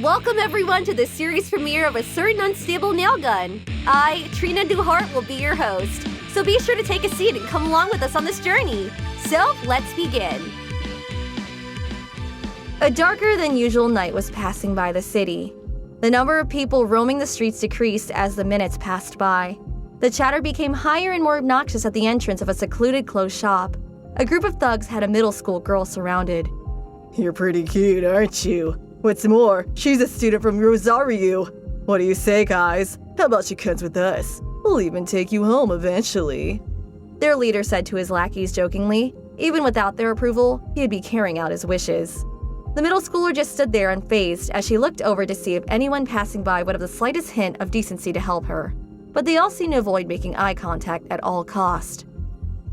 Welcome everyone to the series premiere of A Certain Unstable Nailgun. I, Trina Duhart, will be your host, so be sure to take a seat and come along with us on this journey. So, let's begin. A darker than usual night was passing by the city. The number of people roaming the streets decreased as the minutes passed by. The chatter became higher and more obnoxious at the entrance of a secluded closed shop. A group of thugs had a middle school girl surrounded. You're pretty cute, aren't you? What's more, she's a student from Rosario. What do you say, guys? How about she comes with us? We'll even take you home eventually. Their leader said to his lackeys jokingly. Even without their approval, he'd be carrying out his wishes. The middle schooler just stood there unfazed as she looked over to see if anyone passing by would have the slightest hint of decency to help her. But they all seemed to avoid making eye contact at all cost.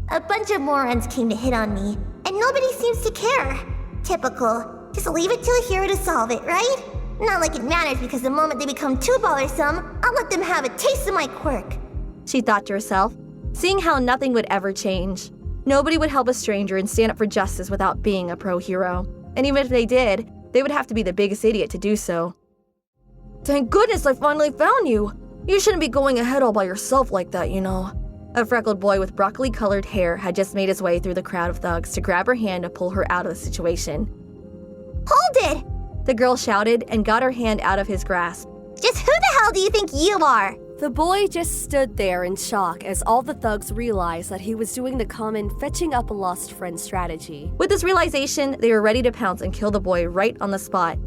A bunch of morons came to hit on me, and nobody seems to care. Typical. Just leave it to a hero to solve it, right? Not like it matters because the moment they become too bothersome, I'll let them have a taste of my quirk. She thought to herself, seeing how nothing would ever change. Nobody would help a stranger and stand up for justice without being a pro-hero. And even if they did, they would have to be the biggest idiot to do so. Thank goodness I finally found you! You shouldn't be going ahead all by yourself like that, you know. A freckled boy with broccoli-colored hair had just made his way through the crowd of thugs to grab her hand to pull her out of the situation. Hold it! The girl shouted and got her hand out of his grasp. Just who the hell do you think you are? The boy just stood there in shock as all the thugs realized that he was doing the common fetching up a lost friend strategy. With this realization, they were ready to pounce and kill the boy right on the spot.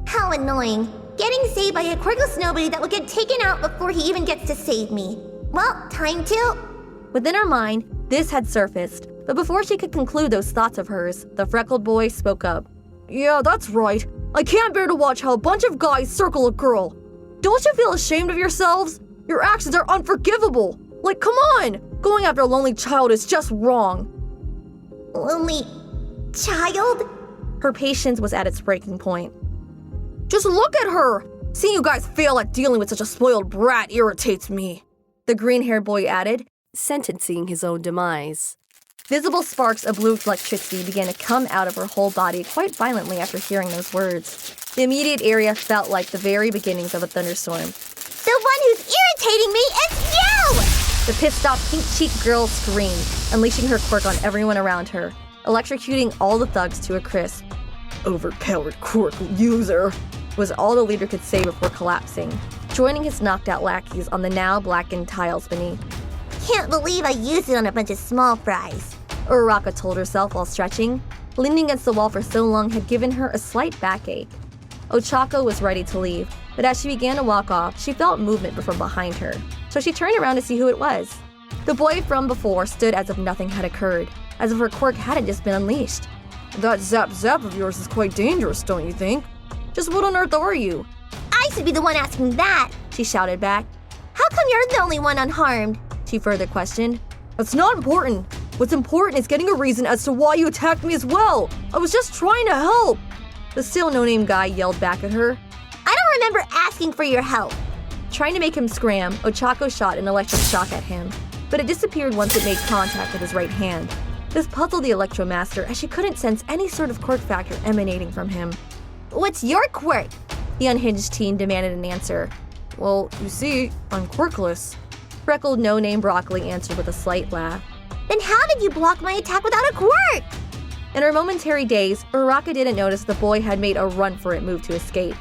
How annoying. Getting saved by a quirkless nobody that will get taken out before he even gets to save me. Well, time to... Within her mind, this had surfaced, but before she could conclude those thoughts of hers, the freckled boy spoke up. Yeah, that's right. I can't bear to watch how a bunch of guys circle a girl. Don't you feel ashamed of yourselves? Your actions are unforgivable. Like, come on! Going after a lonely child is just wrong. Lonely... child? Her patience was at its breaking point. Just look at her! Seeing you guys fail at dealing with such a spoiled brat irritates me. The green-haired boy added, sentencing his own demise. Visible sparks of blue electricity began to come out of her whole body quite violently after hearing those words. The immediate area felt like the very beginnings of a thunderstorm. The one who's irritating me is you! The pissed-off pink-cheeked girl screamed, unleashing her quirk on everyone around her, electrocuting all the thugs to a crisp. Overpowered quirk user, was all the leader could say before collapsing, joining his knocked-out lackeys on the now blackened tiles beneath. Can't believe I used it on a bunch of small fries, Uraraka told herself while stretching. Leaning against the wall for so long had given her a slight backache. Ochako was ready to leave, but as she began to walk off, she felt movement from behind her, so she turned around to see who it was. The boy from before stood as if nothing had occurred, as if her quirk hadn't just been unleashed. That zap-zap of yours is quite dangerous, don't you think? Just what on earth are you? I should be the one asking that, she shouted back. How come you're the only one unharmed? She further questioned. That's not important. What's important is getting a reason as to why you attacked me as well. I was just trying to help. The still no-name guy yelled back at her. I don't remember asking for your help. Trying to make him scram, Ochako shot an electric shock at him, but it disappeared once it made contact with his right hand. This puzzled the Electromaster as she couldn't sense any sort of quirk factor emanating from him. What's your quirk? The unhinged teen demanded an answer. Well, you see, I'm quirkless. Freckled no-name Broccoli answered with a slight laugh. Then how did you block my attack without a quirk? In her momentary daze, Uraraka didn't notice the boy had made a run-for-it move to escape.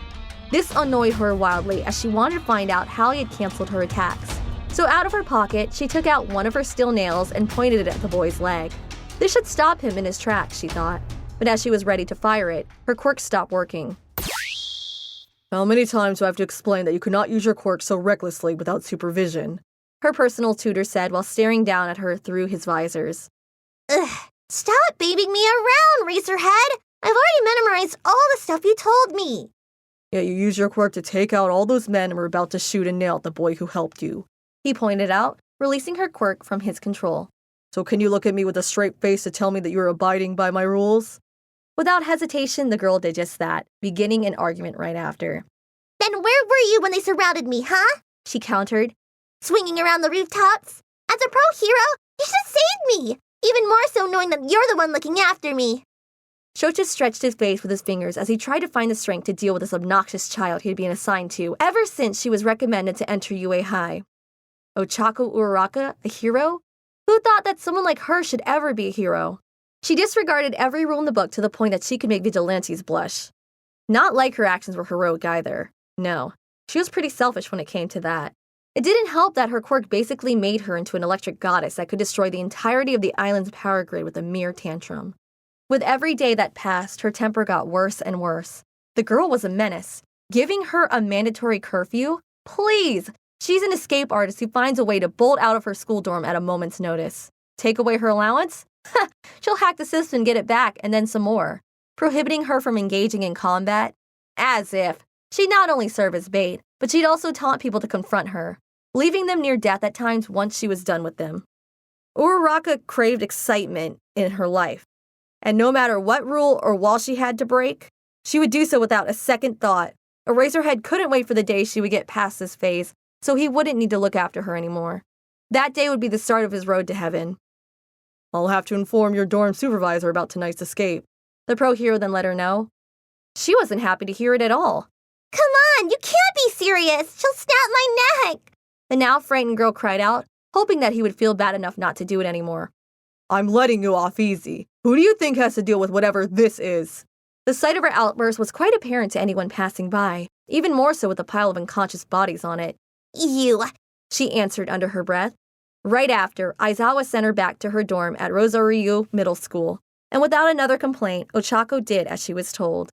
This annoyed her wildly as she wanted to find out how he had canceled her attacks. So out of her pocket, she took out one of her steel nails and pointed it at the boy's leg. This should stop him in his tracks, she thought. But as she was ready to fire it, her quirk stopped working. How many times do I have to explain that you cannot use your quirk so recklessly without supervision? Her personal tutor said while staring down at her through his visors. Ugh, stop babying me around, Racerhead! I've already memorized all the stuff you told me. Yeah, you used your quirk to take out all those men and were about to shoot and nail the boy who helped you. He pointed out, releasing her quirk from his control. So can you look at me with a straight face to tell me that you're abiding by my rules? Without hesitation, the girl did just that, beginning an argument right after. Then where were you when they surrounded me, huh? She countered. Swinging around the rooftops? As a pro-hero, you should have saved me! Even more so knowing that you're the one looking after me. Shocha stretched his face with his fingers as he tried to find the strength to deal with this obnoxious child he had been assigned to ever since she was recommended to enter UA High. Ochako Uraraka, a hero? Who thought that someone like her should ever be a hero? She disregarded every rule in the book to the point that she could make vigilantes blush. Not like her actions were heroic either. No, she was pretty selfish when it came to that. It didn't help that her quirk basically made her into an electric goddess that could destroy the entirety of the island's power grid with a mere tantrum. With every day that passed, her temper got worse and worse. The girl was a menace. Giving her a mandatory curfew? Please! She's an escape artist who finds a way to bolt out of her school dorm at a moment's notice. Take away her allowance? She'll hack the system and get it back, and then some more. Prohibiting her from engaging in combat? As if. She'd not only serve as bait, but she'd also taunt people to confront her, leaving them near death at times once she was done with them. Uraraka craved excitement in her life, and no matter what rule or wall she had to break, she would do so without a second thought. Eraserhead couldn't wait for the day she would get past this phase, so he wouldn't need to look after her anymore. That day would be the start of his road to heaven. I'll have to inform your dorm supervisor about tonight's escape. The pro hero then let her know. She wasn't happy to hear it at all. Come on, you can't be serious. She'll snap my neck. The now frightened girl cried out, hoping that he would feel bad enough not to do it anymore. I'm letting you off easy. Who do you think has to deal with whatever this is? The sight of her outburst was quite apparent to anyone passing by, even more so with the pile of unconscious bodies on it. You, she answered under her breath. Right after, Aizawa sent her back to her dorm at Rosario Middle School, and without another complaint, Ochako did as she was told.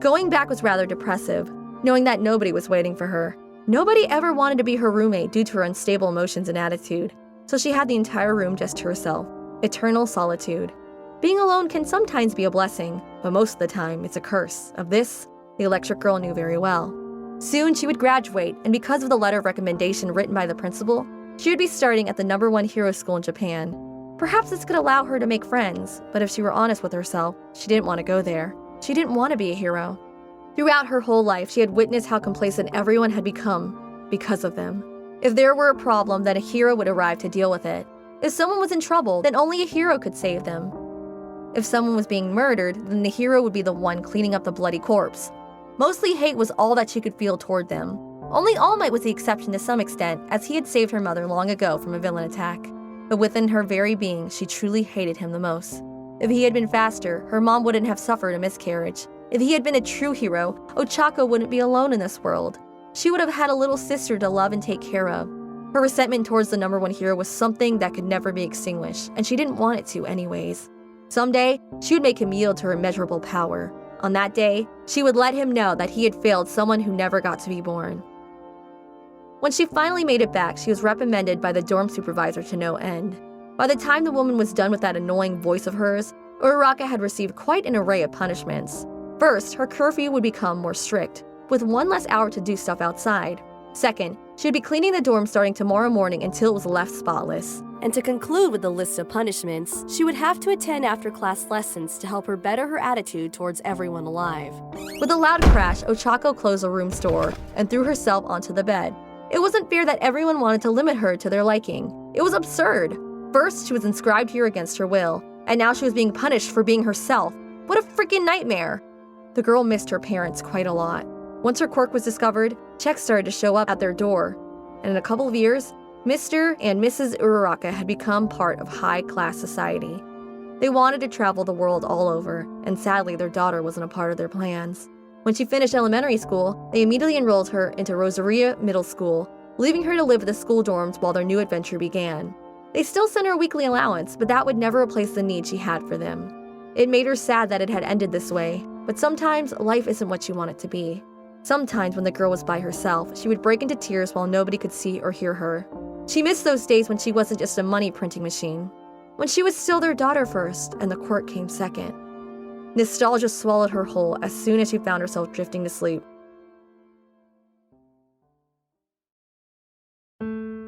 Going back was rather depressive, knowing that nobody was waiting for her. Nobody ever wanted to be her roommate due to her unstable emotions and attitude, so she had the entire room just to herself. Eternal solitude. Being alone can sometimes be a blessing, but most of the time it's a curse. Of this, the electric girl knew very well. Soon she would graduate, and because of the letter of recommendation written by the principal, she would be starting at the #1 hero school in Japan. Perhaps this could allow her to make friends, but if she were honest with herself, she didn't want to go there. She didn't want to be a hero. Throughout her whole life, she had witnessed how complacent everyone had become because of them. If there were a problem, then a hero would arrive to deal with it. If someone was in trouble, then only a hero could save them. If someone was being murdered, then the hero would be the one cleaning up the bloody corpse. Mostly hate was all that she could feel toward them. Only All Might was the exception to some extent, as he had saved her mother long ago from a villain attack. But within her very being, she truly hated him the most. If he had been faster, her mom wouldn't have suffered a miscarriage. If he had been a true hero, Ochako wouldn't be alone in this world. She would have had a little sister to love and take care of. Her resentment towards the #1 hero was something that could never be extinguished, and she didn't want it to anyways. Someday, she would make him yield to her immeasurable power. On that day, she would let him know that he had failed someone who never got to be born. When she finally made it back, she was reprimanded by the dorm supervisor to no end. By the time the woman was done with that annoying voice of hers, Uraraka had received quite an array of punishments. First, her curfew would become more strict, with 1 less hour to do stuff outside. Second, she would be cleaning the dorm starting tomorrow morning until it was left spotless. And to conclude with the list of punishments, she would have to attend after-class lessons to help her better her attitude towards everyone alive. With a loud crash, Ochako closed the room's door and threw herself onto the bed. It wasn't fair that everyone wanted to limit her to their liking. It was absurd. First, she was inscribed here against her will, and now she was being punished for being herself. What a freaking nightmare! The girl missed her parents quite a lot. Once her quirk was discovered, checks started to show up at their door, and in a couple of years, Mr. and Mrs. Uraraka had become part of high-class society. They wanted to travel the world all over, and sadly their daughter wasn't a part of their plans. When she finished elementary school, they immediately enrolled her into Rosaria Middle School, leaving her to live at the school dorms while their new adventure began. They still sent her a weekly allowance, but that would never replace the need she had for them. It made her sad that it had ended this way, but sometimes life isn't what you want it to be. Sometimes when the girl was by herself, she would break into tears while nobody could see or hear her. She missed those days when she wasn't just a money printing machine, when she was still their daughter first and the quirk came second. Nostalgia swallowed her whole as soon as she found herself drifting to sleep.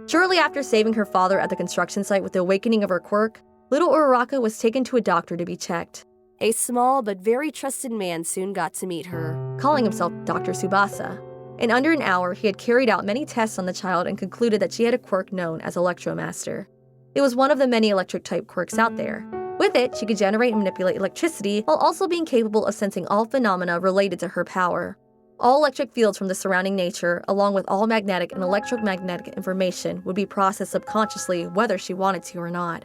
Shortly after saving her father at the construction site with the awakening of her quirk, little Uraraka was taken to a doctor to be checked. A small but very trusted man soon got to meet her, calling himself Dr. Tsubasa. In under an hour, he had carried out many tests on the child and concluded that she had a quirk known as Electromaster. It was one of the many electric-type quirks out there. With it, she could generate and manipulate electricity while also being capable of sensing all phenomena related to her power. All electric fields from the surrounding nature, along with all magnetic and electromagnetic information, would be processed subconsciously whether she wanted to or not.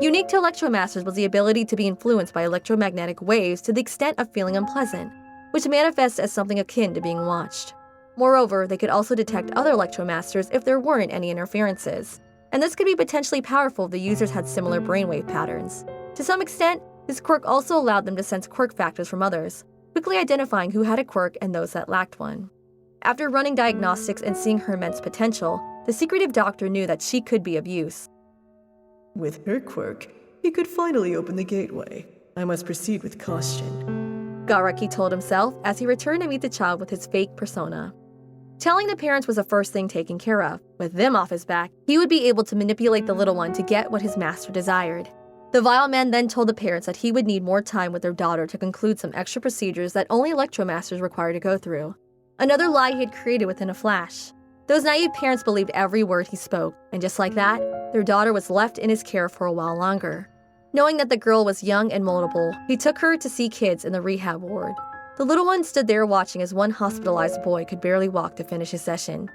Unique to Electromasters was the ability to be influenced by electromagnetic waves to the extent of feeling unpleasant, which manifests as something akin to being watched. Moreover, they could also detect other Electromasters if there weren't any interferences, and this could be potentially powerful if the users had similar brainwave patterns. To some extent, this quirk also allowed them to sense quirk factors from others, quickly identifying who had a quirk and those that lacked one. After running diagnostics and seeing her immense potential, the secretive doctor knew that she could be of use. With her quirk, he could finally open the gateway. I must proceed with caution. Garaki told himself as he returned to meet the child with his fake persona. Telling the parents was the first thing taken care of. With them off his back, he would be able to manipulate the little one to get what his master desired. The vile man then told the parents that he would need more time with their daughter to conclude some extra procedures that only Electromasters require to go through. Another lie he had created within a flash. Those naive parents believed every word he spoke, and just like that, their daughter was left in his care for a while longer. Knowing that the girl was young and moldable, he took her to see kids in the rehab ward. The little one stood there watching as one hospitalized boy could barely walk to finish his session.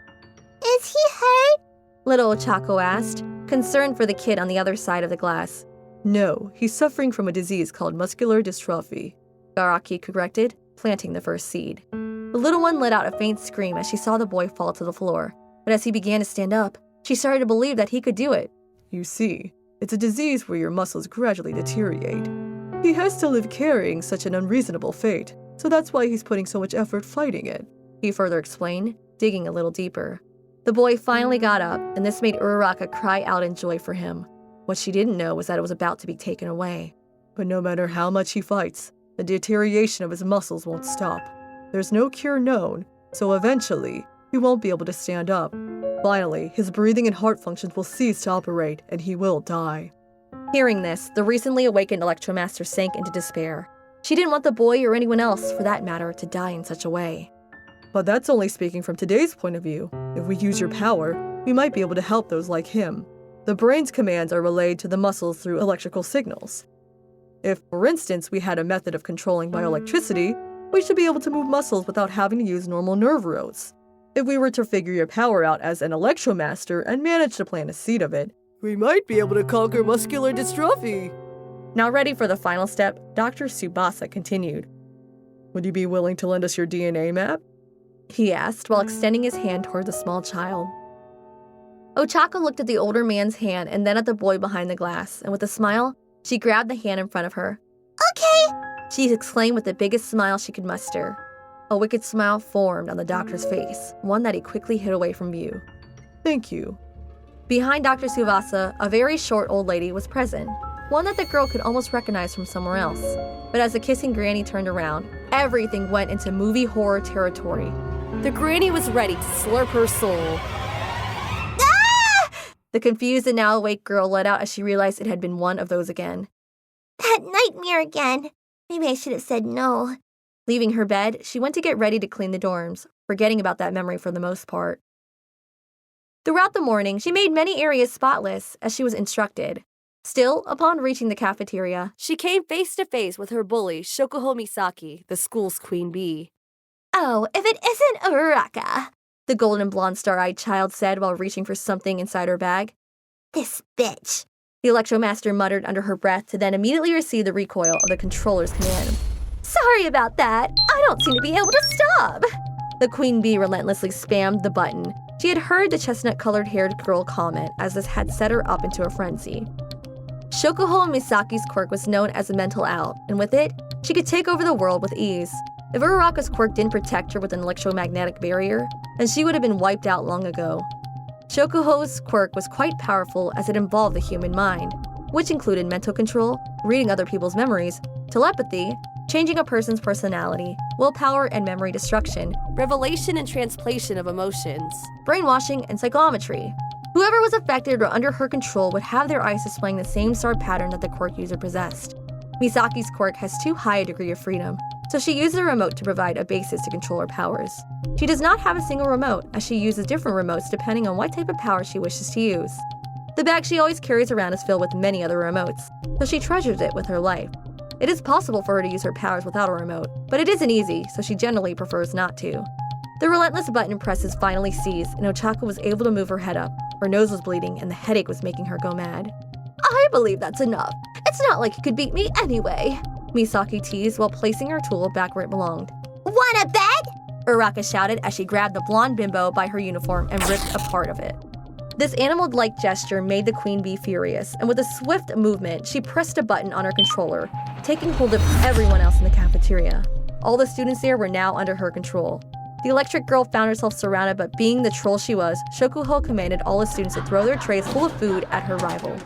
Is he hurt? Little Ochako asked, concerned for the kid on the other side of the glass. No, he's suffering from a disease called muscular dystrophy. Garaki corrected, planting the first seed. The little one let out a faint scream as she saw the boy fall to the floor, but as he began to stand up, she started to believe that he could do it. You see, it's a disease where your muscles gradually deteriorate. He has to live carrying such an unreasonable fate, so that's why he's putting so much effort fighting it, he further explained, digging a little deeper. The boy finally got up, and this made Uraraka cry out in joy for him. What she didn't know was that it was about to be taken away. But no matter how much he fights, the deterioration of his muscles won't stop. There's no cure known, so eventually, he won't be able to stand up. Finally, his breathing and heart functions will cease to operate, and he will die. Hearing this, the recently awakened Electromaster sank into despair. She didn't want the boy or anyone else, for that matter, to die in such a way. But that's only speaking from today's point of view. If we use your power, we might be able to help those like him. The brain's commands are relayed to the muscles through electrical signals. If, for instance, we had a method of controlling bioelectricity, we should be able to move muscles without having to use normal nerve roads. If we were to figure your power out as an Electromaster and manage to plant a seed of it, we might be able to conquer muscular dystrophy. Now ready for the final step, Dr. Tsubasa continued. Would you be willing to lend us your DNA map? He asked while extending his hand toward the small child. Ochako looked at the older man's hand and then at the boy behind the glass, and with a smile, she grabbed the hand in front of her. Okay! She exclaimed with the biggest smile she could muster. A wicked smile formed on the doctor's face, one that he quickly hid away from view. Thank you. Behind Dr. Tsubasa, a very short old lady was present, one that the girl could almost recognize from somewhere else. But as the kissing granny turned around, everything went into movie horror territory. The granny was ready to slurp her soul. The confused and now awake girl let out as she realized it had been one of those again. That nightmare again. Maybe I should have said no. Leaving her bed, she went to get ready to clean the dorms, forgetting about that memory for the most part. Throughout the morning, she made many areas spotless, as she was instructed. Still, upon reaching the cafeteria, She came face to face with her bully, Shokuho Misaki, the school's queen bee. Oh, if it isn't Uraraka. the golden blonde star-eyed child said while reaching for something inside her bag. This bitch. The Electromaster muttered under her breath to then immediately receive the recoil of the controller's command. Sorry about that. I don't seem to be able to stop. The queen bee relentlessly spammed the button. She had heard the chestnut-colored haired girl comment as this had set her up into a frenzy. Shokuho Misaki's quirk was known as a mental out, and with it, she could take over the world with ease. If Uraraka's quirk didn't protect her with an electromagnetic barrier, then she would have been wiped out long ago. Shokuho's quirk was quite powerful as it involved the human mind, which included mental control, reading other people's memories, telepathy, changing a person's personality, willpower and memory destruction, Revelation and translation of emotions. brainwashing, and psychometry. Whoever was affected or under her control would have their eyes displaying the same star pattern that the quirk user possessed. Misaki's quirk has too high a degree of freedom, so she uses a remote to provide a basis to control her powers. She does not have a single remote, as she uses different remotes depending on what type of power she wishes to use. The bag she always carries around is filled with many other remotes, so she treasures it with her life. It is possible for her to use her powers without a remote, but it isn't easy, so she generally prefers not to. The relentless button presses finally ceased, and Ochako was able to move her head up. Her nose was bleeding, and the headache was making her go mad. I believe that's enough. It's not like you could beat me anyway, Misaki teased while placing her tool back where it belonged. Wanna bet? Uraraka shouted as she grabbed the blonde bimbo by her uniform and ripped a part of it. This animal-like gesture made the queen bee furious, and with a swift movement, she pressed a button on her controller, taking hold of everyone else in the cafeteria. All the students there were now under her control. The electric girl found herself surrounded, but being the troll she was, Shokuho commanded all the students to throw their trays full of food at her rival.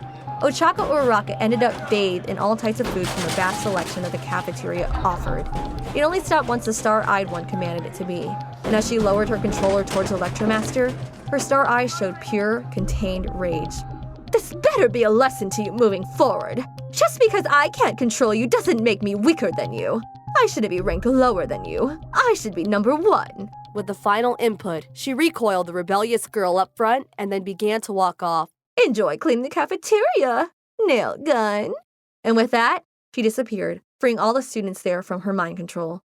Ochako Uraraka ended up bathed in all types of food from the vast selection that the cafeteria offered. It only stopped once the star-eyed one commanded it to be, and as she lowered her controller towards Electromaster, her star eyes showed pure, contained rage. This better be a lesson to you moving forward. Just because I can't control you doesn't make me weaker than you. I shouldn't be ranked lower than you. I should be number 1. With the final input, she recoiled the rebellious girl up front and then began to walk off. Enjoy cleaning the cafeteria, Nailgun. And with that, she disappeared, freeing all the students there from her mind control.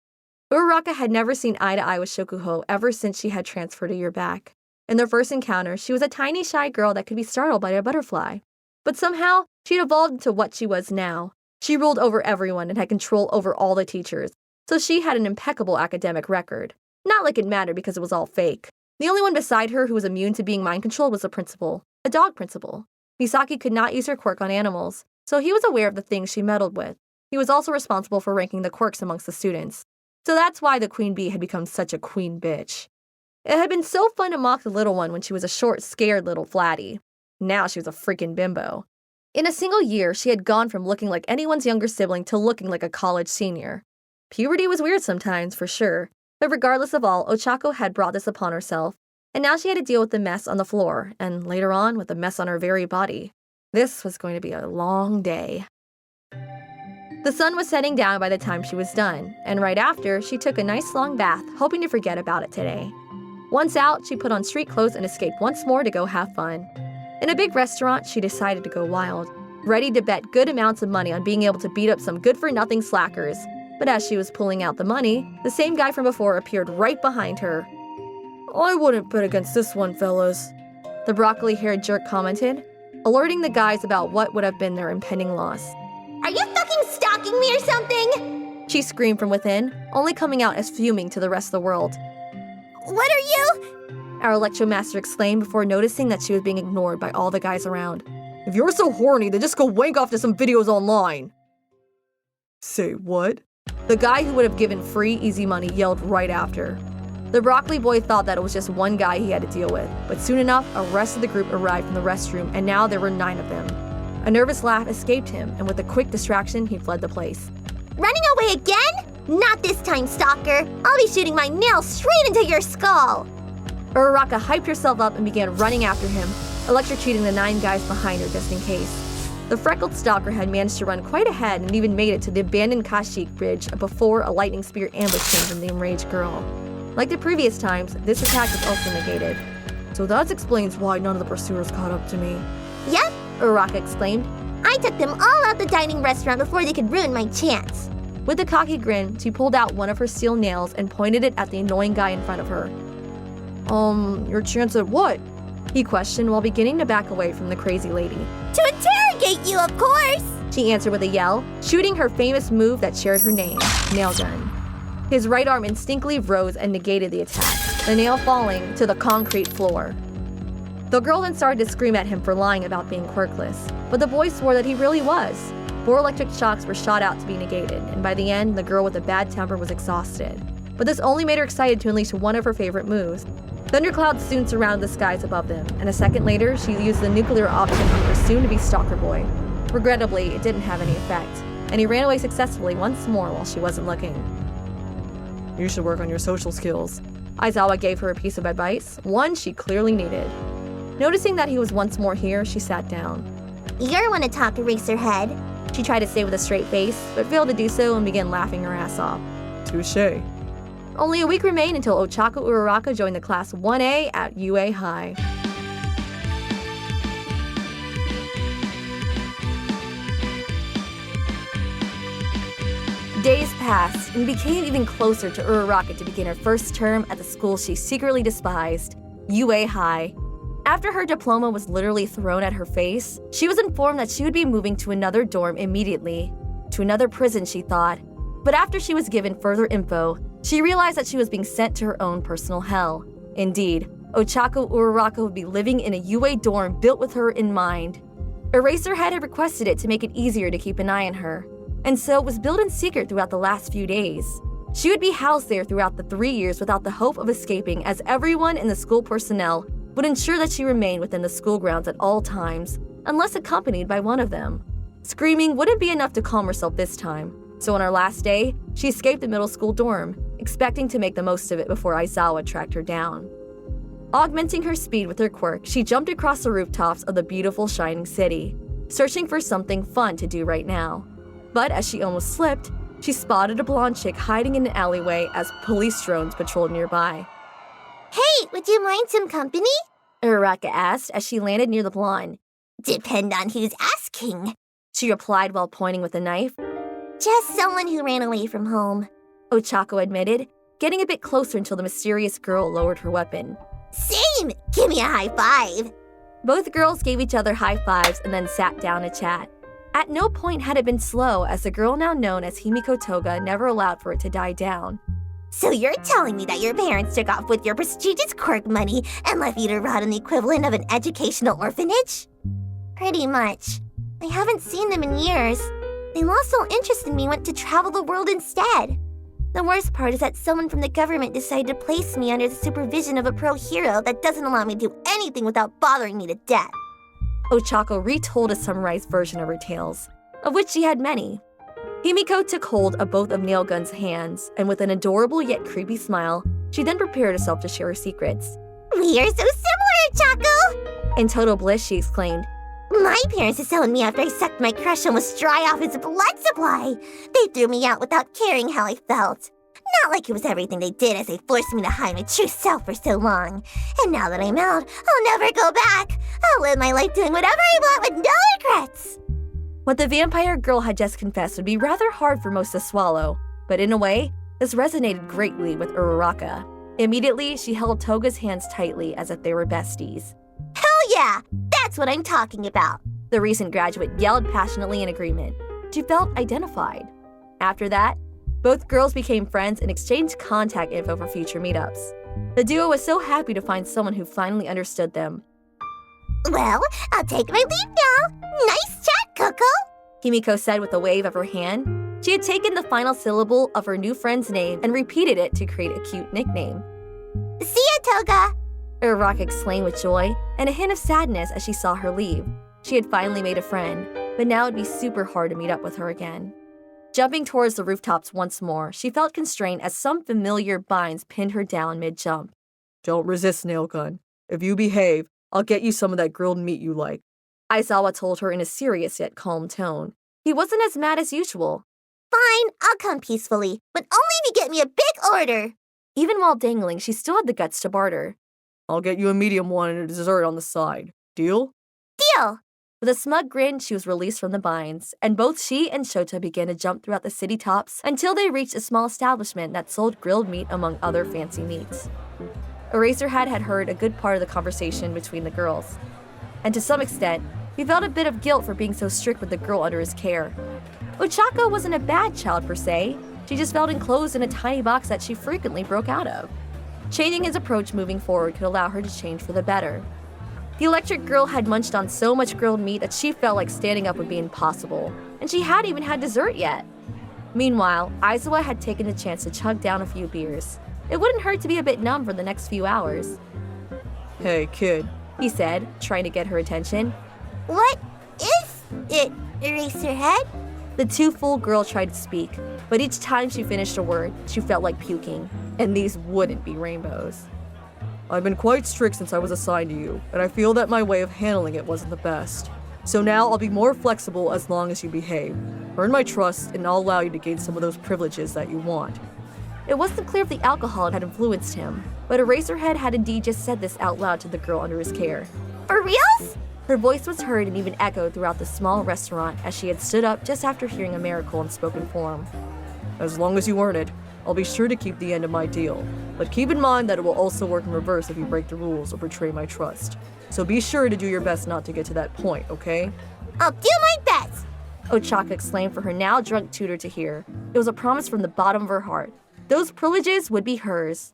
Uraraka had never seen eye to eye with Shokuho ever since she had transferred a year back. In their first encounter, she was a tiny, shy girl that could be startled by a butterfly. But somehow, she had evolved into what she was now. She ruled over everyone and had control over all the teachers, so she had an impeccable academic record. Not like it mattered because it was all fake. The only one beside her who was immune to being mind controlled was the principal, a dog principal. Misaki could not use her quirk on animals, so he was aware of the things she meddled with. He was also responsible for ranking the quirks amongst the students. So that's why the queen bee had become such a queen bitch. It had been so fun to mock the little one when she was a short, scared little flatty. Now she was a freaking bimbo. In a single year, she had gone from looking like anyone's younger sibling to looking like a college senior. Puberty was weird sometimes, for sure, but regardless of all, Ochako had brought this upon herself, and now she had to deal with the mess on the floor, and later on with the mess on her very body. This was going to be a long day. The sun was setting down by the time she was done, and right after, she took a nice long bath, hoping to forget about it today. Once out, she put on street clothes and escaped once more to go have fun. In a big restaurant, she decided to go wild, ready to bet good amounts of money on being able to beat up some good-for-nothing slackers. But as she was pulling out the money, the same guy from before appeared right behind her. I wouldn't bet against this one, fellas, the broccoli-haired jerk commented, alerting the guys about what would have been their impending loss. Are you fucking stalking me or something? She screamed from within, only coming out as fuming to the rest of the world. What are you? Our Electromaster exclaimed before noticing that she was being ignored by all the guys around. If you're so horny, then just go wank off to some videos online. Say what? The guy who would have given free, easy money yelled right after. The broccoli boy thought that it was just one guy he had to deal with, but soon enough, a rest of the group arrived from the restroom, and now there were 9 of them. A nervous laugh escaped him, and with a quick distraction, he fled the place. Running away again? Not this time, stalker. I'll be shooting my nail straight into your skull. Uraraka hyped herself up and began running after him, electrocuting the 9 guys behind her just in case. The freckled stalker had managed to run quite ahead and even made it to the abandoned Kashyyyk bridge before a lightning spear ambushed him from the enraged girl. Like the previous times, this attack was also negated. So that explains why none of the pursuers caught up to me. Yep, Uraraka exclaimed. I took them all out the dining restaurant before they could ruin my chance. With a cocky grin, she pulled out one of her steel nails and pointed it at the annoying guy in front of her. Your chance at what? He questioned while beginning to back away from the crazy lady. To interrogate you, of course! She answered with a yell, shooting her famous move that shared her name, Nailgun. His right arm instinctively rose and negated the attack, the nail falling to the concrete floor. The girl then started to scream at him for lying about being quirkless, but the boy swore that he really was. 4 electric shocks were shot out to be negated, and by the end, the girl with a bad temper was exhausted. But this only made her excited to unleash one of her favorite moves. Thunderclouds soon surrounded the skies above them, and a second later, she used the nuclear option on her soon-to-be stalker boy. Regrettably, it didn't have any effect, and he ran away successfully once more while she wasn't looking. You should work on your social skills. Aizawa gave her a piece of advice, one she clearly needed. Noticing that he was once more here, she sat down. You're one to talk, Eraserhead. She tried to say with a straight face, but failed to do so and began laughing her ass off. Touché. Only a week remained until Ochako Uraraka joined the Class 1A at UA High. Days passed and became even closer to Uraraka to begin her first term at the school she secretly despised, UA High. After her diploma was literally thrown at her face, she was informed that she would be moving to another dorm immediately. To another prison, she thought. But after she was given further info, she realized that she was being sent to her own personal hell. Indeed, Ochako Uraraka would be living in a UA dorm built with her in mind. Eraserhead had requested it to make it easier to keep an eye on her, and so it was built in secret throughout the last few days. She would be housed there throughout the 3 years without the hope of escaping, as everyone in the school personnel would ensure that she remained within the school grounds at all times, unless accompanied by one of them. Screaming wouldn't be enough to calm herself this time, so on her last day, she escaped the middle school dorm, expecting to make the most of it before Aizawa tracked her down. Augmenting her speed with her quirk, she jumped across the rooftops of the beautiful shining city, searching for something fun to do right now. But as she almost slipped, she spotted a blonde chick hiding in an alleyway as police drones patrolled nearby. Hey, would you mind some company? Uraraka asked as she landed near the blonde. Depend on who's asking, She replied while pointing with a knife. Just someone who ran away from home. Ochako admitted, getting a bit closer until the mysterious girl lowered her weapon. Same! Give me a high five! Both girls gave each other high fives and then sat down to chat. At no point had it been slow, as the girl now known as Himiko Toga never allowed for it to die down. So you're telling me that your parents took off with your prestigious quirk money and left you to rot on the equivalent of an educational orphanage? Pretty much. I haven't seen them in years. They lost all interest in me and went to travel the world instead. The worst part is that someone from the government decided to place me under the supervision of a pro hero that doesn't allow me to do anything without bothering me to death. Ochako retold a summarized version of her tales, of which she had many. Himiko took hold of both of Nailgun's hands, and with an adorable yet creepy smile, she then prepared herself to share her secrets. We are so similar, Chaco! In total bliss, she exclaimed, My parents disowned me after I sucked my crush almost dry off his blood supply. They threw me out without caring how I felt. Not like it was everything they did, as they forced me to hide my true self for so long. And now that I'm out, I'll never go back. I'll live my life doing whatever I want with no regrets. What the vampire girl had just confessed would be rather hard for most to swallow, but in a way, this resonated greatly with Uraraka. Immediately, she held Toga's hands tightly as if they were besties. Hell yeah! That's what I'm talking about. The recent graduate yelled passionately in agreement. She felt identified. After that, both girls became friends and exchanged contact info for future meetups. The duo was so happy to find someone who finally understood them. Well, I'll take my leave now. Nice chat, Coco. Himiko said with a wave of her hand. She had taken the final syllable of her new friend's name and repeated it to create a cute nickname. See ya, Toga. Uraraka exclaimed with joy and a hint of sadness as she saw her leave. She had finally made a friend, but now it'd be super hard to meet up with her again. Jumping towards the rooftops once more, she felt constrained as some familiar binds pinned her down mid-jump. Don't resist, Nailgun. If you behave, I'll get you some of that grilled meat you like. Aizawa told her in a serious yet calm tone. He wasn't as mad as usual. Fine, I'll come peacefully, but only if you get me a big order. Even while dangling, she still had the guts to barter. I'll get you a medium one and a dessert on the side. Deal? Deal. With a smug grin, she was released from the binds, and both she and Shota began to jump throughout the city tops until they reached a small establishment that sold grilled meat among other fancy meats. Eraserhead had heard a good part of the conversation between the girls, and to some extent, he felt a bit of guilt for being so strict with the girl under his care. Ochako wasn't a bad child per se, she just felt enclosed in a tiny box that she frequently broke out of. Changing his approach moving forward could allow her to change for the better. The electric girl had munched on so much grilled meat that she felt like standing up would be impossible, and she hadn't even had dessert yet. Meanwhile, Aizawa had taken the chance to chug down a few beers. It wouldn't hurt to be a bit numb for the next few hours. Hey, kid, He said, trying to get her attention. What is it, Eraserhead? The too-full girl tried to speak, but each time she finished a word, she felt like puking, and these wouldn't be rainbows. I've been quite strict since I was assigned to you, and I feel that my way of handling it wasn't the best. So now I'll be more flexible as long as you behave. Earn my trust, and I'll allow you to gain some of those privileges that you want. It wasn't clear if the alcohol had influenced him, but Eraserhead had indeed just said this out loud to the girl under his care. For reals? Her voice was heard and even echoed throughout the small restaurant as she had stood up just after hearing a miracle in spoken form. As long as you earn it, I'll be sure to keep the end of my deal. But keep in mind that it will also work in reverse if you break the rules or betray my trust. So be sure to do your best not to get to that point, okay? I'll do my best. Ochako exclaimed for her now drunk tutor to hear. It was a promise from the bottom of her heart. Those privileges would be hers.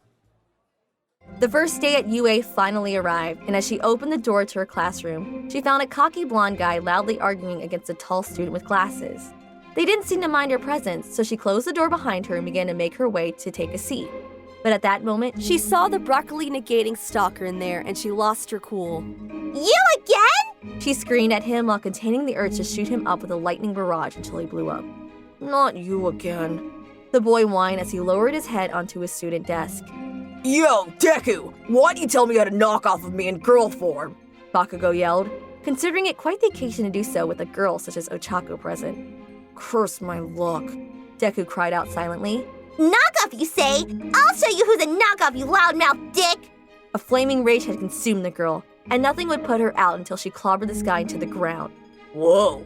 The first day at UA finally arrived, and as she opened the door to her classroom, she found a cocky blonde guy loudly arguing against a tall student with glasses. They didn't seem to mind her presence, so she closed the door behind her and began to make her way to take a seat. But at that moment, She saw the broccoli negating stalker in there and she lost her cool. You again? she screamed at him while containing the urge to shoot him up with a lightning barrage until he blew up. Not you again. The boy whined as he lowered his head onto his student desk. Yo, Deku! Why'd you tell me how to knock off of me in girl form? Bakugo yelled, considering it quite the occasion to do so with a girl such as Ochako present. Curse my luck. Deku cried out silently. Knockoff, you say? I'll show you who's a knockoff, you loudmouth dick! A flaming rage had consumed the girl, and nothing would put her out until she clobbered this guy into the ground. Whoa.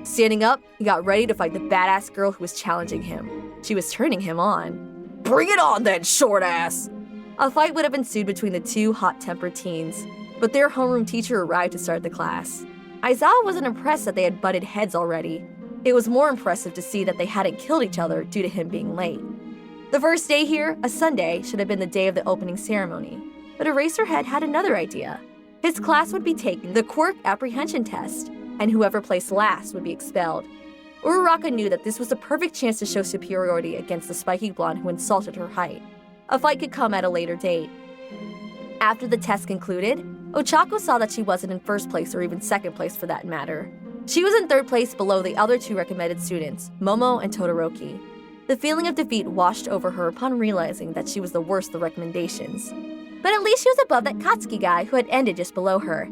Standing up, he got ready to fight the badass girl who was challenging him. She was turning him on. Bring it on then, short ass! A fight would have ensued between the two hot-tempered teens, but their homeroom teacher arrived to start the class. Aizawa wasn't impressed that they had butted heads already. It was more impressive to see that they hadn't killed each other due to him being late. The first day here, a Sunday, should have been the day of the opening ceremony, but Eraserhead had another idea. His class would be taking the quirk apprehension test, and whoever placed last would be expelled. Uraraka knew that this was the perfect chance to show superiority against the spiky blonde who insulted her height. A fight could come at a later date. After the test concluded, Ochako saw that she wasn't in first place or even second place for that matter. She was in third place below the other two recommended students, Momo and Todoroki. The feeling of defeat washed over her upon realizing that she was the worst of the recommendations. But at least she was above that Katsuki guy who had ended just below her.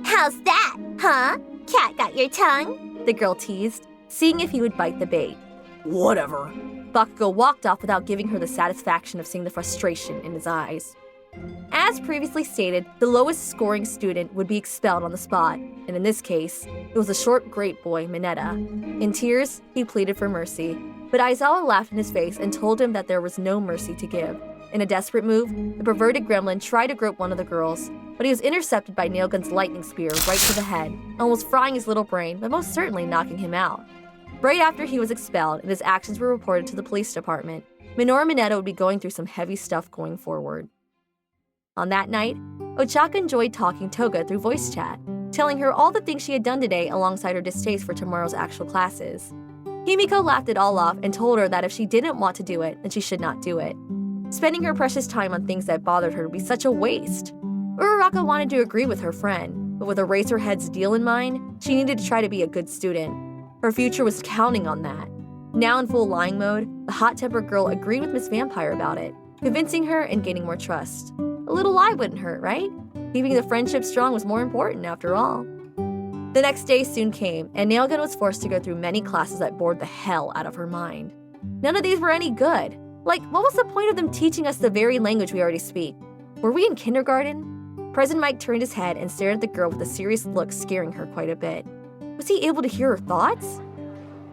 How's that, huh? Cat got your tongue? The girl teased, seeing if he would bite the bait. Whatever. Bakugo walked off without giving her the satisfaction of seeing the frustration in his eyes. As previously stated, the lowest scoring student would be expelled on the spot, and in this case, it was the short great boy, Mineta. In tears, he pleaded for mercy, but Aizawa laughed in his face and told him that there was no mercy to give. In a desperate move, the perverted gremlin tried to grope one of the girls, but he was intercepted by Nailgun's lightning spear right to the head, almost frying his little brain, but most certainly knocking him out. Right after he was expelled and his actions were reported to the police department, Minoru Mineta would be going through some heavy stuff going forward. On that night, Ochako enjoyed talking Toga through voice chat, telling her all the things she had done today alongside her distaste for tomorrow's actual classes. Himiko laughed it all off and told her that if she didn't want to do it, then she should not do it. Spending her precious time on things that bothered her would be such a waste. Uraraka wanted to agree with her friend, but with Eraserhead's deal in mind, she needed to try to be a good student. Her future was counting on that. Now in full lying mode, the hot-tempered girl agreed with Miss Vampire about it, convincing her and gaining more trust. A little lie wouldn't hurt, right? Keeping the friendship strong was more important after all. The next day soon came, and Nailgun was forced to go through many classes that bored the hell out of her mind. None of these were any good. Like, what was the point of them teaching us the very language we already speak? Were we in kindergarten? President Mike turned his head and stared at the girl with a serious look, scaring her quite a bit. Was he able to hear her thoughts?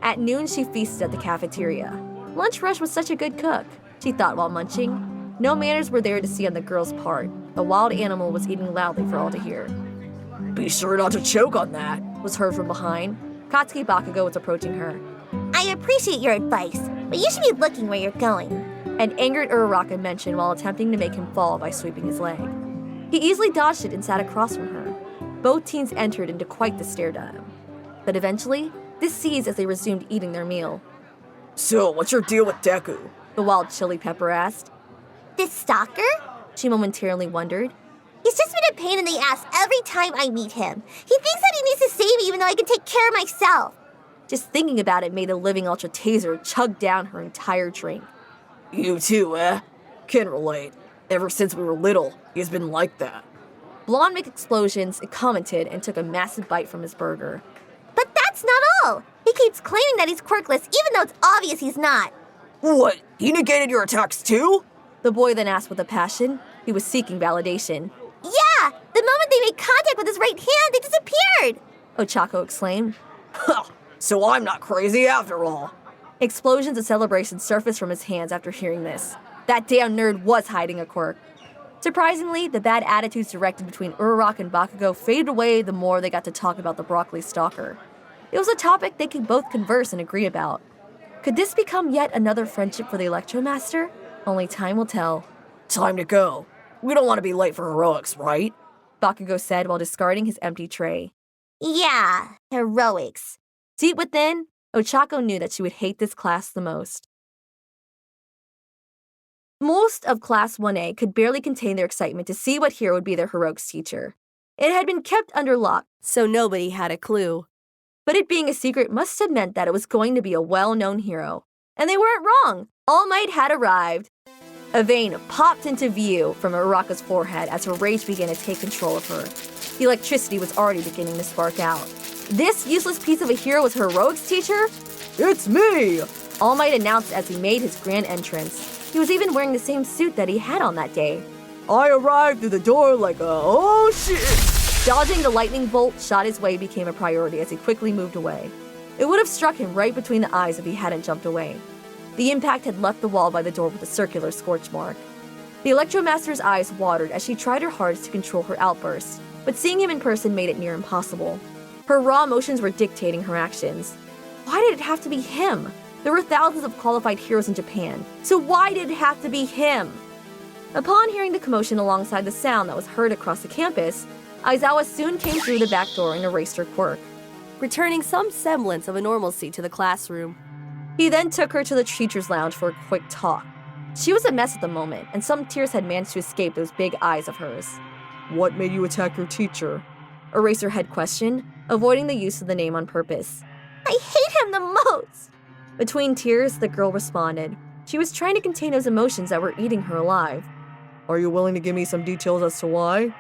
At noon, she feasted at the cafeteria. Lunch Rush was such a good cook, she thought while munching. No manners were there to see on the girl's part. The wild animal was eating loudly for all to hear. Be sure not to choke on that, was heard from behind. Katsuki Bakugo was approaching her. I appreciate your advice, but you should be looking where you're going. An angered Uraraka mentioned while attempting to make him fall by sweeping his leg. He easily dodged it and sat across from her. Both teens entered into quite the stare down. But eventually, this ceased as they resumed eating their meal. So, what's your deal with Deku? The wild chili pepper asked. This stalker? She momentarily wondered. He's just been a pain in the ass every time I meet him. He thinks that he needs to save me even though I can take care of myself. Just thinking about it made the living Ultra Taser chug down her entire drink. You too, eh? Can relate. Ever since we were little, he's been like that. Blonde Mick explosions commented and took a massive bite from his burger. But that's not all. He keeps claiming that he's quirkless even though it's obvious he's not. What? He negated your attacks too? The boy then asked with a passion. He was seeking validation. Yeah! The moment they made contact with his right hand, they disappeared! Ochako exclaimed. Ha! So I'm not crazy after all. Explosions of celebration surfaced from his hands after hearing this. That damn nerd was hiding a quirk. Surprisingly, the bad attitudes directed between Uraraka and Bakugo faded away the more they got to talk about the broccoli stalker. It was a topic they could both converse and agree about. Could this become yet another friendship for the Electromaster? Only time will tell. Time to go. We don't want to be late for heroics, right? Bakugo said while discarding his empty tray. Yeah, heroics. Deep within, Ochako knew that she would hate this class the most. Most of Class 1A could barely contain their excitement to see what hero would be their heroics teacher. It had been kept under lock, so nobody had a clue. but it being a secret must have meant that it was going to be a well-known hero. And they weren't wrong. All Might had arrived. A vein popped into view from Uraraka's forehead as her rage began to take control of her. The electricity was already beginning to spark out. This useless piece of a hero was her heroics teacher? It's me! All Might announced as he made his grand entrance. He was even wearing the same suit that he had on that day. I arrived through the door like a oh shit! Dodging the lightning bolt shot his way became a priority as he quickly moved away. It would have struck him right between the eyes if he hadn't jumped away. The impact had left the wall by the door with a circular scorch mark. The Electromaster's eyes watered as she tried her hardest to control her outburst, but seeing him in person made it near impossible. Her raw emotions were dictating her actions. Why did it have to be him? There were thousands of qualified heroes in Japan, so why did it have to be him? Upon hearing the commotion alongside the sound that was heard across the campus, Aizawa soon came through the back door and erased her quirk. returning some semblance of a normalcy to the classroom. He then took her to the teacher's lounge for a quick talk. She was a mess at the moment, and some tears had managed to escape those big eyes of hers. What made you attack your teacher? Eraserhead questioned, avoiding the use of the name on purpose. I hate him the most! Between tears, the girl responded. She was trying to contain those emotions that were eating her alive. Are you willing to give me some details as to why?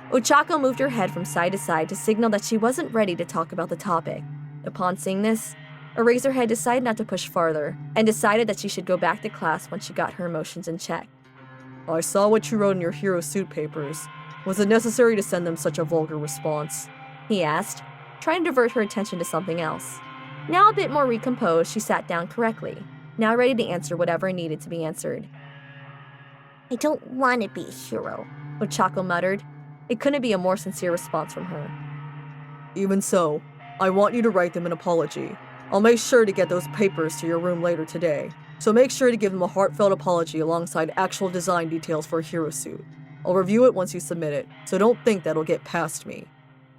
Ochako moved her head from side to side to signal that she wasn't ready to talk about the topic. Upon seeing this, Eraserhead decided not to push farther, and decided that she should go back to class once she got her emotions in check. I saw what you wrote in your hero suit papers. Was it necessary to send them such a vulgar response? He asked, trying to divert her attention to something else. Now a bit more recomposed, she sat down correctly, now ready to answer whatever needed to be answered. I don't want to be a hero. Ochako muttered. It couldn't be a more sincere response from her. Even so, I want you to write them an apology. I'll make sure to get those papers to your room later today, so make sure to give them a heartfelt apology alongside actual design details for a hero suit. I'll review it once you submit it, so don't think that'll get past me.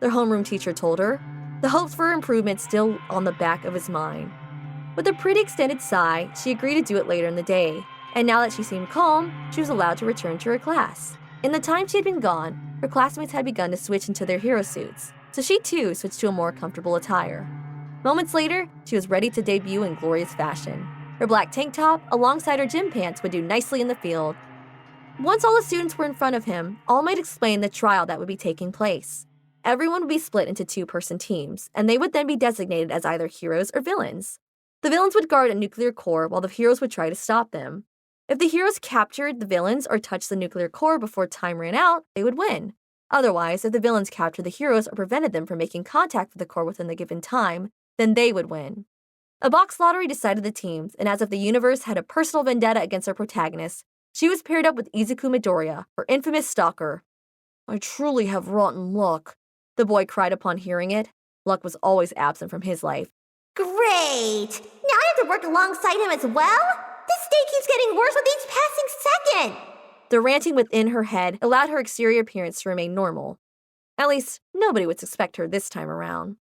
Their homeroom teacher told her, the hopes for improvement still on the back of his mind. With a pretty extended sigh, she agreed to do it later in the day, and now that she seemed calm, she was allowed to return to her class. In the time she had been gone, her classmates had begun to switch into their hero suits, so she too switched to a more comfortable attire. Moments later, she was ready to debut in glorious fashion. Her black tank top, alongside her gym pants, would do nicely in the field. Once all the students were in front of him, All Might explain the trial that would be taking place. Everyone would be split into two-person teams, and they would then be designated as either heroes or villains. The villains would guard a nuclear core while the heroes would try to stop them. If the heroes captured the villains or touched the nuclear core before time ran out, they would win. Otherwise, if the villains captured the heroes or prevented them from making contact with the core within the given time, then they would win. A box lottery decided the teams, and as if the universe had a personal vendetta against our protagonist, she was paired up with Izuku Midoriya, her infamous stalker. I truly have rotten luck, the boy cried upon hearing it. Luck was always absent from his life. Great! Now I have to work alongside him as well? This day keeps getting worse with each passing second! The ranting within her head allowed her exterior appearance to remain normal. At least, nobody would suspect her this time around.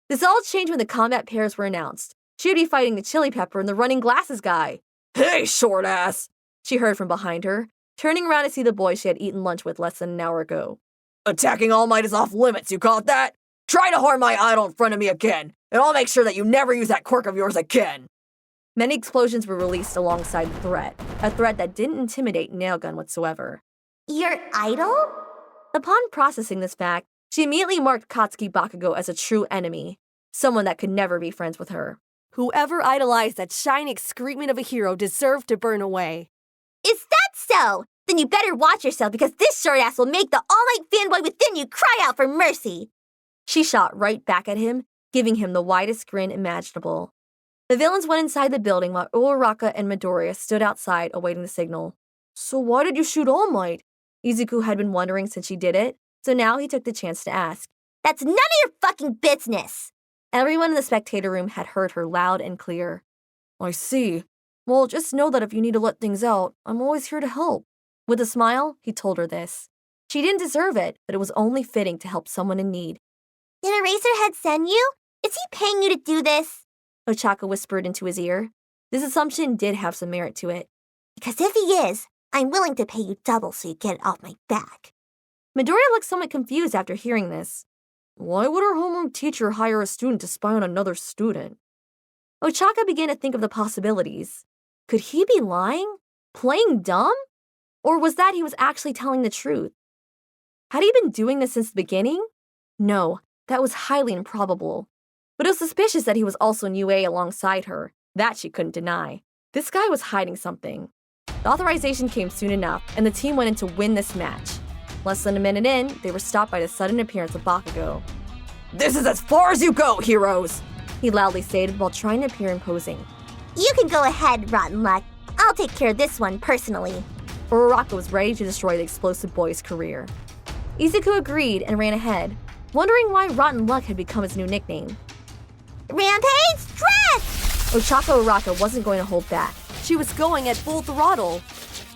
This all changed when the combat pairs were announced. She would be fighting the Chili Pepper and the Running Glasses guy. Hey, short ass! She heard from behind her, turning around to see the boy she had eaten lunch with less than an hour ago. Attacking All Might is off limits, you caught that? Try to harm my idol in front of me again, and I'll make sure that you never use that quirk of yours again! Many explosions were released alongside the threat, a threat that didn't intimidate Nailgun whatsoever. Your idol? Upon processing this fact, she immediately marked Katsuki Bakugo as a true enemy, someone that could never be friends with her. Whoever idolized that shining excrement of a hero deserved to burn away. Is that so? Then you better watch yourself because this short ass will make the All Might fanboy within you cry out for mercy. She shot right back at him, giving him the widest grin imaginable. The villains went inside the building while Uraraka and Midoriya stood outside awaiting the signal. So why did you shoot All Might? Izuku had been wondering since she did it, so now he took the chance to ask. That's none of your fucking business! Everyone in the spectator room had heard her loud and clear. I see. Well, just know that if you need to let things out, I'm always here to help. With a smile, he told her this. She didn't deserve it, but it was only fitting to help someone in need. Did Eraserhead send you? Is he paying you to do this? Ochako whispered into his ear. This assumption did have some merit to it. Because if he is, I'm willing to pay you double so you get it off my back. Midoriya looked somewhat confused after hearing this. Why would our homeroom teacher hire a student to spy on another student? Ochako began to think of the possibilities. Could he be lying? Playing dumb? Or was that he was actually telling the truth? Had he been doing this since the beginning? No, that was highly improbable. But it was suspicious that he was also in UA alongside her. That she couldn't deny. This guy was hiding something. The authorization came soon enough, and the team went in to win this match. Less than a minute in, they were stopped by the sudden appearance of Bakugo. This is as far as you go, heroes! He loudly stated while trying to appear imposing. You can go ahead, Rotten Luck. I'll take care of this one personally. Uraraka was ready to destroy the explosive boy's career. Izuku agreed and ran ahead, wondering why Rotten Luck had become his new nickname. Rampage Stress! Ochako Uraraka wasn't going to hold back. She was going at full throttle.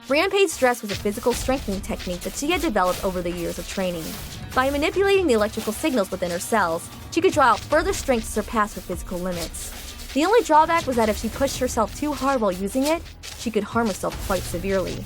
Rampage Stress was a physical strengthening technique that she had developed over the years of training. By manipulating the electrical signals within her cells, she could draw out further strength to surpass her physical limits. The only drawback was that if she pushed herself too hard while using it, she could harm herself quite severely.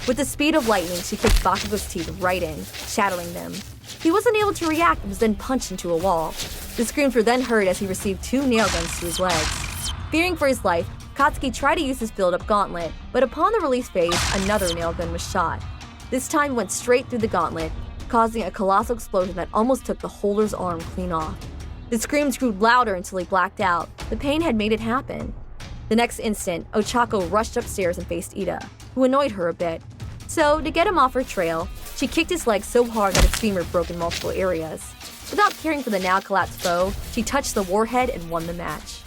With the speed of lightning, she kicked Bakugo's teeth right in, shattering them. He wasn't able to react and was then punched into a wall. The screams were then heard as he received 2 nail guns to his legs. Fearing for his life, Katsuki tried to use his build-up gauntlet, but upon the release phase, another nail gun was shot. This time went straight through the gauntlet, causing a colossal explosion that almost took the holder's arm clean off. The screams grew louder until he blacked out. The pain had made it happen. The next instant, Ochako rushed upstairs and faced Ida, who annoyed her a bit. So, to get him off her trail, she kicked his leg so hard that his femur broke in multiple areas. Without caring for the now-collapsed foe, she touched the warhead and won the match.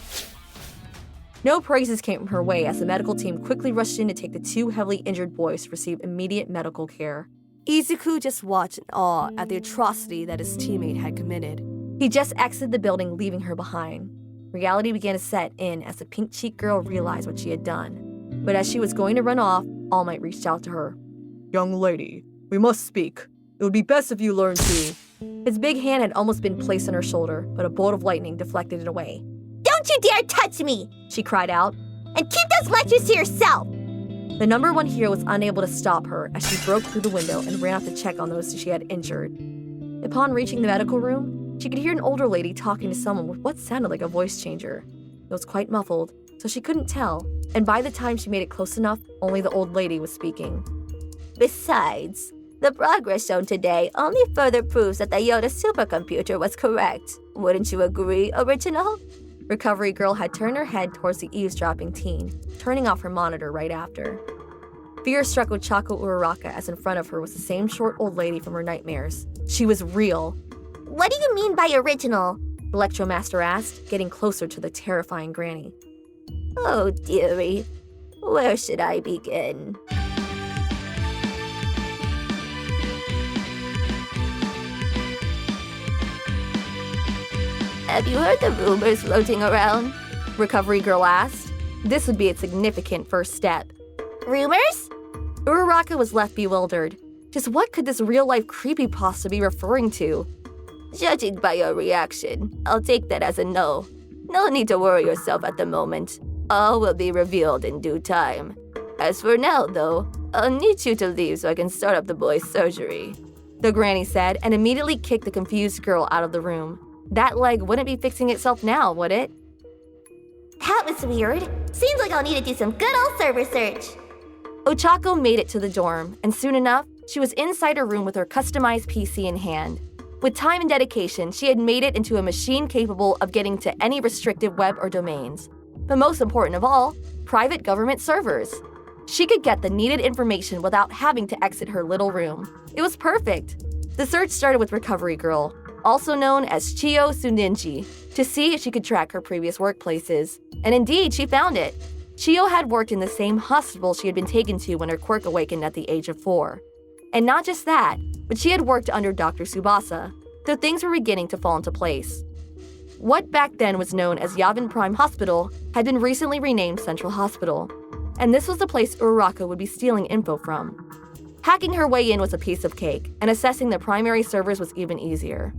No praises came from her way as the medical team quickly rushed in to take the 2 heavily injured boys to receive immediate medical care. Izuku just watched in awe at the atrocity that his teammate had committed. He just exited the building, leaving her behind. Reality began to set in as the pink-cheeked girl realized what she had done. But as she was going to run off, All Might reached out to her. Young lady, we must speak. It would be best if you learned to... His big hand had almost been placed on her shoulder, but a bolt of lightning deflected it away. Don't you dare touch me! She cried out. And keep those lectures to yourself! The number 1 hero was unable to stop her as she broke through the window and ran off to check on those she had injured. Upon reaching the medical room, she could hear an older lady talking to someone with what sounded like a voice changer. It was quite muffled, so she couldn't tell, and by the time she made it close enough, only the old lady was speaking. Besides, the progress shown today only further proves that the Yoda supercomputer was correct. Wouldn't you agree, Original? Recovery Girl had turned her head towards the eavesdropping teen, turning off her monitor right after. Fear struck Ochako Uraraka as in front of her was the same short old lady from her nightmares. She was real. What do you mean by original? Electromaster asked, getting closer to the terrifying granny. Oh, dearie. Where should I begin? Have you heard the rumors floating around? Recovery Girl asked. This would be a significant first step. Rumors? Uraraka was left bewildered. Just what could this real-life creepypasta be referring to? Judging by your reaction, I'll take that as a no. No need to worry yourself at the moment. All will be revealed in due time. As for now, though, I'll need you to leave so I can start up the boy's surgery. The granny said, and immediately kicked the confused girl out of the room. That leg wouldn't be fixing itself now, would it? That was weird. Seems like I'll need to do some good old server search. Ochako made it to the dorm, and soon enough, she was inside her room with her customized PC in hand. With time and dedication, she had made it into a machine capable of getting to any restricted web or domains. But most important of all, private government servers. She could get the needed information without having to exit her little room. It was perfect. The search started with Recovery Girl. also known as Chiyo Suninji, to see if she could track her previous workplaces. And indeed, she found it. Chiyo had worked in the same hospital she had been taken to when her quirk awakened at the age of 4. And not just that, but she had worked under Dr. Tsubasa, so things were beginning to fall into place. What back then was known as Yavin Prime Hospital had been recently renamed Central Hospital, and this was the place Uraraka would be stealing info from. Hacking her way in was a piece of cake, and accessing the primary servers was even easier.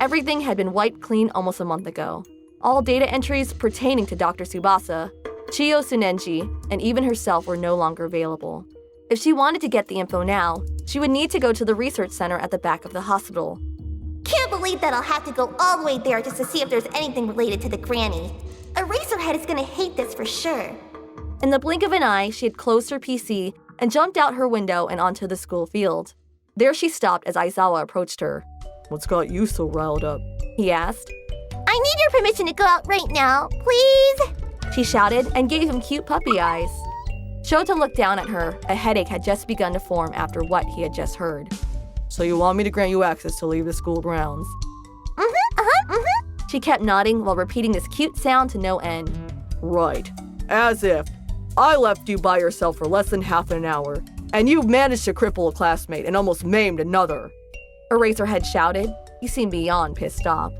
Everything had been wiped clean almost a month ago. All data entries pertaining to Dr. Tsubasa, Chiyo Sunenji, and even herself were no longer available. If she wanted to get the info now, she would need to go to the research center at the back of the hospital. Can't believe that I'll have to go all the way there just to see if there's anything related to the granny. Eraserhead is gonna hate this for sure. In the blink of an eye, she had closed her PC and jumped out her window and onto the school field. There she stopped as Aizawa approached her. What's got you so riled up? He asked. I need your permission to go out right now, please? She shouted and gave him cute puppy eyes. Shota looked down at her. A headache had just begun to form after what he had just heard. So you want me to grant you access to leave the school grounds? She kept nodding while repeating this cute sound to no end. Right. As if. I left you by yourself for less than half an hour, and you managed to cripple a classmate and almost maimed another. Eraserhead shouted. He seemed beyond pissed off.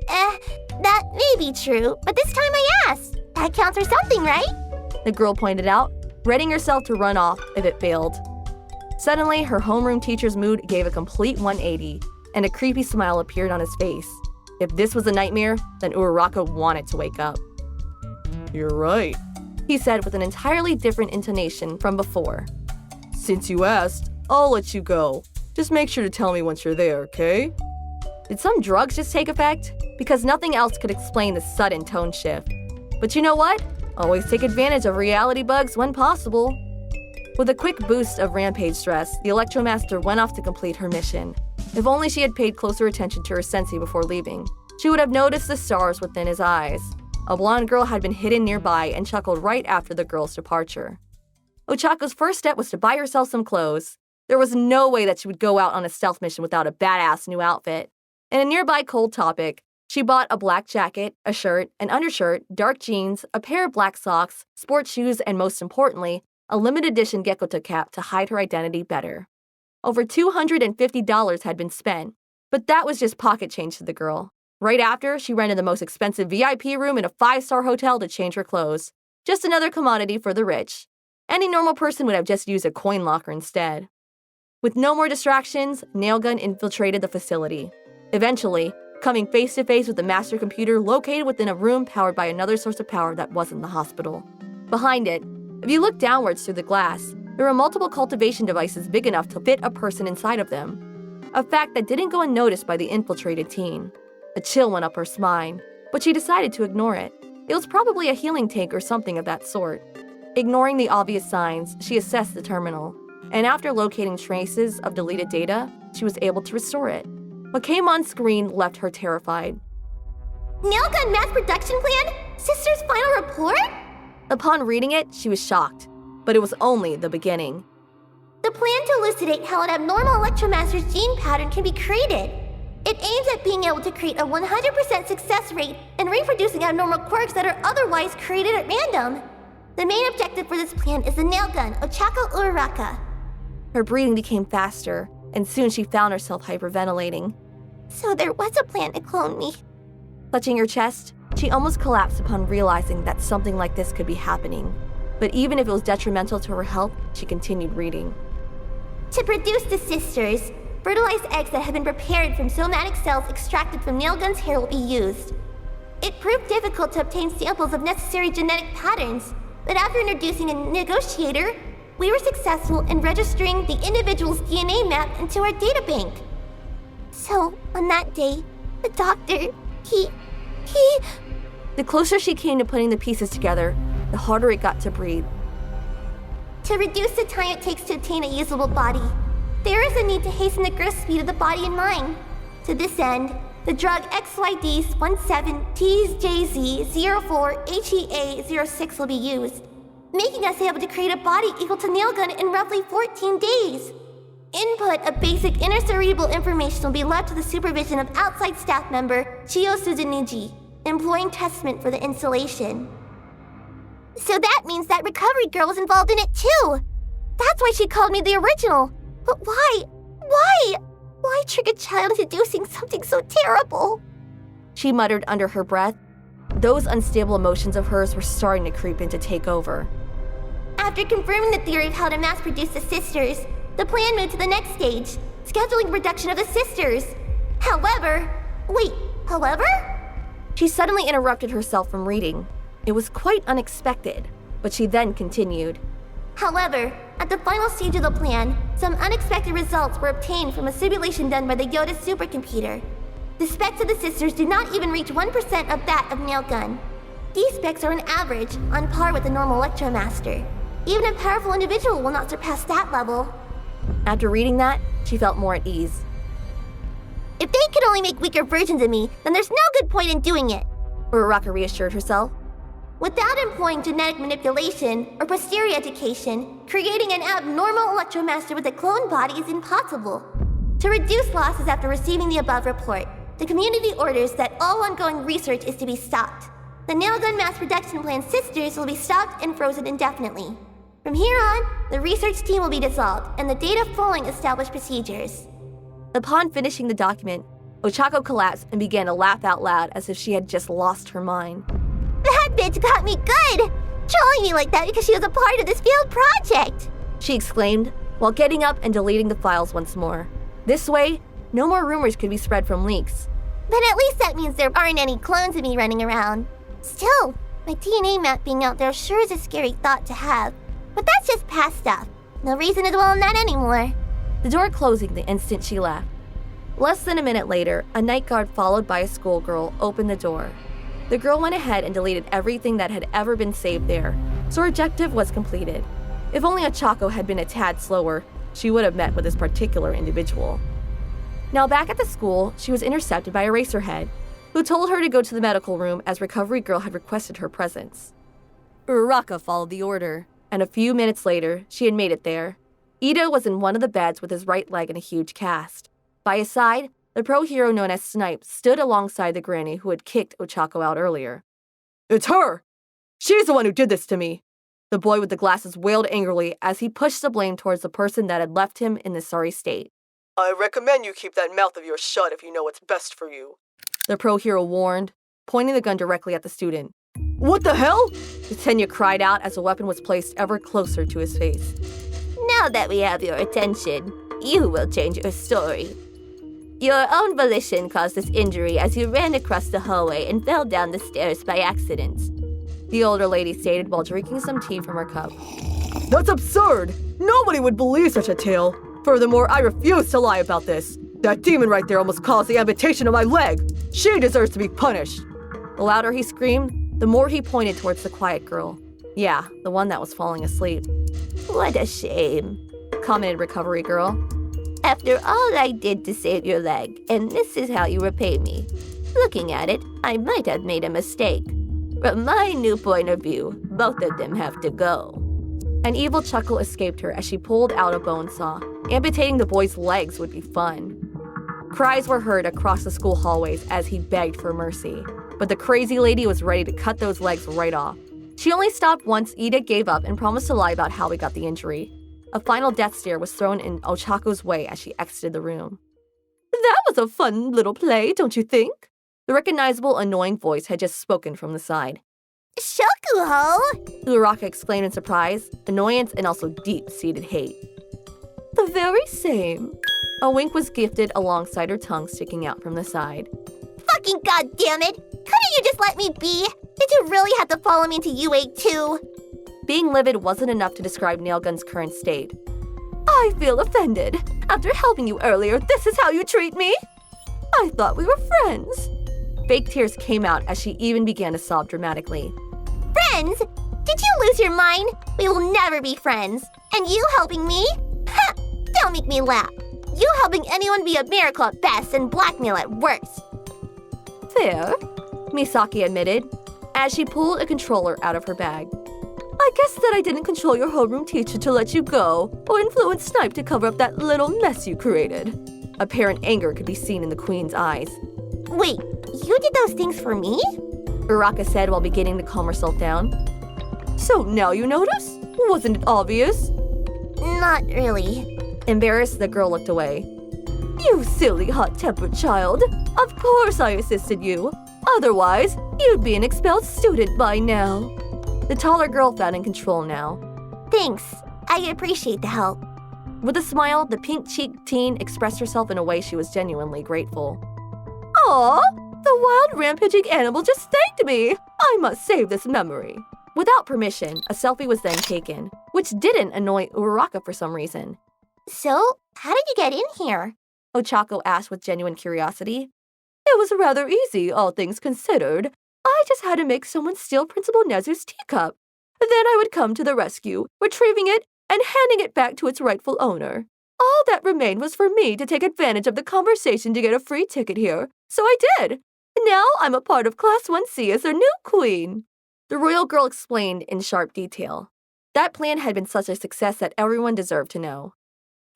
That may be true, but this time I asked. That counts for something, right? The girl pointed out, readying herself to run off if it failed. Suddenly, her homeroom teacher's mood gave a complete 180, and a creepy smile appeared on his face. If this was a nightmare, then Uraraka wanted to wake up. You're right, he said with an entirely different intonation from before. Since you asked, I'll let you go. Just make sure to tell me once you're there, okay? Did some drugs just take effect? Because nothing else could explain the sudden tone shift. But you know what? Always take advantage of reality bugs when possible. With a quick boost of rampage stress, the Electromaster went off to complete her mission. If only she had paid closer attention to her sensei before leaving, she would have noticed the stars within his eyes. A blonde girl had been hidden nearby and chuckled right after the girl's departure. Ochako's first step was to buy herself some clothes. There was no way that she would go out on a stealth mission without a badass new outfit. In a nearby Cold Topic, she bought a black jacket, a shirt, an undershirt, dark jeans, a pair of black socks, sports shoes, and most importantly, a limited edition Gekota cap to hide her identity better. Over $250 had been spent, but that was just pocket change to the girl. Right after, she rented the most expensive VIP room in a 5-star hotel to change her clothes. Just another commodity for the rich. Any normal person would have just used a coin locker instead. With no more distractions, Nailgun infiltrated the facility. Eventually, coming face to face with the master computer located within a room powered by another source of power that wasn't the hospital. Behind it, if you look downwards through the glass, there were multiple cultivation devices big enough to fit a person inside of them. A fact that didn't go unnoticed by the infiltrated teen. A chill went up her spine, but she decided to ignore it. It was probably a healing tank or something of that sort. Ignoring the obvious signs, she assessed the terminal, and after locating traces of deleted data, she was able to restore it. What came on screen left her terrified. Nailgun mass production plan? Sister's final report? Upon reading it, she was shocked, but it was only the beginning. The plan to elucidate how an abnormal Electromaster's gene pattern can be created. It aims at being able to create a 100% success rate in reproducing abnormal quirks that are otherwise created at random. The main objective for this plan is the nailgun, Ochako Uraraka. Her breathing became faster, and soon she found herself hyperventilating. So there was a plan to clone me. Clutching her chest, she almost collapsed upon realizing that something like this could be happening. But even if it was detrimental to her health, she continued reading. To produce the sisters, fertilized eggs that have been prepared from somatic cells extracted from Nailgun's hair will be used. It proved difficult to obtain samples of necessary genetic patterns, but after introducing a negotiator, we were successful in registering the individual's DNA map into our databank. So, on that day, the doctor, he... The closer she came to putting the pieces together, the harder it got to breathe. To reduce the time it takes to obtain a usable body, there is a need to hasten the growth speed of the body and mind. To this end, the drug XYD17TJZ04HEA06 will be used, making us able to create a body equal to Nailgun in roughly 14 days. Input of basic inner-cerebral information will be left to the supervision of outside staff member Chio Suzuniji, employing testament for the installation. So that means that recovery girl was involved in it too. That's why she called me the original. But why? Why trick a child into doing something so terrible? She muttered under her breath. Those unstable emotions of hers were starting to creep in to take over. After confirming the theory of how to mass produce the sisters, the plan moved to the next stage, scheduling production of the sisters. However... She suddenly interrupted herself from reading. It was quite unexpected, but she then continued. However, at the final stage of the plan, some unexpected results were obtained from a simulation done by the Yoda supercomputer. The specs of the sisters do not even reach 1% of that of Nailgun. These specs are an average, on par with the normal Electromaster. Even a powerful individual will not surpass that level. After reading that, she felt more at ease. If they could only make weaker versions of me, then there's no good point in doing it. Uraraka reassured herself. Without employing genetic manipulation or posterior education, creating an abnormal Electromaster with a clone body is impossible. To reduce losses after receiving the above report, the community orders that all ongoing research is to be stopped. The Nailgun mass production plan sisters will be stopped and frozen indefinitely. From here on, the research team will be dissolved and the data following established procedures. Upon finishing the document, Ochako collapsed and began to laugh out loud as if she had just lost her mind. That bitch got me good! Trolling me like that because she was a part of this failed project! She exclaimed, while getting up and deleting the files once more. This way, no more rumors could be spread from leaks. But at least that means there aren't any clones of me running around. Still, my DNA map being out there sure is a scary thought to have. But that's just past stuff. No reason to dwell on that anymore. The door closing the instant she left. Less than a minute later, a night guard followed by a schoolgirl opened the door. The girl went ahead and deleted everything that had ever been saved there, so her objective was completed. If only Ochako had been a tad slower, she would have met with this particular individual. Now back at the school, she was intercepted by Eraserhead, who told her to go to the medical room as Recovery Girl had requested her presence. Uraraka followed the order, and a few minutes later, she had made it there. Ito was in one of the beds with his right leg in a huge cast. By his side, the pro hero known as Snipe stood alongside the granny who had kicked Ochako out earlier. It's her! She's the one who did this to me! The boy with the glasses wailed angrily as he pushed the blame towards the person that had left him in this sorry state. I recommend you keep that mouth of yours shut if you know what's best for you. The pro hero warned, pointing the gun directly at the student. What the hell? Titania cried out as the weapon was placed ever closer to his face. Now that we have your attention, you will change your story. Your own volition caused this injury as you ran across the hallway and fell down the stairs by accident. The older lady stated while drinking some tea from her cup. That's absurd! Nobody would believe such a tale. Furthermore, I refuse to lie about this. That demon right there almost caused the amputation of my leg. She deserves to be punished. The louder he screamed, the more he pointed towards the quiet girl. Yeah, the one that was falling asleep. What a shame, commented Recovery Girl. After all I did to save your leg, and this is how you repay me. Looking at it, I might have made a mistake. From my new point of view, both of them have to go. An evil chuckle escaped her as she pulled out a bone saw. Amputating the boy's legs would be fun. Cries were heard across the school hallways as he begged for mercy, but the crazy lady was ready to cut those legs right off. She only stopped once Ida gave up and promised to lie about how he got the injury. A final death stare was thrown in Ochako's way as she exited the room. That was a fun little play, don't you think? The recognizable, annoying voice had just spoken from the side. Shokuho! Uraraka exclaimed in surprise, annoyance, and also deep-seated hate. The very same. A wink was gifted alongside her tongue sticking out from the side. Fucking goddammit! Couldn't you just let me be? Did you really have to follow me into UA too? Being livid wasn't enough to describe Nailgun's current state. I feel offended. After helping you earlier, this is how you treat me? I thought we were friends. Fake tears came out as she even began to sob dramatically. Friends? Did you lose your mind? We will never be friends. And you helping me? Ha! Don't make me laugh. You helping anyone be a miracle at best and blackmail at worst. Fair, Misaki admitted, as she pulled a controller out of her bag. I guess that I didn't control your homeroom teacher to let you go, or influence Snipe to cover up that little mess you created. Apparent anger could be seen in the queen's eyes. Wait, you did those things for me? Uraraka said while beginning to calm herself down. So now you notice? Wasn't it obvious? Not really. Embarrassed, the girl looked away. You silly hot-tempered child. Of course I assisted you. Otherwise, you'd be an expelled student by now. The taller girl felt in control now. Thanks. I appreciate the help. With a smile, the pink-cheeked teen expressed herself in a way she was genuinely grateful. Aw, the wild rampaging animal just thanked me. I must save this memory. Without permission, a selfie was then taken, which didn't annoy Uraraka for some reason. So, how did you get in here? Ochako asked with genuine curiosity. It was rather easy, all things considered. I just had to make someone steal Principal Nezu's teacup. Then I would come to the rescue, retrieving it and handing it back to its rightful owner. All that remained was for me to take advantage of the conversation to get a free ticket here, so I did. Now I'm a part of Class 1C as their new queen. The royal girl explained in sharp detail. That plan had been such a success that everyone deserved to know.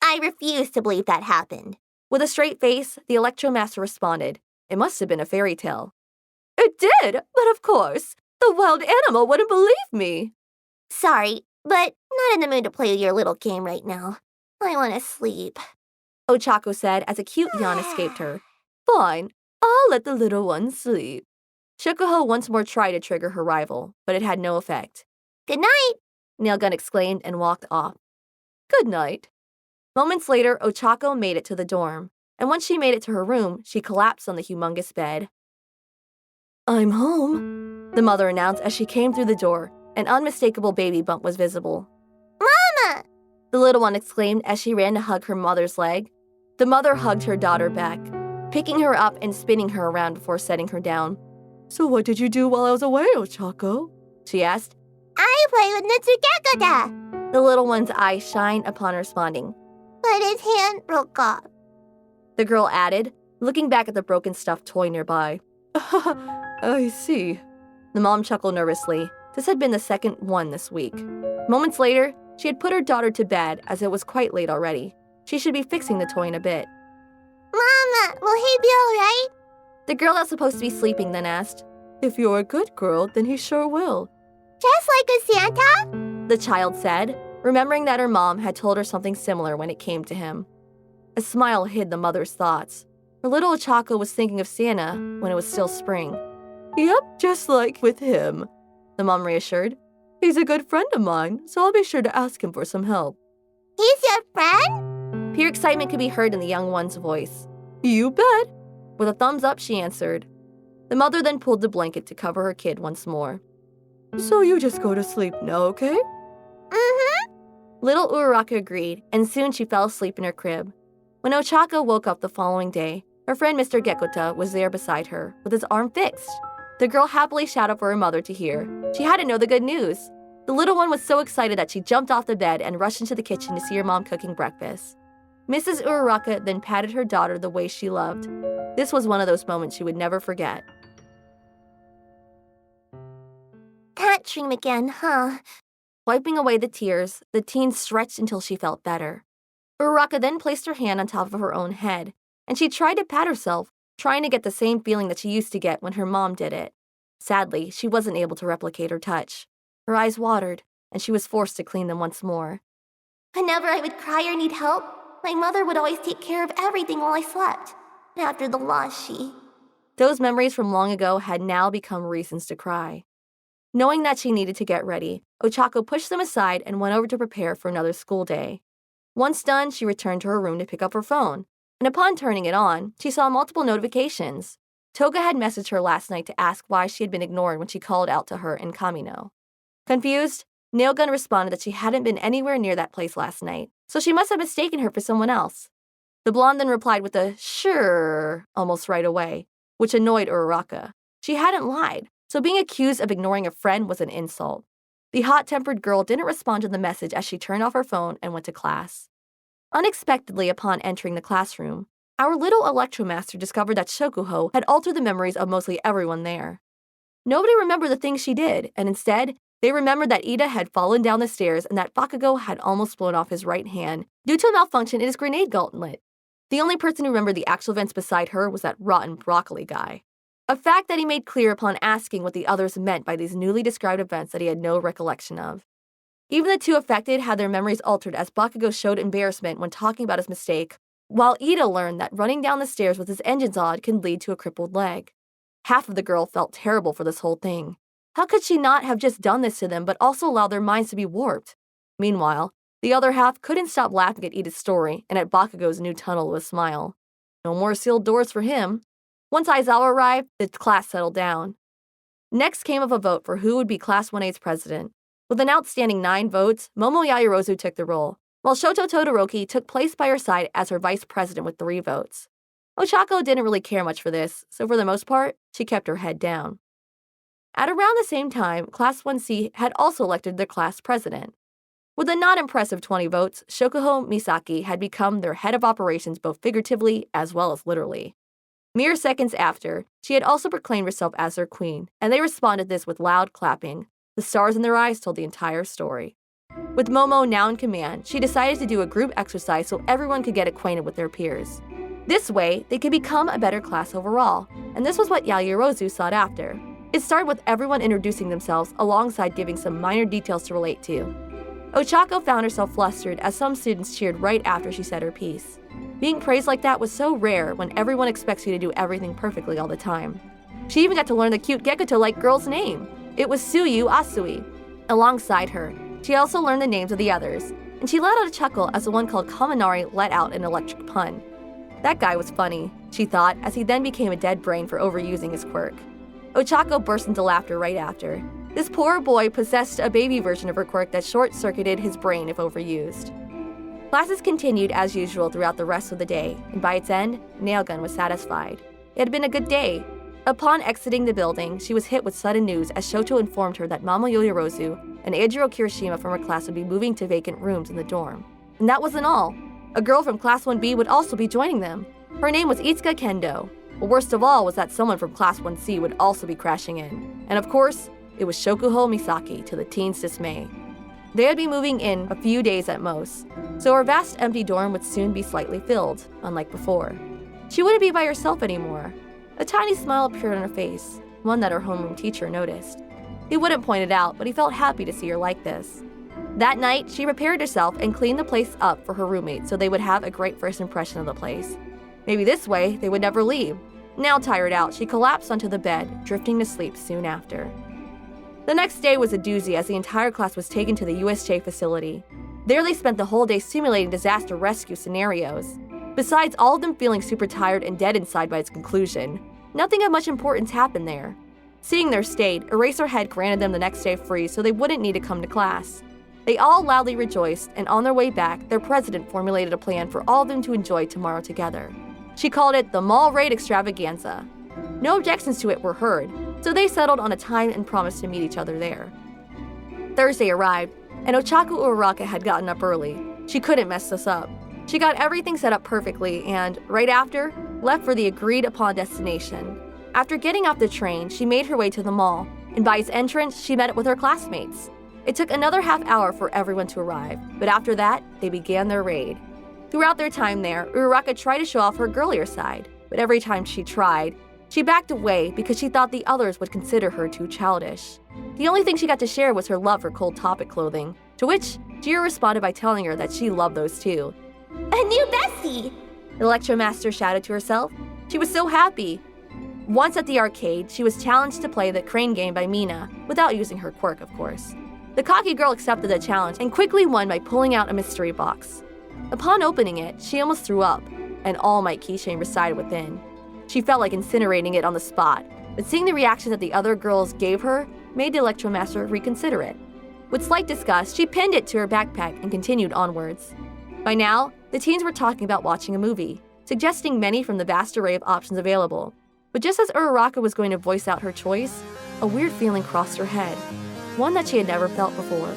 I refuse to believe that happened. With a straight face, the Electromaster responded. It must have been a fairy tale. It did, but of course, the wild animal wouldn't believe me. Sorry, but not in the mood to play your little game right now. I want to sleep. Ochako said as a cute yawn escaped her. Fine, I'll let the little one sleep. Shikuho once more tried to trigger her rival, but it had no effect. Good night! Nailgun exclaimed and walked off. Good night. Moments later, Ochako made it to the dorm, and once she made it to her room, she collapsed on the humongous bed. I'm home, the mother announced as she came through the door. An unmistakable baby bump was visible. Mama! The little one exclaimed as she ran to hug her mother's leg. The mother hugged her daughter back, picking her up and spinning her around before setting her down. So what did you do while I was away, Ochako? She asked. I play with Nitsugekko-da! The little one's eyes shined upon responding. But his hand broke off. The girl added, looking back at the broken stuffed toy nearby. I see. The mom chuckled nervously. This had been the second one this week. Moments later, she had put her daughter to bed as it was quite late already. She should be fixing the toy in a bit. Mama, will he be alright? The girl that was supposed to be sleeping then asked, If you're a good girl, then he sure will. Just like a Santa? The child said, remembering that her mom had told her something similar when it came to him. A smile hid the mother's thoughts. Her little Ochako was thinking of Santa when it was still spring. Yep, just like with him, the mom reassured. He's a good friend of mine, so I'll be sure to ask him for some help. He's your friend? Pure excitement could be heard in the young one's voice. You bet. With a thumbs up, she answered. The mother then pulled the blanket to cover her kid once more. So you just go to sleep now, okay? Mm-hmm. Little Uraraka agreed, and soon she fell asleep in her crib. When Ochako woke up the following day, her friend Mr. Gekota was there beside her, with his arm fixed. The girl happily shouted for her mother to hear. She had to know the good news. The little one was so excited that she jumped off the bed and rushed into the kitchen to see her mom cooking breakfast. Mrs. Uraraka then patted her daughter the way she loved. This was one of those moments she would never forget. Can't dream again, huh? Wiping away the tears, the teen stretched until she felt better. Uraraka then placed her hand on top of her own head, and she tried to pat herself, trying to get the same feeling that she used to get when her mom did it. Sadly, she wasn't able to replicate her touch. Her eyes watered, and she was forced to clean them once more. Whenever I would cry or need help, my mother would always take care of everything while I slept. And after the loss, she... Those memories from long ago had now become reasons to cry. Knowing that she needed to get ready, Ochako pushed them aside and went over to prepare for another school day. Once done, she returned to her room to pick up her phone, and upon turning it on, she saw multiple notifications. Toga had messaged her last night to ask why she had been ignored when she called out to her in Kamino. Confused, Nailgun responded that she hadn't been anywhere near that place last night, so she must have mistaken her for someone else. The blonde then replied with a sure almost right away, which annoyed Uraraka. She hadn't lied, so being accused of ignoring a friend was an insult. The hot-tempered girl didn't respond to the message as she turned off her phone and went to class. Unexpectedly, upon entering the classroom, our little Electromaster discovered that Shokuho had altered the memories of mostly everyone there. Nobody remembered the things she did, and instead, They remembered that Ida had fallen down the stairs and that Bakugo had almost blown off his right hand due to a malfunction in his grenade gauntlet. The only person who remembered the actual events beside her was that rotten broccoli guy. A fact that he made clear upon asking what the others meant by these newly described events that he had no recollection of. Even the two affected had their memories altered as Bakugo showed embarrassment when talking about his mistake, while Ida learned that running down the stairs with his engines on can lead to a crippled leg. Half of the girl felt terrible for this whole thing. How could she not have just done this to them but also allow their minds to be warped? Meanwhile, the other half couldn't stop laughing at Ida's story and at Bakugo's new tunnel with a smile. No more sealed doors for him. Once Aizawa arrived, the class settled down. Next came up a vote for who would be Class 1A's president. With an outstanding 9 votes, Momo Yaoyorozu took the role, while Shoto Todoroki took place by her side as her vice president with 3 votes. Ochako didn't really care much for this, so for the most part, she kept her head down. At around the same time, Class 1C had also elected their class president. With a not impressive 20 votes, Shokuho Misaki had become their head of operations both figuratively as well as literally. Mere seconds after, she had also proclaimed herself as their queen, and they responded this with loud clapping. The stars in their eyes told the entire story. With Momo now in command, she decided to do a group exercise so everyone could get acquainted with their peers. This way, they could become a better class overall, and this was what Yaoyorozu sought after. It started with everyone introducing themselves alongside giving some minor details to relate to. Ochako found herself flustered as some students cheered right after she said her piece. Being praised like that was so rare when everyone expects you to do everything perfectly all the time. She even got to learn the cute Gekuto-like girl's name. It was Tsuyu Asui. Alongside her, she also learned the names of the others, and she let out a chuckle as the one called Kaminari let out an electric pun. That guy was funny, she thought, as he then became a dead brain for overusing his quirk. Ochako burst into laughter right after. This poor boy possessed a baby version of her quirk that short-circuited his brain if overused. Classes continued as usual throughout the rest of the day, and by its end, Nailgun was satisfied. It had been a good day. Upon exiting the building, she was hit with sudden news as Shoto informed her that Momo Yaoyorozu and Eijiro Kirishima from her class would be moving to vacant rooms in the dorm. And that wasn't all. A girl from Class 1B would also be joining them. Her name was Itsuka Kendo. But worst of all was that someone from Class 1C would also be crashing in. And of course, it was Shokuho Misaki, to the teens' dismay. They would be moving in a few days at most, so her vast empty dorm would soon be slightly filled, unlike before. She wouldn't be by herself anymore. A tiny smile appeared on her face, one that her homeroom teacher noticed. He wouldn't point it out, but he felt happy to see her like this. That night, she prepared herself and cleaned the place up for her roommate so they would have a great first impression of the place. Maybe this way, they would never leave. Now tired out, she collapsed onto the bed, drifting to sleep soon after. The next day was a doozy as the entire class was taken to the USJ facility. There they spent the whole day simulating disaster rescue scenarios. Besides all of them feeling super tired and dead inside by its conclusion, nothing of much importance happened there. Seeing their state, Eraserhead granted them the next day free so they wouldn't need to come to class. They all loudly rejoiced, and on their way back, their president formulated a plan for all of them to enjoy tomorrow together. She called it the Mall Raid Extravaganza. No objections to it were heard, so they settled on a time and promised to meet each other there. Thursday arrived, and Ochako Uraraka had gotten up early. She couldn't mess this up. She got everything set up perfectly and, right after, left for the agreed-upon destination. After getting off the train, she made her way to the mall, and by its entrance, she met up with her classmates. It took another half hour for everyone to arrive, but after that, they began their raid. Throughout their time there, Uraraka tried to show off her girlier side, but every time she tried, she backed away because she thought the others would consider her too childish. The only thing she got to share was her love for Cold Topic clothing, to which Jiro responded by telling her that she loved those too. A new bestie! The Electromaster shouted to herself. She was so happy. Once at the arcade, she was challenged to play the crane game by Mina, without using her quirk, of course. The cocky girl accepted the challenge and quickly won by pulling out a mystery box. Upon opening it, she almost threw up, an All Might keychain resided within. She felt like incinerating it on the spot, but seeing the reaction that the other girls gave her made the Electromaster reconsider it. With slight disgust, she pinned it to her backpack and continued onwards. By now, the teens were talking about watching a movie, suggesting many from the vast array of options available. But just as Uraraka was going to voice out her choice, a weird feeling crossed her head, one that she had never felt before.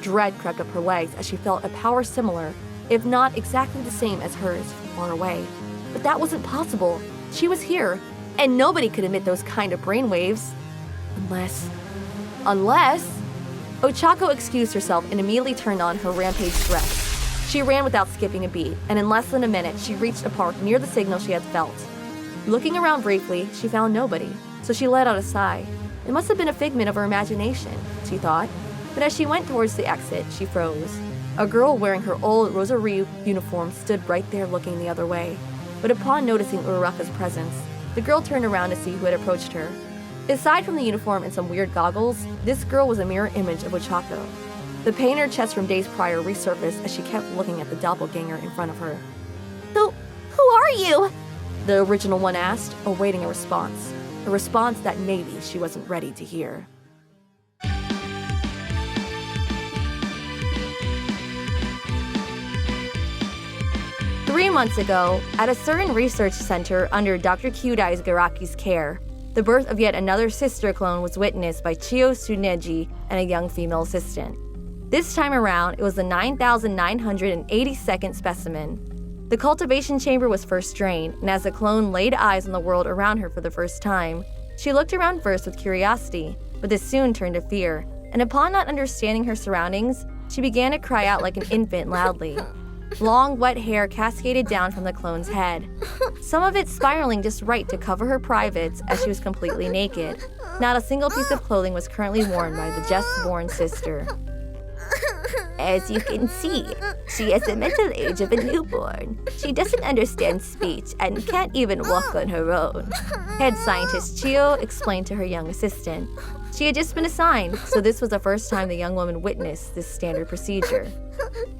Dread crept up her legs as she felt a power similar, if not exactly the same as hers, from far away. But that wasn't possible. She was here, and nobody could emit those kind of brainwaves. Unless... Ochako excused herself and immediately turned on her rampage dress. She ran without skipping a beat, and in less than a minute, she reached a park near the signal she had felt. Looking around briefly, she found nobody, so she let out a sigh. It must have been a figment of her imagination, she thought. But as she went towards the exit, she froze. A girl wearing her old rosary uniform stood right there looking the other way. But upon noticing Uraraka's presence, the girl turned around to see who had approached her. Aside from the uniform and some weird goggles, this girl was a mirror image of Ochako. The pain in her chest from days prior resurfaced as she kept looking at the doppelganger in front of her. Who are you? The original one asked, awaiting a response that maybe she wasn't ready to hear. Three months ago, at a certain research center under Dr. Kyudai Garaki's care, the birth of yet another sister clone was witnessed by Chiyo Tsuneji and a young female assistant. This time around, it was the 9,982nd specimen. The cultivation chamber was first drained, and as the clone laid eyes on the world around her for the first time, she looked around first with curiosity, but this soon turned to fear, and upon not understanding her surroundings, she began to cry out like an infant loudly. Long, wet hair cascaded down from the clone's head, some of it spiraling just right to cover her privates as she was completely naked. Not a single piece of clothing was currently worn by the just-born sister. As you can see, she has the mental age of a newborn. She doesn't understand speech and can't even walk on her own. Head scientist Chiyo explained to her young assistant. She had just been assigned, so this was the first time the young woman witnessed this standard procedure.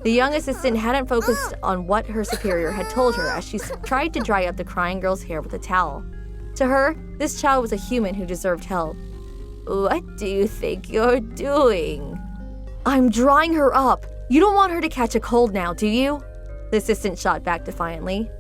The young assistant hadn't focused on what her superior had told her as she tried to dry up the crying girl's hair with a towel. To her, this child was a human who deserved help. What do you think you're doing? I'm drying her up. You don't want her to catch a cold now, do you? The assistant shot back defiantly.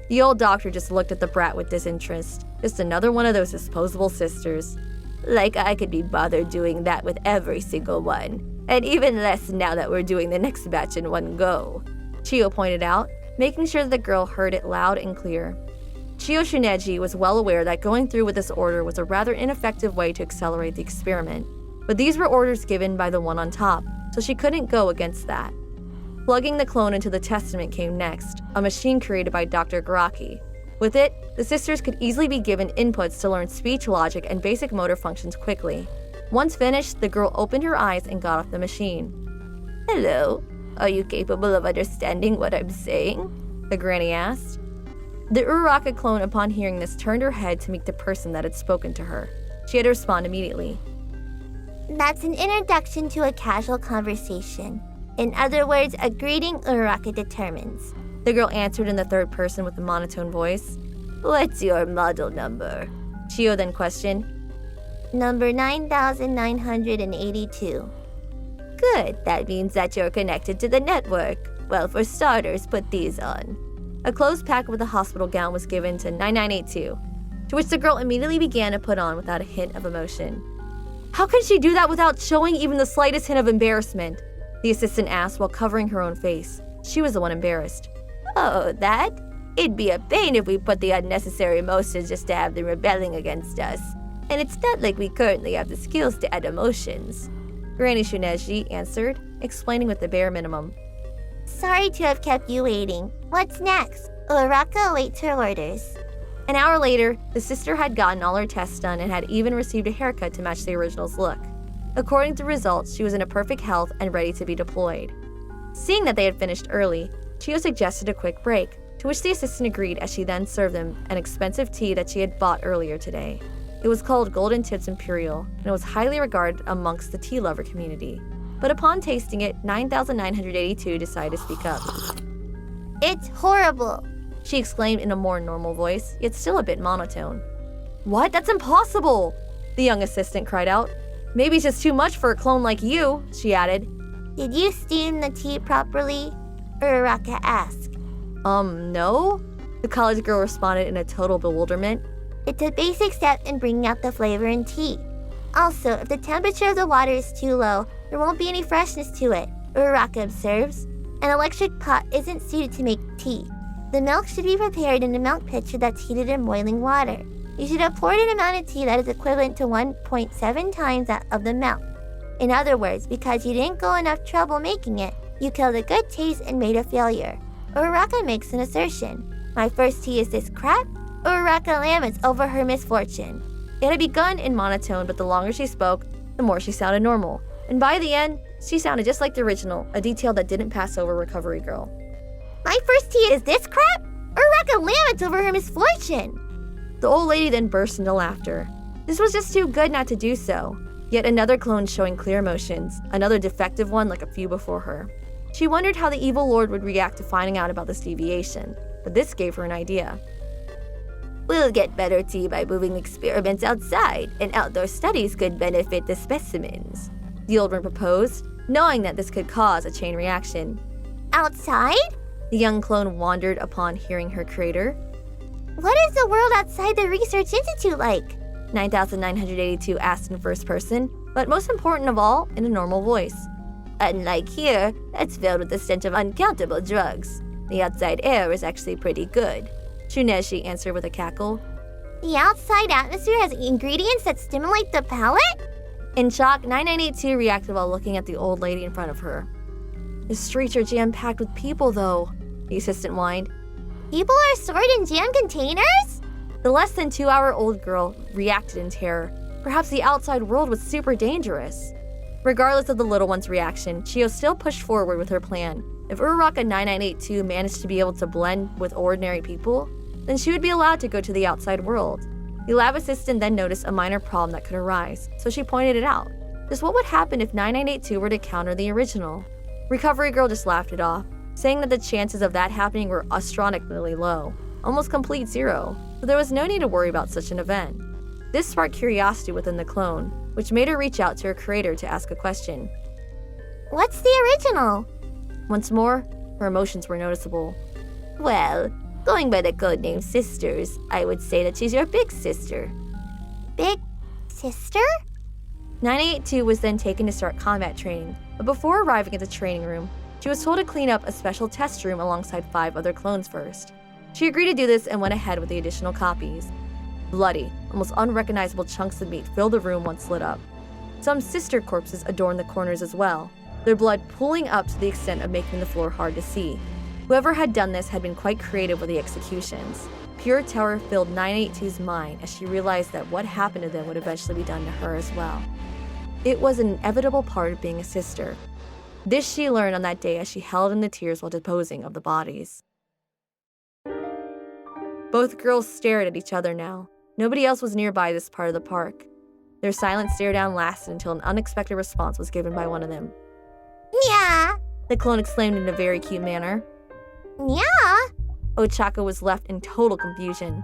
The old doctor just looked at the brat with disinterest. Just another one of those disposable sisters. Like I could be bothered doing that with every single one. And even less now that we're doing the next batch in one go. Chiyo pointed out, making sure that the girl heard it loud and clear. Chiyo Tsuneji was well aware that going through with this order was a rather ineffective way to accelerate the experiment. But these were orders given by the one on top, so she couldn't go against that. Plugging the clone into the testament came next, a machine created by Dr. Garaki. With it, the sisters could easily be given inputs to learn speech logic and basic motor functions quickly. Once finished, the girl opened her eyes and got off the machine. Hello, are you capable of understanding what I'm saying? The granny asked. The Uraraka clone, upon hearing this, turned her head to meet the person that had spoken to her. She had to respond immediately. That's an introduction to a casual conversation. In other words, a greeting Uraraka determines. The girl answered in the third person with a monotone voice. What's your model number? Chiyo then questioned. Number 9,982. Good, that means that you're connected to the network. Well, for starters, put these on. A closed pack with a hospital gown was given to 9982, to which the girl immediately began to put on without a hint of emotion. How could she do that without showing even the slightest hint of embarrassment? The assistant asked while covering her own face. She was the one embarrassed. Oh, that? It'd be a pain if we put the unnecessary emotions just to have them rebelling against us. And it's not like we currently have the skills to add emotions. Granny Tsuneji answered, explaining with the bare minimum. Sorry to have kept you waiting. What's next? Uraraka awaits her orders. An hour later, the sister had gotten all her tests done and had even received a haircut to match the original's look. According to results, she was in a perfect health and ready to be deployed. Seeing that they had finished early, Chiyo suggested a quick break, to which the assistant agreed as she then served them an expensive tea that she had bought earlier today. It was called Golden Tips Imperial, and it was highly regarded amongst the tea lover community. But upon tasting it, 9,982 decided to speak up. It's horrible, she exclaimed in a more normal voice, yet still a bit monotone. What? That's impossible! The young assistant cried out. Maybe it's just too much for a clone like you, she added. Did you steam the tea properly? Uraraka asked. No? The college girl responded in a total bewilderment. It's a basic step in bringing out the flavor in tea. Also, if the temperature of the water is too low, there won't be any freshness to it, Uraraka observes. An electric pot isn't suited to make tea. The milk should be prepared in a milk pitcher that's heated in boiling water. You should have poured an amount of tea that is equivalent to 1.7 times that of the milk. In other words, because you didn't go enough trouble making it, you killed a good taste and made a failure. Uraraka makes an assertion. My first tea is this crap? Uraraka laments over her misfortune. It had begun in monotone, but the longer she spoke, the more she sounded normal. And by the end, she sounded just like the original, a detail that didn't pass over Recovery Girl. My first tea is this crap? Uraraka laments over her misfortune. The old lady then burst into laughter. This was just too good not to do so. Yet another clone showing clear emotions, another defective one like a few before her. She wondered how the evil lord would react to finding out about this deviation, but this gave her an idea. We'll get better tea by moving experiments outside, and outdoor studies could benefit the specimens. The old one proposed, knowing that this could cause a chain reaction. Outside? The young clone wondered upon hearing her creator. What is the world outside the Research Institute like? 9,982 asked in first person, but most important of all, in a normal voice. Unlike here, that's filled with the stench of uncountable drugs. The outside air is actually pretty good. Shuneshi answered with a cackle. The outside atmosphere has ingredients that stimulate the palate? In shock, 9982 reacted while looking at the old lady in front of her. The streets are jam-packed with people, though, the assistant whined. People are stored in jam containers? The less than 2-hour-old girl reacted in terror. Perhaps the outside world was super dangerous. Regardless of the little one's reaction, Chio still pushed forward with her plan. If Uraraka 9982 managed to be able to blend with ordinary people, then she would be allowed to go to the outside world. The lab assistant then noticed a minor problem that could arise, so she pointed it out. Just what would happen if 9982 were to counter the original? Recovery Girl just laughed it off, saying that the chances of that happening were astronomically low, almost complete zero, so there was no need to worry about such an event. This sparked curiosity within the clone, which made her reach out to her creator to ask a question. What's the original? Once more, her emotions were noticeable. Well, going by the codename Sisters, I would say that she's your big sister. Big sister? 982 was then taken to start combat training, but before arriving at the training room, she was told to clean up a special test room alongside 5 other clones first. She agreed to do this and went ahead with the additional copies. Bloody, almost unrecognizable chunks of meat filled the room once lit up. Some sister corpses adorned the corners as well, their blood pooling up to the extent of making the floor hard to see. Whoever had done this had been quite creative with the executions. Pure terror filled 982's mind as she realized that what happened to them would eventually be done to her as well. It was an inevitable part of being a sister. This she learned on that day as she held in the tears while disposing of the bodies. Both girls stared at each other now. Nobody else was nearby this part of the park. Their silent stare down lasted until an unexpected response was given by one of them. Yeah. The clone exclaimed in a very cute manner. Yeah. Ochako was left in total confusion.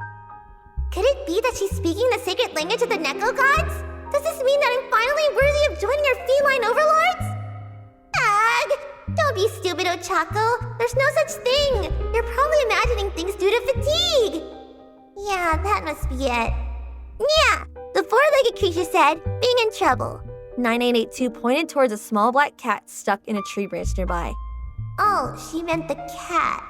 Could it be that she's speaking the sacred language of the Neko gods? Does this mean that I'm finally worthy of joining our feline overlords? Ag! Don't be stupid, Ochako. There's no such thing. You're probably imagining things due to fatigue. Yeah, that must be it. Yeah, the four-legged creature said, being in trouble. 9882 pointed towards a small black cat stuck in a tree branch nearby. Oh, she meant the cat.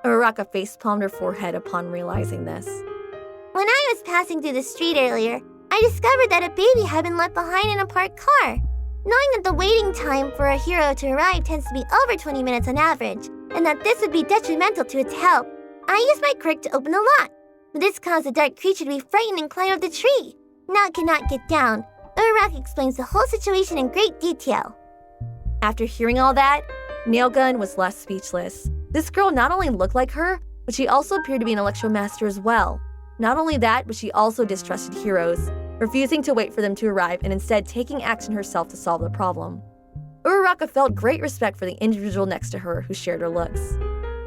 Uraraka facepalmed her forehead upon realizing this. When I was passing through the street earlier, I discovered that a baby had been left behind in a parked car. Knowing that the waiting time for a hero to arrive tends to be over 20 minutes on average, and that this would be detrimental to its health, I used my quirk to open the lock. This caused the dark creature to be frightened and climb up the tree. Now it cannot get down. Uraraka explains the whole situation in great detail. After hearing all that, Nailgun was left speechless. This girl not only looked like her, but she also appeared to be an Electromaster as well. Not only that, but she also distrusted heroes, refusing to wait for them to arrive and instead taking action herself to solve the problem. Uraraka felt great respect for the individual next to her who shared her looks.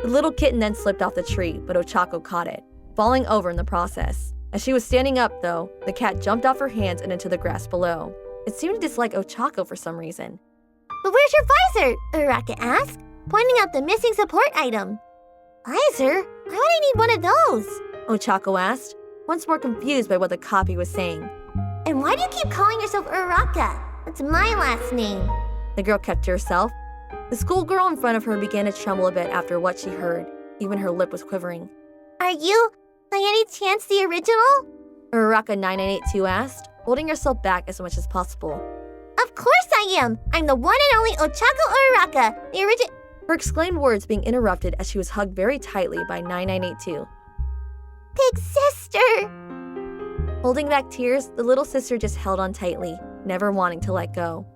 The little kitten then slipped off the tree, but Ochako caught it, falling over in the process. As she was standing up, though, the cat jumped off her hands and into the grass below. It seemed to dislike Ochako for some reason. But where's your visor? Uraraka asked, pointing out the missing support item. Visor? Why would I need one of those? Ochako asked, once more confused by what the copy was saying. And why do you keep calling yourself Uraraka? That's my last name. The girl kept to herself. The schoolgirl in front of her began to tremble a bit after what she heard. Even her lip was quivering. Are you, by any chance, the original? Uraraka 9982 asked, holding herself back as much as possible. Of Of course I am! I'm the one and only Ochako Uraraka, the origin— Her exclaimed words being interrupted as she was hugged very tightly by 9982. Big sister! Holding back tears, the little sister just held on tightly, never wanting to let go.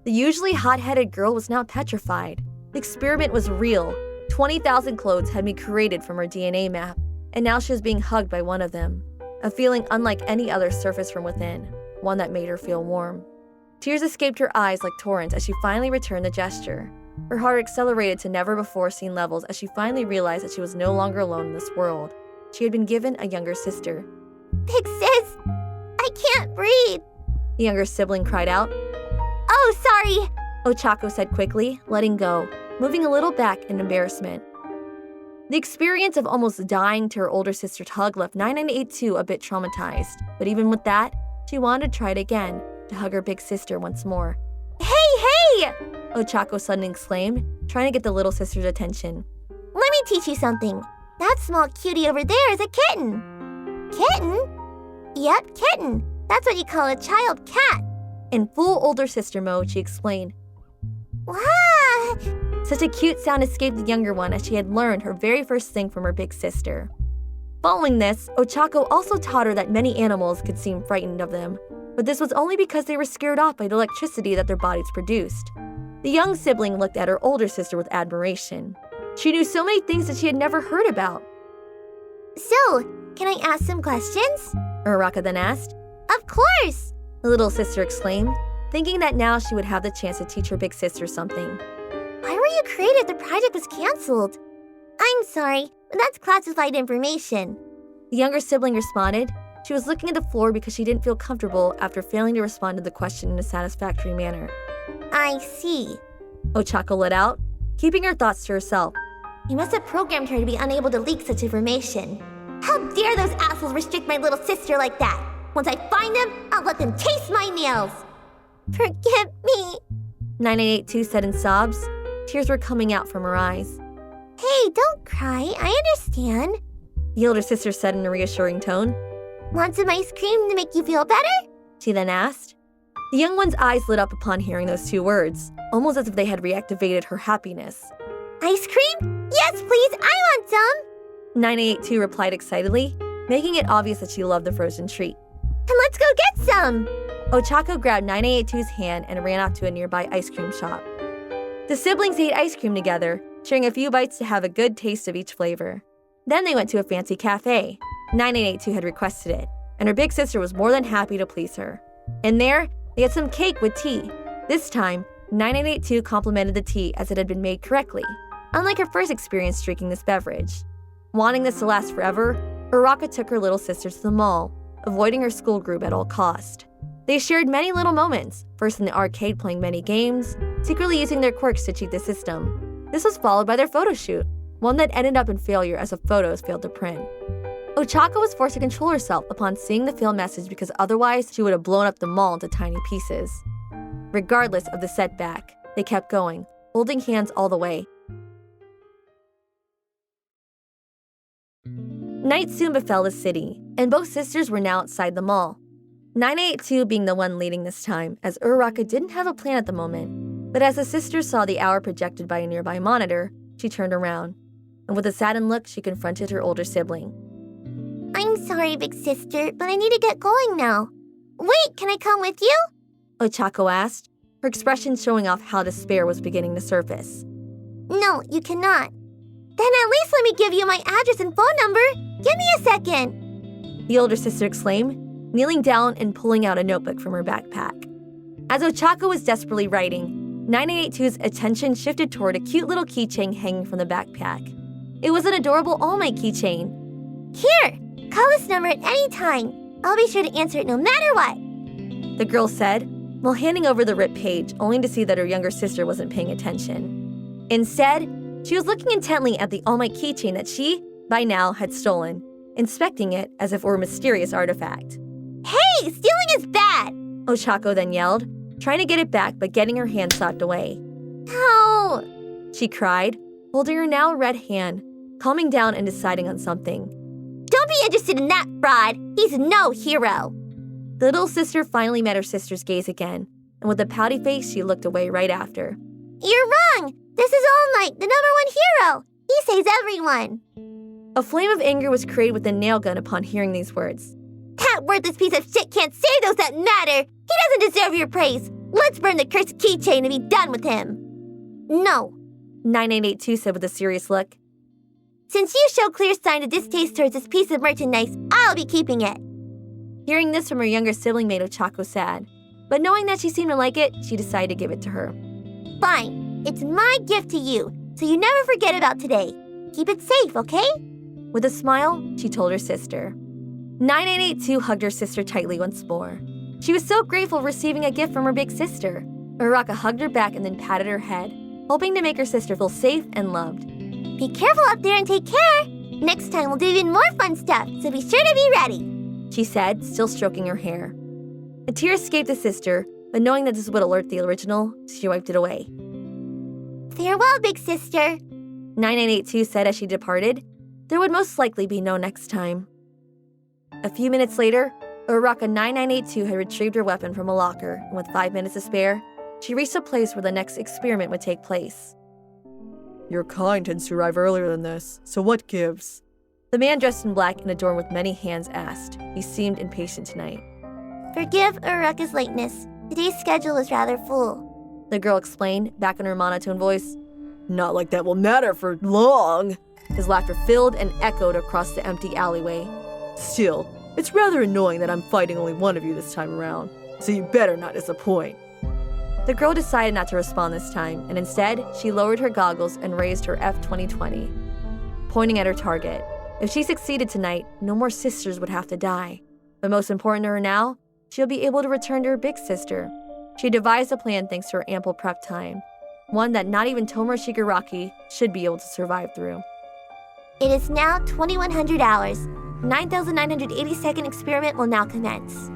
The usually hot-headed girl was now petrified. The experiment was real. 20,000 clones had been created from her DNA map, and now she was being hugged by one of them. A feeling unlike any other surfaced from within, one that made her feel warm. Tears escaped her eyes like torrents as she finally returned the gesture. Her heart accelerated to never-before-seen levels as she finally realized that she was no longer alone in this world. She had been given a younger sister. Big sis! I can't breathe! The younger sibling cried out. Oh, sorry! Ochako said quickly, letting go, moving a little back in embarrassment. The experience of almost dying to her older sister's hug left 9982 a bit traumatized, but even with that, she wanted to try it again, to hug her big sister once more. Hey! Ochako suddenly exclaimed, trying to get the little sister's attention. Let me teach you something. That small cutie over there is a kitten. Kitten? Yep, kitten. That's what you call a child cat. In full older sister mode, she explained. Wow! Such a cute sound escaped the younger one as she had learned her very first thing from her big sister. Following this, Ochako also taught her that many animals could seem frightened of them, but this was only because they were scared off by the electricity that their bodies produced. The young sibling looked at her older sister with admiration. She knew so many things that she had never heard about. So, can I ask some questions? Uraraka then asked. Of course! The little sister exclaimed, thinking that now she would have the chance to teach her big sister something. Why were you created if the project was canceled? I'm sorry, but that's classified information. The younger sibling responded. She was looking at the floor because she didn't feel comfortable after failing to respond to the question in a satisfactory manner. I see. Ochako let out, keeping her thoughts to herself. You must have programmed her to be unable to leak such information. How dare those assholes restrict my little sister like that? Once I find them, I'll let them taste my nails. Forgive me. 9882 said in sobs. Tears were coming out from her eyes. Hey, don't cry. I understand. The older sister said in a reassuring tone. Want some ice cream to make you feel better? She then asked. The young one's eyes lit up upon hearing those two words, almost as if they had reactivated her happiness. Ice cream? Yes, please. I want some. 9882 replied excitedly, making it obvious that she loved the frozen treat. And let's go get some. Ochako grabbed 9882's hand and ran off to a nearby ice cream shop. The siblings ate ice cream together, sharing a few bites to have a good taste of each flavor. Then they went to a fancy cafe. 9882 had requested it, and her big sister was more than happy to please her. And there, they had some cake with tea. This time, 9882 complimented the tea as it had been made correctly, unlike her first experience drinking this beverage. Wanting this to last forever, Uraraka took her little sister to the mall, avoiding her school group at all cost. They shared many little moments, first in the arcade playing many games, secretly using their quirks to cheat the system. This was followed by their photo shoot, one that ended up in failure as the photos failed to print. Ochako was forced to control herself upon seeing the failed message because otherwise she would have blown up the mall into tiny pieces. Regardless of the setback, they kept going, holding hands all the way. Night soon befell the city, and both sisters were now outside the mall. 982 being the one leading this time, as Uraraka didn't have a plan at the moment. But as the sisters saw the hour projected by a nearby monitor, she turned around, and with a saddened look, she confronted her older sibling. I'm sorry, big sister, but I need to get going now. Wait, can I come with you? Ochako asked, her expression showing off how despair was beginning to surface. No, you cannot. Then at least let me give you my address and phone number. Give me a second. The older sister exclaimed, kneeling down and pulling out a notebook from her backpack. As Ochako was desperately writing, 982's attention shifted toward a cute little keychain hanging from the backpack. It was an adorable All Might keychain. Here, call this number at any time. I'll be sure to answer it no matter what. The girl said, while handing over the ripped page, only to see that her younger sister wasn't paying attention. Instead, she was looking intently at the All Might keychain that she, by now, had stolen, inspecting it as if it were a mysterious artifact. Hey, stealing is bad! Ochako then yelled, trying to get it back but getting her hand slapped away. No! She cried, holding her now red hand, calming down and deciding on something. Don't be interested in that fraud. He's no hero. The little sister finally met her sister's gaze again, and with a pouty face, she looked away right after. You're wrong! This is All Might, the #1 hero! He saves everyone! A flame of anger was created within Nailgun upon hearing these words. That worthless piece of shit can't save those that matter! He doesn't deserve your praise! Let's burn the cursed keychain and be done with him! No. 9882 said with a serious look. Since you show clear sign of distaste towards this piece of merchandise, I'll be keeping it. Hearing this from her younger sibling made Ochako sad, but knowing that she seemed to like it, she decided to give it to her. Fine. It's my gift to you, so you never forget about today. Keep it safe, okay? With a smile, she told her sister. 9882 hugged her sister tightly once more. She was so grateful receiving a gift from her big sister. Uraraka hugged her back and then patted her head, hoping to make her sister feel safe and loved. Be careful out there and take care. Next time we'll do even more fun stuff, so be sure to be ready, she said, still stroking her hair. A tear escaped the sister, but knowing that this would alert the original, she wiped it away. Farewell, big sister, 9882 said as she departed. There would most likely be no next time. A few minutes later, Uraraka 9982 had retrieved her weapon from a locker, and with 5 minutes to spare, she reached a place where the next experiment would take place. Your kind tends to arrive earlier than this, so what gives? The man dressed in black and adorned with many hands asked. He seemed impatient tonight. Forgive Uraraka's lateness. Today's schedule is rather full, The girl explained, back in her monotone voice. Not like that will matter for long. His laughter filled and echoed across the empty alleyway. Still, it's rather annoying that I'm fighting only one of you this time around, so you better not disappoint. The girl decided not to respond this time, and instead, she lowered her goggles and raised her F-2020, pointing at her target. If she succeeded tonight, no more sisters would have to die. But most important to her now, she'll be able to return to her big sister. She devised a plan thanks to her ample prep time, one that not even Tomura Shigaraki should be able to survive through. It is now 2100 hours. 9,982nd experiment will now commence.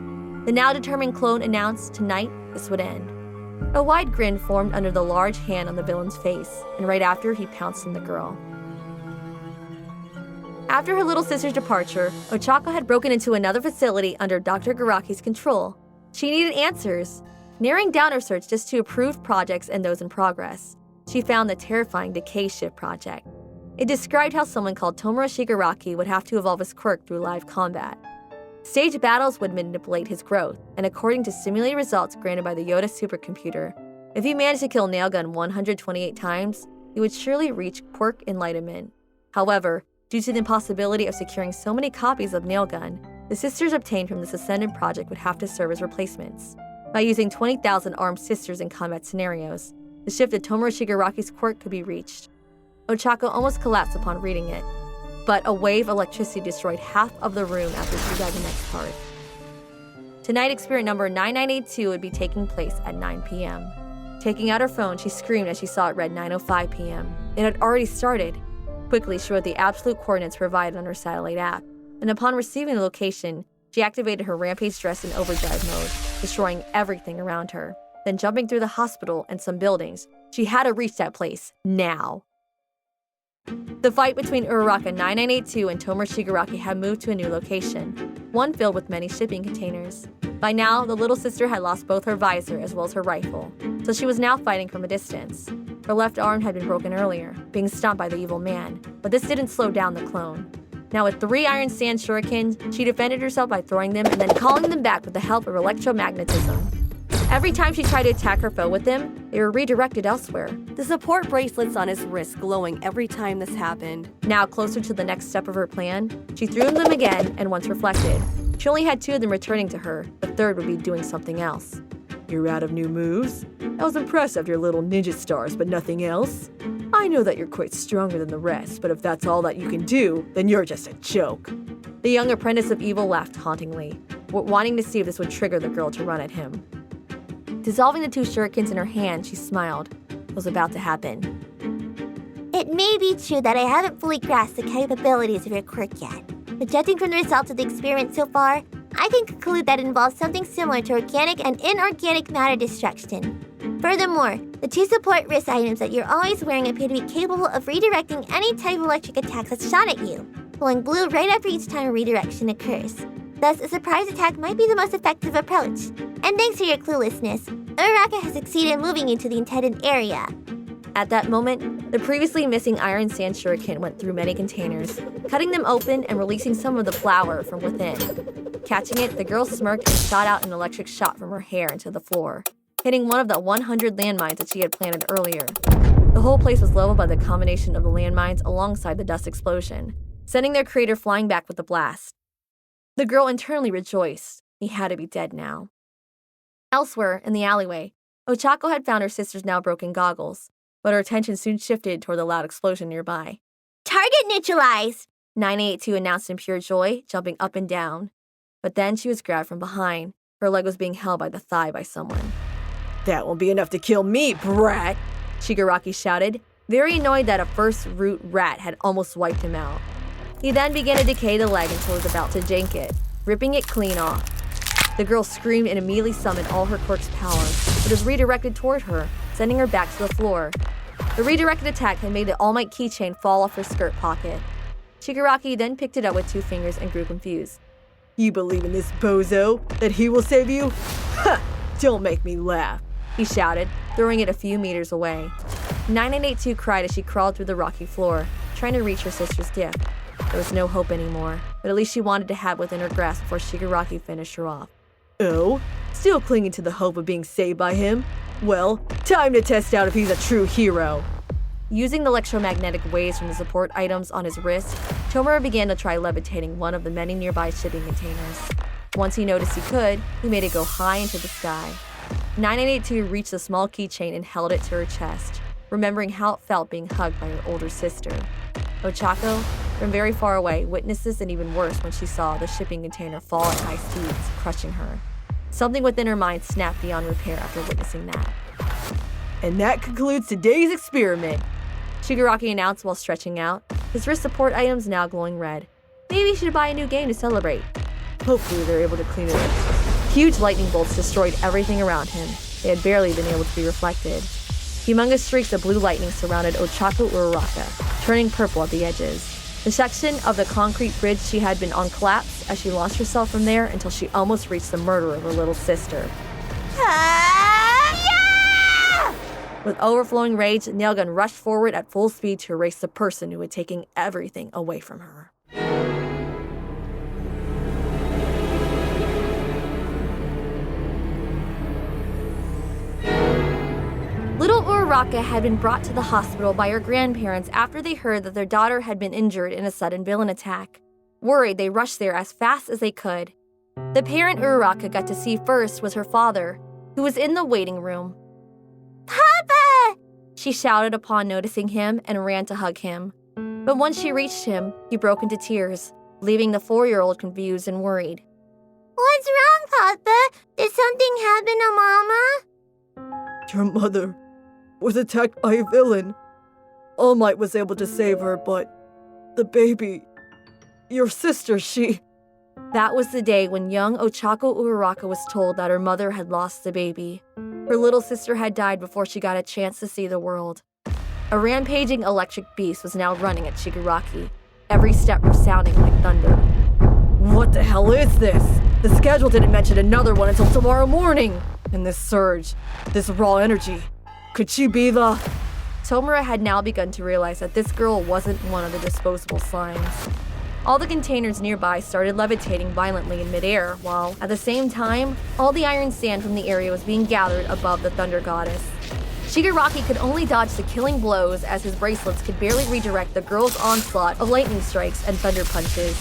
The now determined clone announced tonight this would end. A wide grin formed under the large hand on the villain's face, and right after, he pounced on the girl. After her little sister's departure, Ochako had broken into another facility under Dr. Garaki's control. She needed answers, narrowing down her search just to approved projects and those in progress. She found the terrifying Decay Shift project. It described how someone called Tomura Shigaraki would have to evolve his quirk through live combat. Stage battles would manipulate his growth, and according to simulated results granted by the Yoda supercomputer, if he managed to kill Nailgun 128 times, he would surely reach quirk enlightenment. However, due to the impossibility of securing so many copies of Nailgun, the sisters obtained from this ascended project would have to serve as replacements. By using 20,000 armed sisters in combat scenarios, the shift of Tomura Shigaraki's quirk could be reached. Ochako almost collapsed upon reading it, but a wave of electricity destroyed half of the room after she read the next part. Tonight, experiment number 9982 would be taking place at 9 p.m. Taking out her phone, she screamed as she saw it read 9:05 p.m. It had already started. Quickly, she wrote the absolute coordinates provided on her satellite app, and upon receiving the location, she activated her rampage dress in overdrive mode, destroying everything around her. Then jumping through the hospital and some buildings, she had to reach that place, now. The fight between Uraraka 9982 and Tomura Shigaraki had moved to a new location, one filled with many shipping containers. By now, the little sister had lost both her visor as well as her rifle, so she was now fighting from a distance. Her left arm had been broken earlier, being stomped by the evil man, but this didn't slow down the clone. Now with 3 iron sand shurikens, she defended herself by throwing them and then calling them back with the help of electromagnetism. Every time she tried to attack her foe with them, they were redirected elsewhere. The support bracelets on his wrist glowing every time this happened. Now closer to the next step of her plan, she threw them again and once reflected. She only had 2 of them returning to her, the third would be doing something else. You're out of new moves? I was impressed of your little ninja stars, but nothing else? I know that you're quite stronger than the rest, but if that's all that you can do, then you're just a joke. The young apprentice of evil laughed hauntingly, wanting to see if this would trigger the girl to run at him. Dissolving the 2 shurikens in her hand, she smiled. It was about to happen. It may be true that I haven't fully grasped the capabilities of your quirk yet, but judging from the results of the experiment so far, I can conclude that it involves something similar to organic and inorganic matter destruction. Furthermore, the 2 support wrist items that you're always wearing appear to be capable of redirecting any type of electric attack that's shot at you, glowing blue right after each time a redirection occurs. Thus, a surprise attack might be the most effective approach. And thanks for your cluelessness. Uraraka has succeeded in moving into the intended area. At that moment, the previously missing iron sand shuriken went through many containers, cutting them open and releasing some of the flour from within. Catching it, the girl smirked and shot out an electric shot from her hair into the floor, hitting one of the 100 landmines that she had planted earlier. The whole place was leveled by the combination of the landmines alongside the dust explosion, sending their creator flying back with the blast. The girl internally rejoiced. He had to be dead now. Elsewhere, in the alleyway, Ochako had found her sister's now broken goggles, but her attention soon shifted toward the loud explosion nearby. Target neutralized! 982 announced in pure joy, jumping up and down. But then she was grabbed from behind. Her leg was being held by the thigh by someone. That won't be enough to kill me, brat! Shigaraki shouted, very annoyed that a first root rat had almost wiped him out. He then began to decay the leg until he was about to jank it, ripping it clean off. The girl screamed and immediately summoned all her quirk's power, but was redirected toward her, sending her back to the floor. The redirected attack had made the All Might keychain fall off her skirt pocket. Shigaraki then picked it up with 2 fingers and grew confused. You believe in this bozo? That he will save you? Ha! Don't make me laugh. He shouted, throwing it a few meters away. 9982 cried as she crawled through the rocky floor, trying to reach her sister's gift. There was no hope anymore, but at least she wanted to have within her grasp before Shigaraki finished her off. Oh? Still clinging to the hope of being saved by him? Well, time to test out if he's a true hero. Using the electromagnetic waves from the support items on his wrist, Tomura began to try levitating one of the many nearby shipping containers. Once he noticed he could, he made it go high into the sky. 982 reached the small keychain and held it to her chest, remembering how it felt being hugged by her older sister. Ochako, from very far away, witnessed this and even worse when she saw the shipping container fall at high speeds, crushing her. Something within her mind snapped beyond repair after witnessing that. And that concludes today's experiment. Shigaraki announced while stretching out, his wrist support items now glowing red. Maybe he should buy a new game to celebrate. Hopefully they're able to clean it up. Huge lightning bolts destroyed everything around him. They had barely been able to be reflected. Humongous streaks of blue lightning surrounded Ochako Uraraka, turning purple at the edges. The section of the concrete bridge she had been on collapsed as she launched herself from there until she almost reached the murder of her little sister. With overflowing rage, Nailgun rushed forward at full speed to erase the person who had taken everything away from her. Little Uraraka had been brought to the hospital by her grandparents after they heard that their daughter had been injured in a sudden villain attack. Worried, they rushed there as fast as they could. The parent Uraraka got to see first was her father, who was in the waiting room. Papa! She shouted upon noticing him and ran to hug him. But once she reached him, he broke into tears, leaving the 4-year-old confused and worried. What's wrong, Papa? Did something happen to Mama? Your mother was attacked by a villain. All Might was able to save her, but the baby, your sister, she... That was the day when young Ochako Uraraka was told that her mother had lost the baby. Her little sister had died before she got a chance to see the world. A rampaging electric beast was now running at Shigaraki, every step resounding like thunder. What the hell is this? The schedule didn't mention another one until tomorrow morning. And this surge, this raw energy, could she be the... Tomura had now begun to realize that this girl wasn't one of the disposable slimes. All the containers nearby started levitating violently in midair, while, at the same time, all the iron sand from the area was being gathered above the Thunder Goddess. Shigaraki could only dodge the killing blows as his bracelets could barely redirect the girl's onslaught of lightning strikes and thunder punches.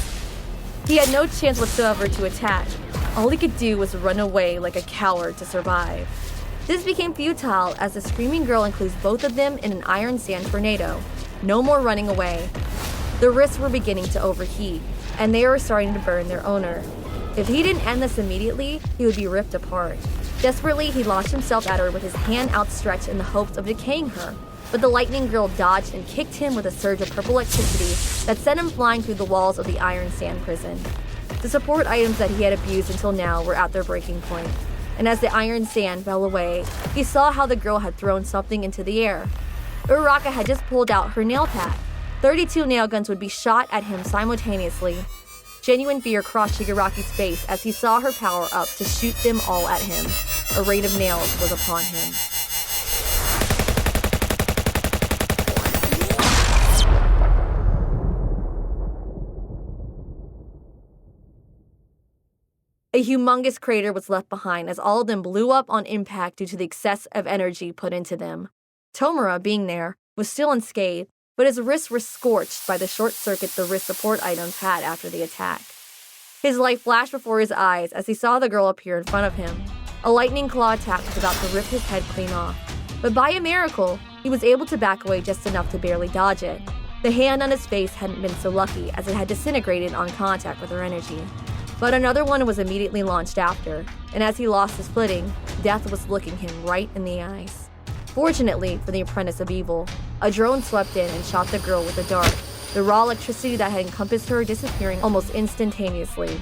He had no chance whatsoever to attack. All he could do was run away like a coward to survive. This became futile as the screaming girl enclosed both of them in an iron sand tornado. No more running away. The wrists were beginning to overheat, and they were starting to burn their owner. If he didn't end this immediately, he would be ripped apart. Desperately, he launched himself at her with his hand outstretched in the hopes of decaying her, but the lightning girl dodged and kicked him with a surge of purple electricity that sent him flying through the walls of the iron sand prison. The support items that he had abused until now were at their breaking point, and as the iron sand fell away, he saw how the girl had thrown something into the air. Uraraka had just pulled out her nail pack. 32 nail guns would be shot at him simultaneously. Genuine fear crossed Shigaraki's face as he saw her power up to shoot them all at him. a rain of nails was upon him. A humongous crater was left behind as all of them blew up on impact due to the excess of energy put into them. Tomura, being there, was still unscathed, but his wrists were scorched by the short circuit the wrist support items had after the attack. His life flashed before his eyes as he saw the girl appear in front of him. A lightning claw attack was about to rip his head clean off, but by a miracle, he was able to back away just enough to barely dodge it. The hand on his face hadn't been so lucky as it had disintegrated on contact with her energy. But another one was immediately launched after, and as he lost his footing, death was looking him right in the eyes. Fortunately for the apprentice of evil, a drone swept in and shot the girl with a dart, the raw electricity that had encompassed her disappearing almost instantaneously.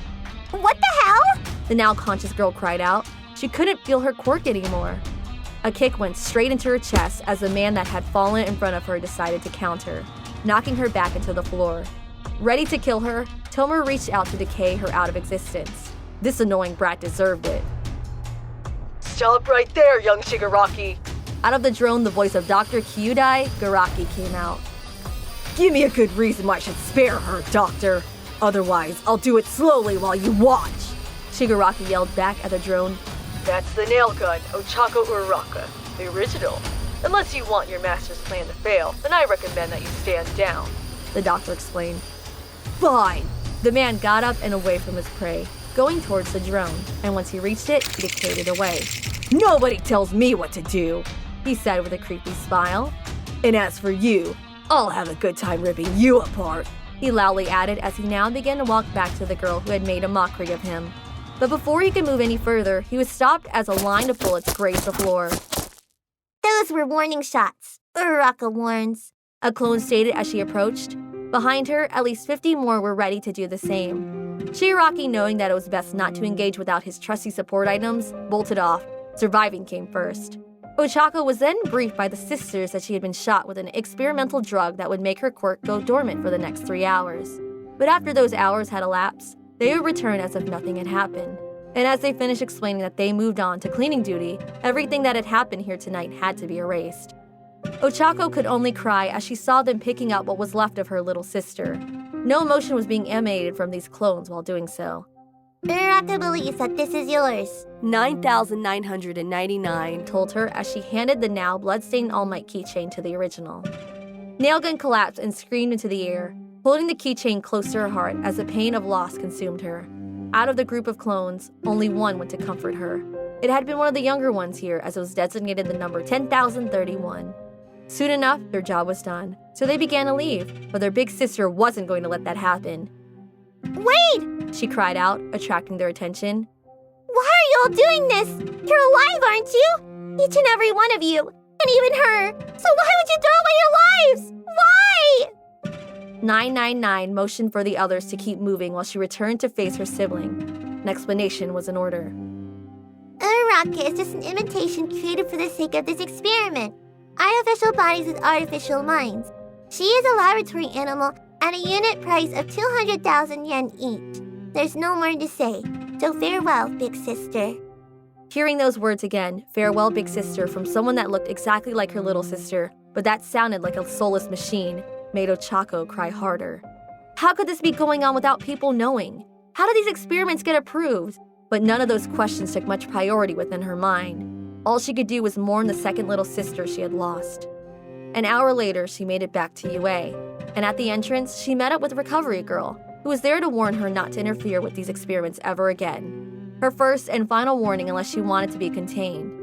What the hell? The now conscious girl cried out. She couldn't feel her quirk anymore. A kick went straight into her chest as the man that had fallen in front of her decided to counter, knocking her back into the floor. Ready to kill her, Tomer reached out to decay her out of existence. This annoying brat deserved it. Stop right there, young Shigaraki. Out of the drone, the voice of Dr. Kyudai Garaki came out. Give me a good reason why I should spare her, Doctor. Otherwise, I'll do it slowly while you watch. Shigaraki yelled back at the drone. That's the Nailgun, Ochako Uraraka, the original. Unless you want your master's plan to fail, then I recommend that you stand down. The doctor explained. Fine. The man got up and away from his prey, going towards the drone, and once he reached it, he decayed it away. Nobody tells me what to do, he said with a creepy smile. And as for you, I'll have a good time ripping you apart, he loudly added as he now began to walk back to the girl who had made a mockery of him. But before he could move any further, he was stopped as a line of bullets grazed the floor. Those were warning shots. Uraraka warns, a clone stated as she approached. Behind her, at least 50 more were ready to do the same. Shigaraki, knowing that it was best not to engage without his trusty support items, bolted off. Surviving came first. Ochako was then briefed by the sisters that she had been shot with an experimental drug that would make her quirk go dormant for the next 3 hours. But after those hours had elapsed, they would return as if nothing had happened. And as they finished explaining that they moved on to cleaning duty, everything that had happened here tonight had to be erased. Ochako could only cry as she saw them picking up what was left of her little sister. No emotion was being emanated from these clones while doing so. Uraraka believes that this is yours. 9,999, told her as she handed the now bloodstained All Might keychain to the original. Nailgun collapsed and screamed into the air, holding the keychain close to her heart as the pain of loss consumed her. Out of the group of clones, only one went to comfort her. It had been one of the younger ones here as it was designated the number 10,031. Soon enough, their job was done, so they began to leave, but their big sister wasn't going to let that happen. Wait! She cried out, attracting their attention. Why are you all doing this? You're alive, aren't you? Each and every one of you, and even her. So why would you throw away your lives? Why? 999 motioned for the others to keep moving while she returned to face her sibling. An explanation was in order. Uraraka is just an imitation created for the sake of this experiment. Artificial bodies with artificial minds. She is a laboratory animal at a unit price of 200,000 yen each. There's no more to say, so farewell, big sister. Hearing those words again, farewell, big sister, from someone that looked exactly like her little sister, but that sounded like a soulless machine, made Ochako cry harder. How could this be going on without people knowing? How did these experiments get approved? But none of those questions took much priority within her mind. All she could do was mourn the second little sister she had lost. An hour later, she made it back to UA, and at the entrance, she met up with Recovery Girl, who was there to warn her not to interfere with these experiments ever again. Her first and final warning unless she wanted to be contained.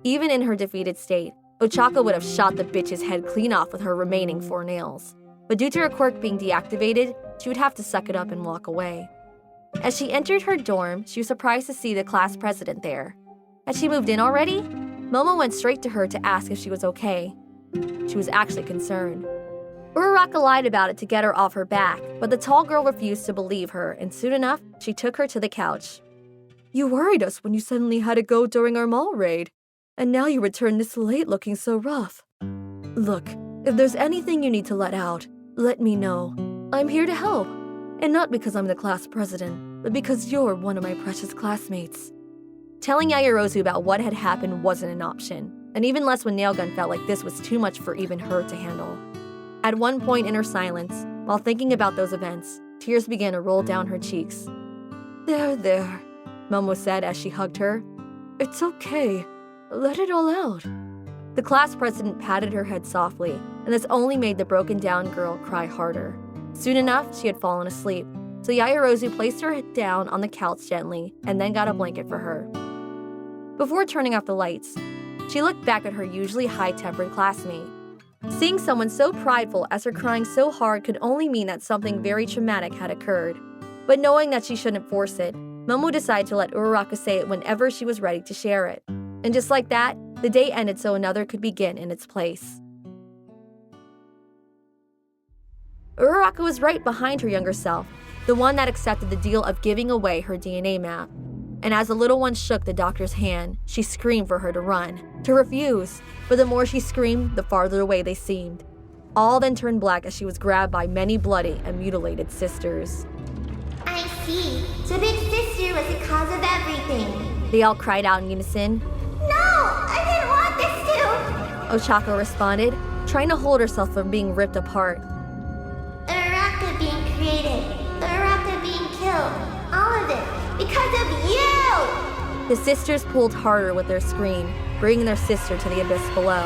Even in her defeated state, Ochako would have shot the bitch's head clean off with her remaining 4 nails. But due to her quirk being deactivated, she would have to suck it up and walk away. As she entered her dorm, she was surprised to see the class president there. Had she moved in already? Momo went straight to her to ask if she was okay. She was actually concerned. Uraraka lied about it to get her off her back, but the tall girl refused to believe her, and soon enough, she took her to the couch. You worried us when you suddenly had to go during our mall raid, and now you return this late looking so rough. Look, if there's anything you need to let out, let me know. I'm here to help, and not because I'm the class president, but because you're one of my precious classmates. Telling Yaoyorozu about what had happened wasn't an option, and even less when Nailgun felt like this was too much for even her to handle. At one point in her silence, while thinking about those events, tears began to roll down her cheeks. There, Momo said as she hugged her. It's okay. Let it all out. The class president patted her head softly, and this only made the broken-down girl cry harder. Soon enough, she had fallen asleep, so Yaoyorozu placed her down on the couch gently and then got a blanket for her. Before turning off the lights, she looked back at her usually high-tempered classmate. Seeing someone so prideful as her crying so hard could only mean that something very traumatic had occurred. But knowing that she shouldn't force it, Momo decided to let Uraraka say it whenever she was ready to share it. And just like that, the day ended so another could begin in its place. Uraraka was right behind her younger self, the one that accepted the deal of giving away her DNA map. And as the little one shook the doctor's hand, she screamed for her to run, to refuse. But the more she screamed, the farther away they seemed. All then turned black as she was grabbed by many bloody and mutilated sisters. I see. So Big Sister was the cause of everything. They all cried out in unison. No! I didn't want this to! Ochako responded, trying to hold herself from being ripped apart. Uraraka being created. Uraraka being killed. All of it. Because of you! The sisters pulled harder with their scream, bringing their sister to the abyss below.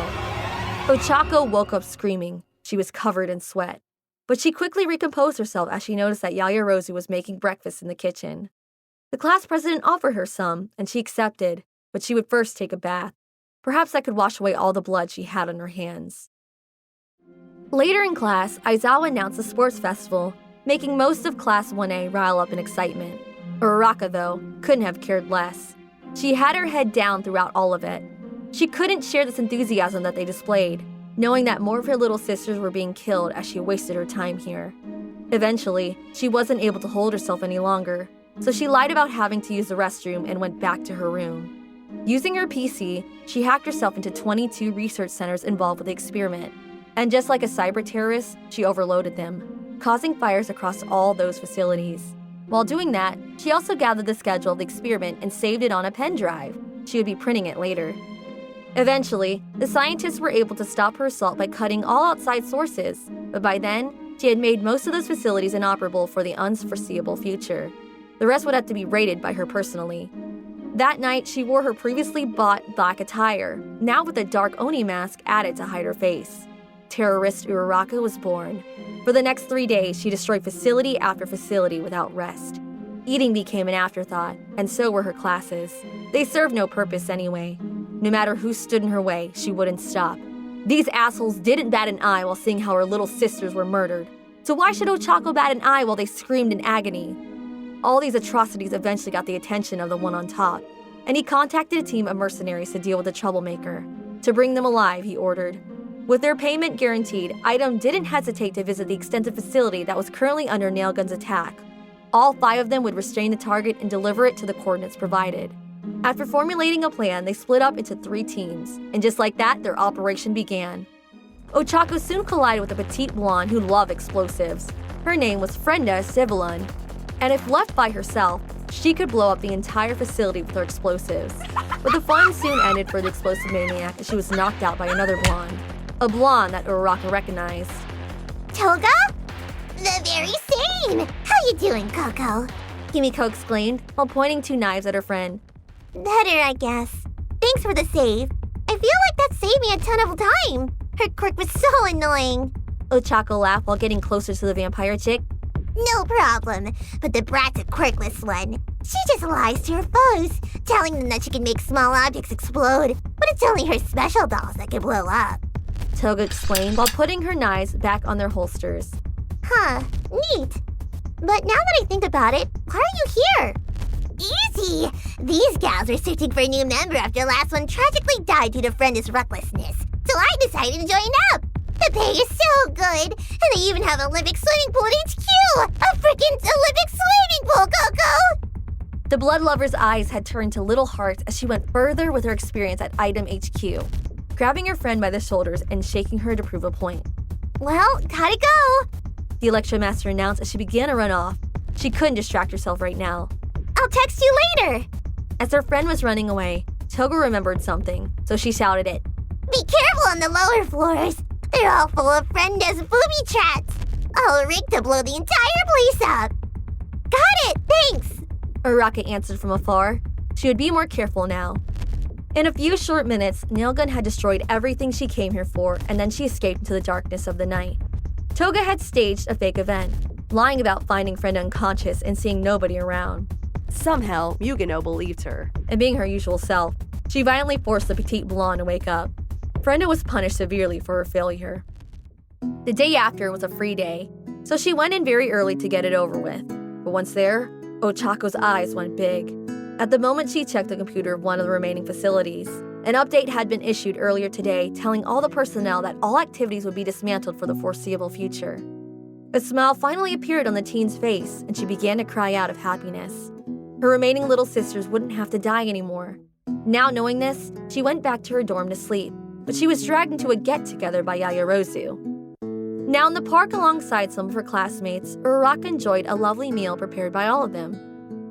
Ochako woke up screaming. She was covered in sweat. But she quickly recomposed herself as she noticed that Yaoyorozu was making breakfast in the kitchen. The class president offered her some, and she accepted, but she would first take a bath. Perhaps that could wash away all the blood she had on her hands. Later in class, Aizawa announced the sports festival, making most of Class 1A rile up in excitement. Uraraka, though, couldn't have cared less. She had her head down throughout all of it. She couldn't share this enthusiasm that they displayed, knowing that more of her little sisters were being killed as she wasted her time here. Eventually, she wasn't able to hold herself any longer, so she lied about having to use the restroom and went back to her room. Using her PC, she hacked herself into 22 research centers involved with the experiment, and just like a cyber terrorist, she overloaded them, causing fires across all those facilities. While doing that, she also gathered the schedule of the experiment and saved it on a pen drive. She would be printing it later. Eventually, the scientists were able to stop her assault by cutting all outside sources, but by then, she had made most of those facilities inoperable for the unforeseeable future. The rest would have to be raided by her personally. That night, she wore her previously bought black attire, now with a dark Oni mask added to hide her face. Terrorist Uraraka was born. For the next 3 days, she destroyed facility after facility without rest. Eating became an afterthought, and so were her classes. They served no purpose anyway. No matter who stood in her way, she wouldn't stop. These assholes didn't bat an eye while seeing how her little sisters were murdered. So why should Ochako bat an eye while they screamed in agony? All these atrocities eventually got the attention of the one on top, and he contacted a team of mercenaries to deal with the troublemaker. To bring them alive, he ordered. With their payment guaranteed, Item didn't hesitate to visit the extensive facility that was currently under Nailgun's attack. All 5 of them would restrain the target and deliver it to the coordinates provided. After formulating a plan, they split up into 3 teams, and just like that, their operation began. Ochako soon collided with a petite blonde who loved explosives. Her name was Frenda Civilun, and if left by herself, she could blow up the entire facility with her explosives. But the fun soon ended for the explosive maniac as she was knocked out by another blonde. A blonde that Uraraka recognized. Toga? The very same! How you doing, Coco? Kimiko exclaimed while pointing 2 knives at her friend. Better, I guess. Thanks for the save. I feel like that saved me a ton of time. Her quirk was so annoying. Ochako laughed while getting closer to the vampire chick. No problem, but the brat's a quirkless one. She just lies to her foes, telling them that she can make small objects explode, but it's only her special dolls that can blow up. Toga explained while putting her knives back on their holsters. Huh, neat. But now that I think about it, why are you here? Easy! These gals are searching for a new member after the last one tragically died due to Frenda's recklessness. So I decided to join up. The pay is so good, and they even have an Olympic swimming pool at HQ! A freaking Olympic swimming pool, Coco! The blood lover's eyes had turned to little hearts as she went further with her experience at Item HQ, grabbing her friend by the shoulders and shaking her to prove a point. Well, gotta go! The Electromaster announced as she began to run off. She couldn't distract herself right now. I'll text you later! As her friend was running away, Toga remembered something, so she shouted it. Be careful on the lower floors. They're all full of friendas booby traps. I'll rig to blow the entire place up. Got it, thanks. Uraraka answered from afar. She would be more careful now. In a few short minutes, Nailgun had destroyed everything she came here for, and then she escaped into the darkness of the night. Toga had staged a fake event, lying about finding Friend unconscious and seeing nobody around. Somehow, Yugino believed her. And being her usual self, she violently forced the petite blonde to wake up. Frenda was punished severely for her failure. The day after was a free day, so she went in very early to get it over with. But once there, Ochako's eyes went big. At the moment she checked the computer of one of the remaining facilities, an update had been issued earlier today telling all the personnel that all activities would be dismantled for the foreseeable future. A smile finally appeared on the teen's face, and she began to cry out of happiness. Her remaining little sisters wouldn't have to die anymore. Now knowing this, she went back to her dorm to sleep, but she was dragged into a get-together by Yayarozu. Now in the park alongside some of her classmates, Uraraka enjoyed a lovely meal prepared by all of them.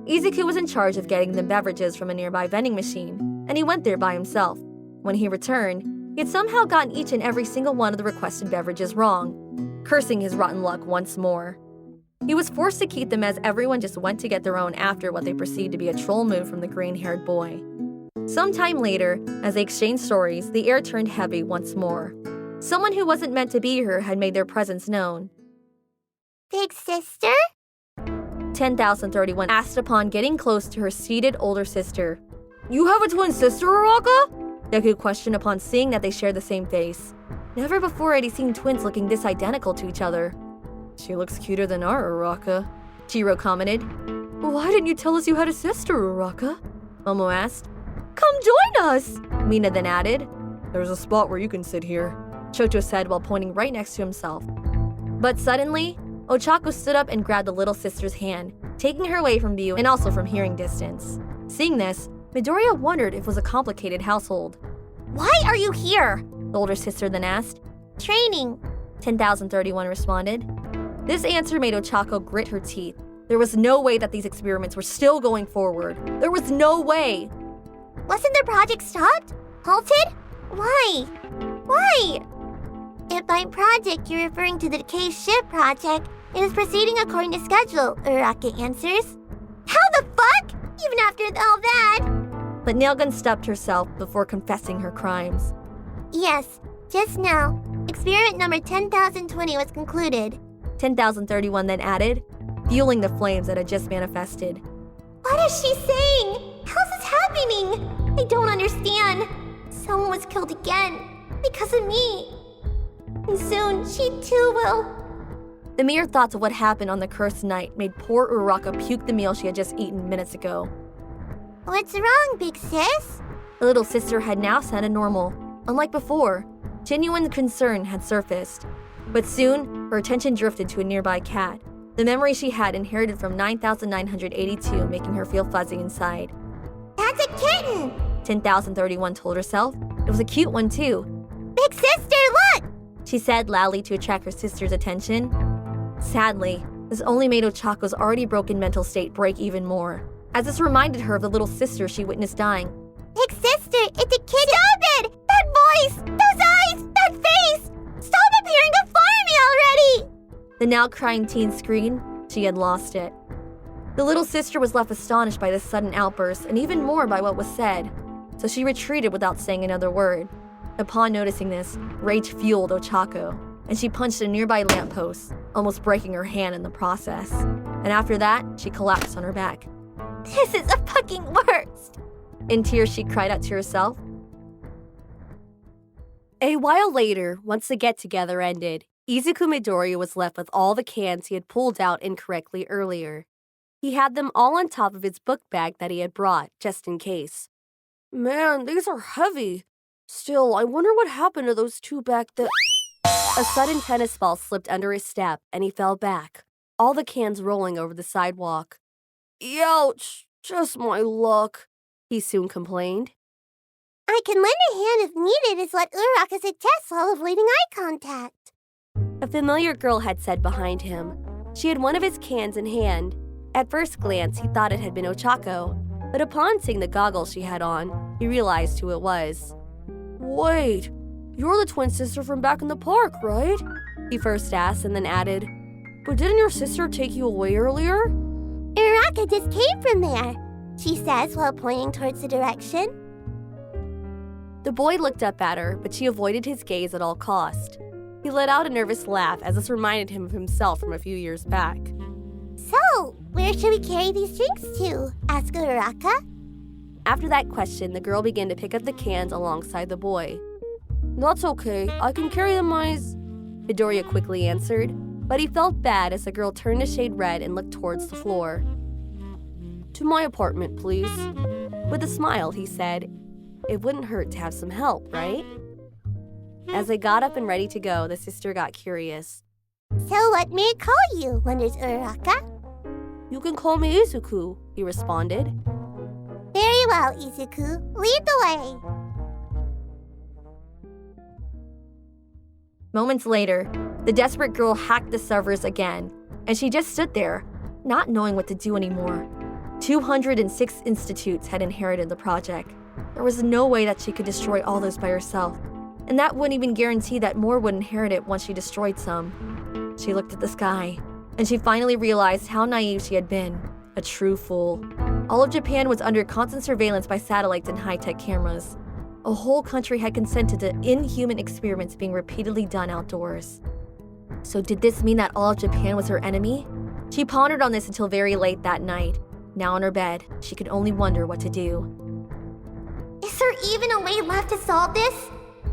Izuku was in charge of getting them beverages from a nearby vending machine, and he went there by himself. When he returned, he had somehow gotten each and every single one of the requested beverages wrong, cursing his rotten luck once more. He was forced to keep them as everyone just went to get their own after what they perceived to be a troll move from the green-haired boy. Sometime later, as they exchanged stories, the air turned heavy once more. Someone who wasn't meant to be here had made their presence known. Big sister? 10,031 asked upon getting close to her seated older sister. You have a twin sister, Uraraka? Deku questioned upon seeing that they shared the same face. Never before had he seen twins looking this identical to each other. She looks cuter than our Uraraka, Chiro commented. Why didn't you tell us you had a sister, Uraraka? Momo asked. Come join us, Mina then added. There's a spot where you can sit here, Chocho said while pointing right next to himself. But suddenly, Ochako stood up and grabbed the little sister's hand, taking her away from view and also from hearing distance. Seeing this, Midoriya wondered if it was a complicated household. Why are you here? The older sister then asked. Training. 10,031 responded. This answer made Ochako grit her teeth. There was no way that these experiments were still going forward. There was no way. Wasn't the project stopped? Halted? Why? Why? If by project you're referring to the Decay Ship project, it is proceeding according to schedule, Uraraka answers. How the fuck? Even after all that? But Nailgun stopped herself before confessing her crimes. Yes, just now. Experiment number 10,020 was concluded. 10,031 then added, fueling the flames that had just manifested. What is she saying? How's this happening? I don't understand. Someone was killed again. Because of me. And soon, she too will. The mere thoughts of what happened on the cursed night made poor Uraraka puke the meal she had just eaten minutes ago. What's wrong, big sis? The little sister had now sounded normal. Unlike before, genuine concern had surfaced. But soon, her attention drifted to a nearby cat, the memory she had inherited from 9,982 making her feel fuzzy inside. That's a kitten! 10,031 told herself. It was a cute one too. Big sister, look! She said loudly to attract her sister's attention. Sadly, this only made Ochako's already broken mental state break even more, as this reminded her of the little sister she witnessed dying. Big sister, it's a kid! Stop it! That voice! Those eyes! That face! Stop appearing before me already! The now crying teen screamed. She had lost it. The little sister was left astonished by this sudden outburst and even more by what was said, so she retreated without saying another word. Upon noticing this, rage fueled Ochako, and she punched a nearby lamppost, almost breaking her hand in the process. And after that, she collapsed on her back. This is the fucking worst! In tears, she cried out to herself. A while later, once the get-together ended, Izuku Midoriya was left with all the cans he had pulled out incorrectly earlier. He had them all on top of his book bag that he had brought, just in case. Man, these are heavy. Still, I wonder what happened to those two back there. A sudden tennis ball slipped under his step, and he fell back, all the cans rolling over the sidewalk. Ouch, just my luck, he soon complained. I can lend a hand if needed is what Uraraka suggests while avoiding eye contact. A familiar girl had said behind him. She had one of his cans in hand. At first glance, he thought it had been Ochako. But upon seeing the goggles she had on, he realized who it was. "Wait, you're the twin sister from back in the park, right?" he first asked and then added, "But didn't your sister take you away earlier?" Uraraka just came from there, she says while pointing towards the direction. The boy looked up at her, but she avoided his gaze at all cost. He let out a nervous laugh as this reminded him of himself from a few years back. So, where should we carry these drinks to? Asked Uraraka. After that question, the girl began to pick up the cans alongside the boy. "That's okay, I can carry them Midoriya quickly answered, but he felt bad as the girl turned a shade red and looked towards the floor. "To my apartment, please." With a smile, he said, "It wouldn't hurt to have some help, right?" As they got up and ready to go, the sister got curious. So what may I call you? Wonders Uraraka. "You can call me Izuku," he responded. Very well, Izuku. Lead the way. Moments later, the desperate girl hacked the servers again, and she just stood there, not knowing what to do anymore. 206 institutes had inherited the project. There was no way that she could destroy all those by herself, and that wouldn't even guarantee that more would inherit it once she destroyed some. She looked at the sky, and she finally realized how naive she had been. A true fool. All of Japan was under constant surveillance by satellites and high-tech cameras. A whole country had consented to inhuman experiments being repeatedly done outdoors. So did this mean that all of Japan was her enemy? She pondered on this until very late that night. Now in her bed, she could only wonder what to do. Is there even a way left to solve this?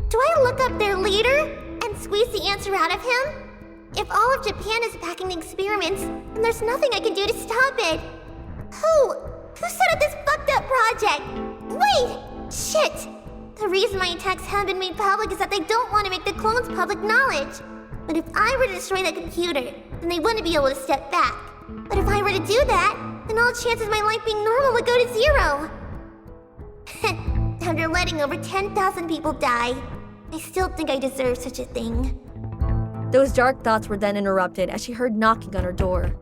Do I look up their leader and squeeze the answer out of him? If all of Japan is backing the experiments, then there's nothing I can do to stop it. Who set up this fucked up project? Wait! Shit! The reason my attacks haven't been made public is that they don't want to make the clones public knowledge. But if I were to destroy that computer, then they wouldn't be able to step back. But if I were to do that, then all chances of my life being normal would go to zero. After letting over 10,000 people die, I still think I deserve such a thing. Those dark thoughts were then interrupted as she heard knocking on her door.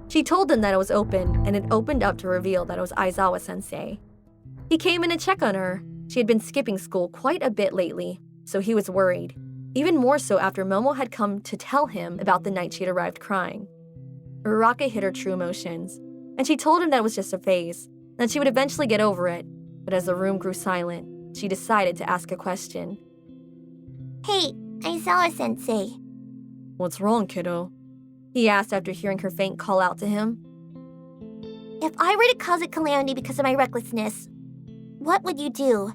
She told them that it was open, and it opened up to reveal that it was Aizawa-sensei. He came in to check on her. She had been skipping school quite a bit lately, so he was worried. Even more so after Momo had come to tell him about the night she had arrived crying. Uraraka hid her true emotions, and she told him that it was just a phase, that she would eventually get over it. But as the room grew silent, she decided to ask a question. Hey, Aizawa-sensei. What's wrong, kiddo? He asked after hearing her faint call out to him. If I were to cause a calamity because of my recklessness, what would you do?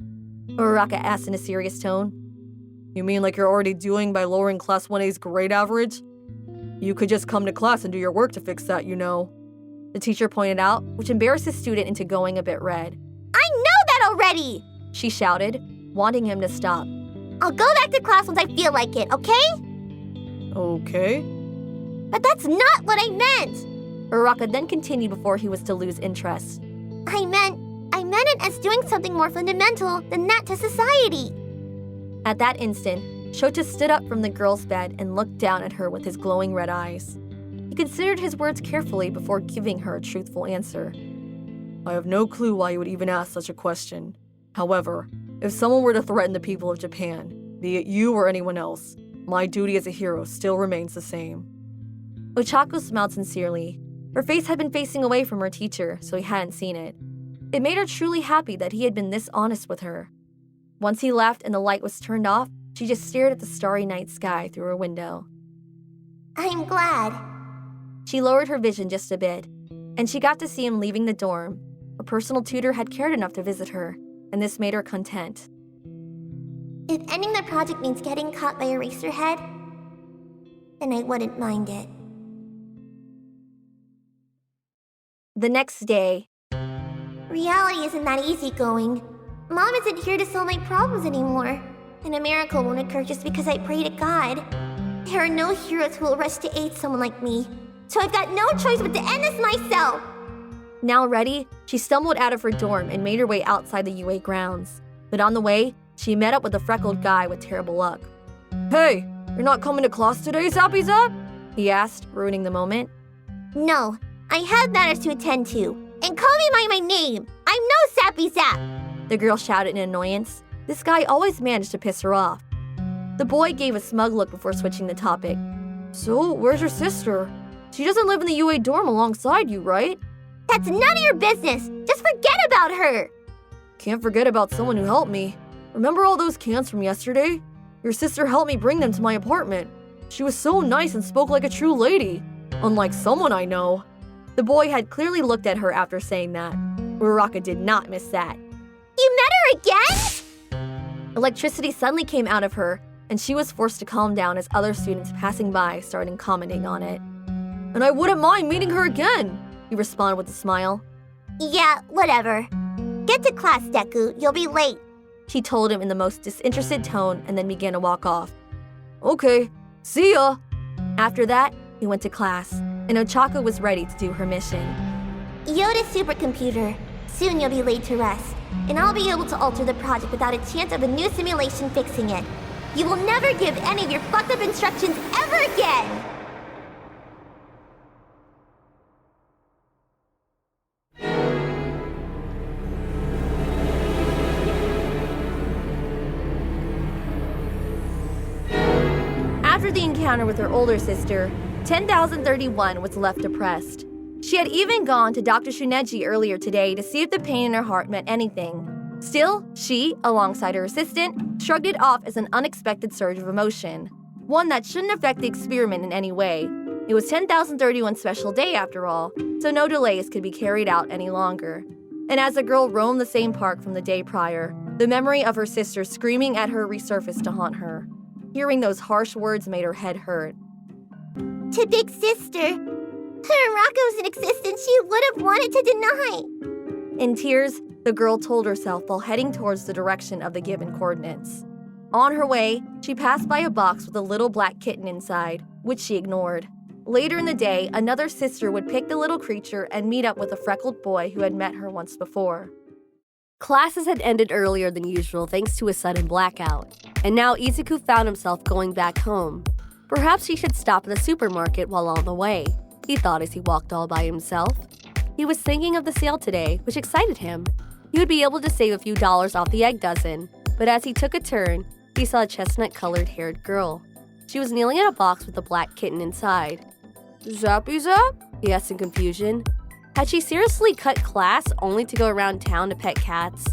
Uraraka asked in a serious tone. You mean like you're already doing by lowering Class 1A's grade average? You could just come to class and do your work to fix that, you know. The teacher pointed out, which embarrassed the student into going a bit red. I know that already! She shouted, wanting him to stop. I'll go back to class once I feel like it, okay? Okay. But that's not what I meant! Uraraka then continued before he was to lose interest. I meant it as doing something more fundamental than that to society. At that instant, Shota stood up from the girl's bed and looked down at her with his glowing red eyes. He considered his words carefully before giving her a truthful answer. I have no clue why you would even ask such a question. However, if someone were to threaten the people of Japan, be it you or anyone else, my duty as a hero still remains the same. Ochako smiled sincerely. Her face had been facing away from her teacher, so he hadn't seen it. It made her truly happy that he had been this honest with her. Once he left and the light was turned off, she just stared at the starry night sky through her window. I'm glad. She lowered her vision just a bit, and she got to see him leaving the dorm. Her personal tutor had cared enough to visit her, and this made her content. If ending the project means getting caught by Eraserhead, then I wouldn't mind it. The next day, reality isn't that easygoing. Mom isn't here to solve my problems anymore, and a miracle won't occur just because I pray to God. There are no heroes who will rush to aid someone like me, so I've got no choice but to end this myself. Now ready, she stumbled out of her dorm and made her way outside the UA grounds. But on the way, she met up with a freckled guy with terrible luck. Hey, you're not coming to class today, Zappy Zap? He asked, ruining the moment. No, I have matters to attend to. And call me by my name. I'm no sappy sap! The girl shouted in annoyance. This guy always managed to piss her off. The boy gave a smug look before switching the topic. So, where's your sister? She doesn't live in the UA dorm alongside you, right? That's none of your business! Just forget about her! Can't forget about someone who helped me. Remember all those cans from yesterday? Your sister helped me bring them to my apartment. She was so nice and spoke like a true lady. Unlike someone I know. The boy had clearly looked at her after saying that. Uraraka did not miss that. You met her again? Electricity suddenly came out of her, and she was forced to calm down as other students passing by started commenting on it. And I wouldn't mind meeting her again, he responded with a smile. Yeah, whatever. Get to class, Deku. You'll be late. She told him in the most disinterested tone and then began to walk off. Okay, see ya! After that, he went to class, and Ochako was ready to do her mission. Yoda supercomputer. Soon you'll be laid to rest, and I'll be able to alter the project without a chance of a new simulation fixing it. You will never give any of your fucked up instructions ever again! After the encounter with her older sister, 10,031 was left depressed. She had even gone to Dr. Shuneji earlier today to see if the pain in her heart meant anything. Still, she, alongside her assistant, shrugged it off as an unexpected surge of emotion, one that shouldn't affect the experiment in any way. It was 10,031's special day after all, so no delays could be carried out any longer. And as the girl roamed the same park from the day prior, the memory of her sister screaming at her resurfaced to haunt her. Hearing those harsh words made her head hurt. To Big Sister. Uraraka was in existence she would have wanted to deny. In tears, the girl told herself while heading towards the direction of the given coordinates. On her way, she passed by a box with a little black kitten inside, which she ignored. Later in the day, another sister would pick the little creature and meet up with a freckled boy who had met her once before. Classes had ended earlier than usual thanks to a sudden blackout, and now Izuku found himself going back home. Perhaps he should stop at the supermarket while on the way, he thought as he walked all by himself. He was thinking of the sale today, which excited him. He would be able to save a few dollars off the egg dozen, but as he took a turn, he saw a chestnut-colored haired girl. She was kneeling in a box with a black kitten inside. Zappy Zap? He asked in confusion. Had she seriously cut class only to go around town to pet cats?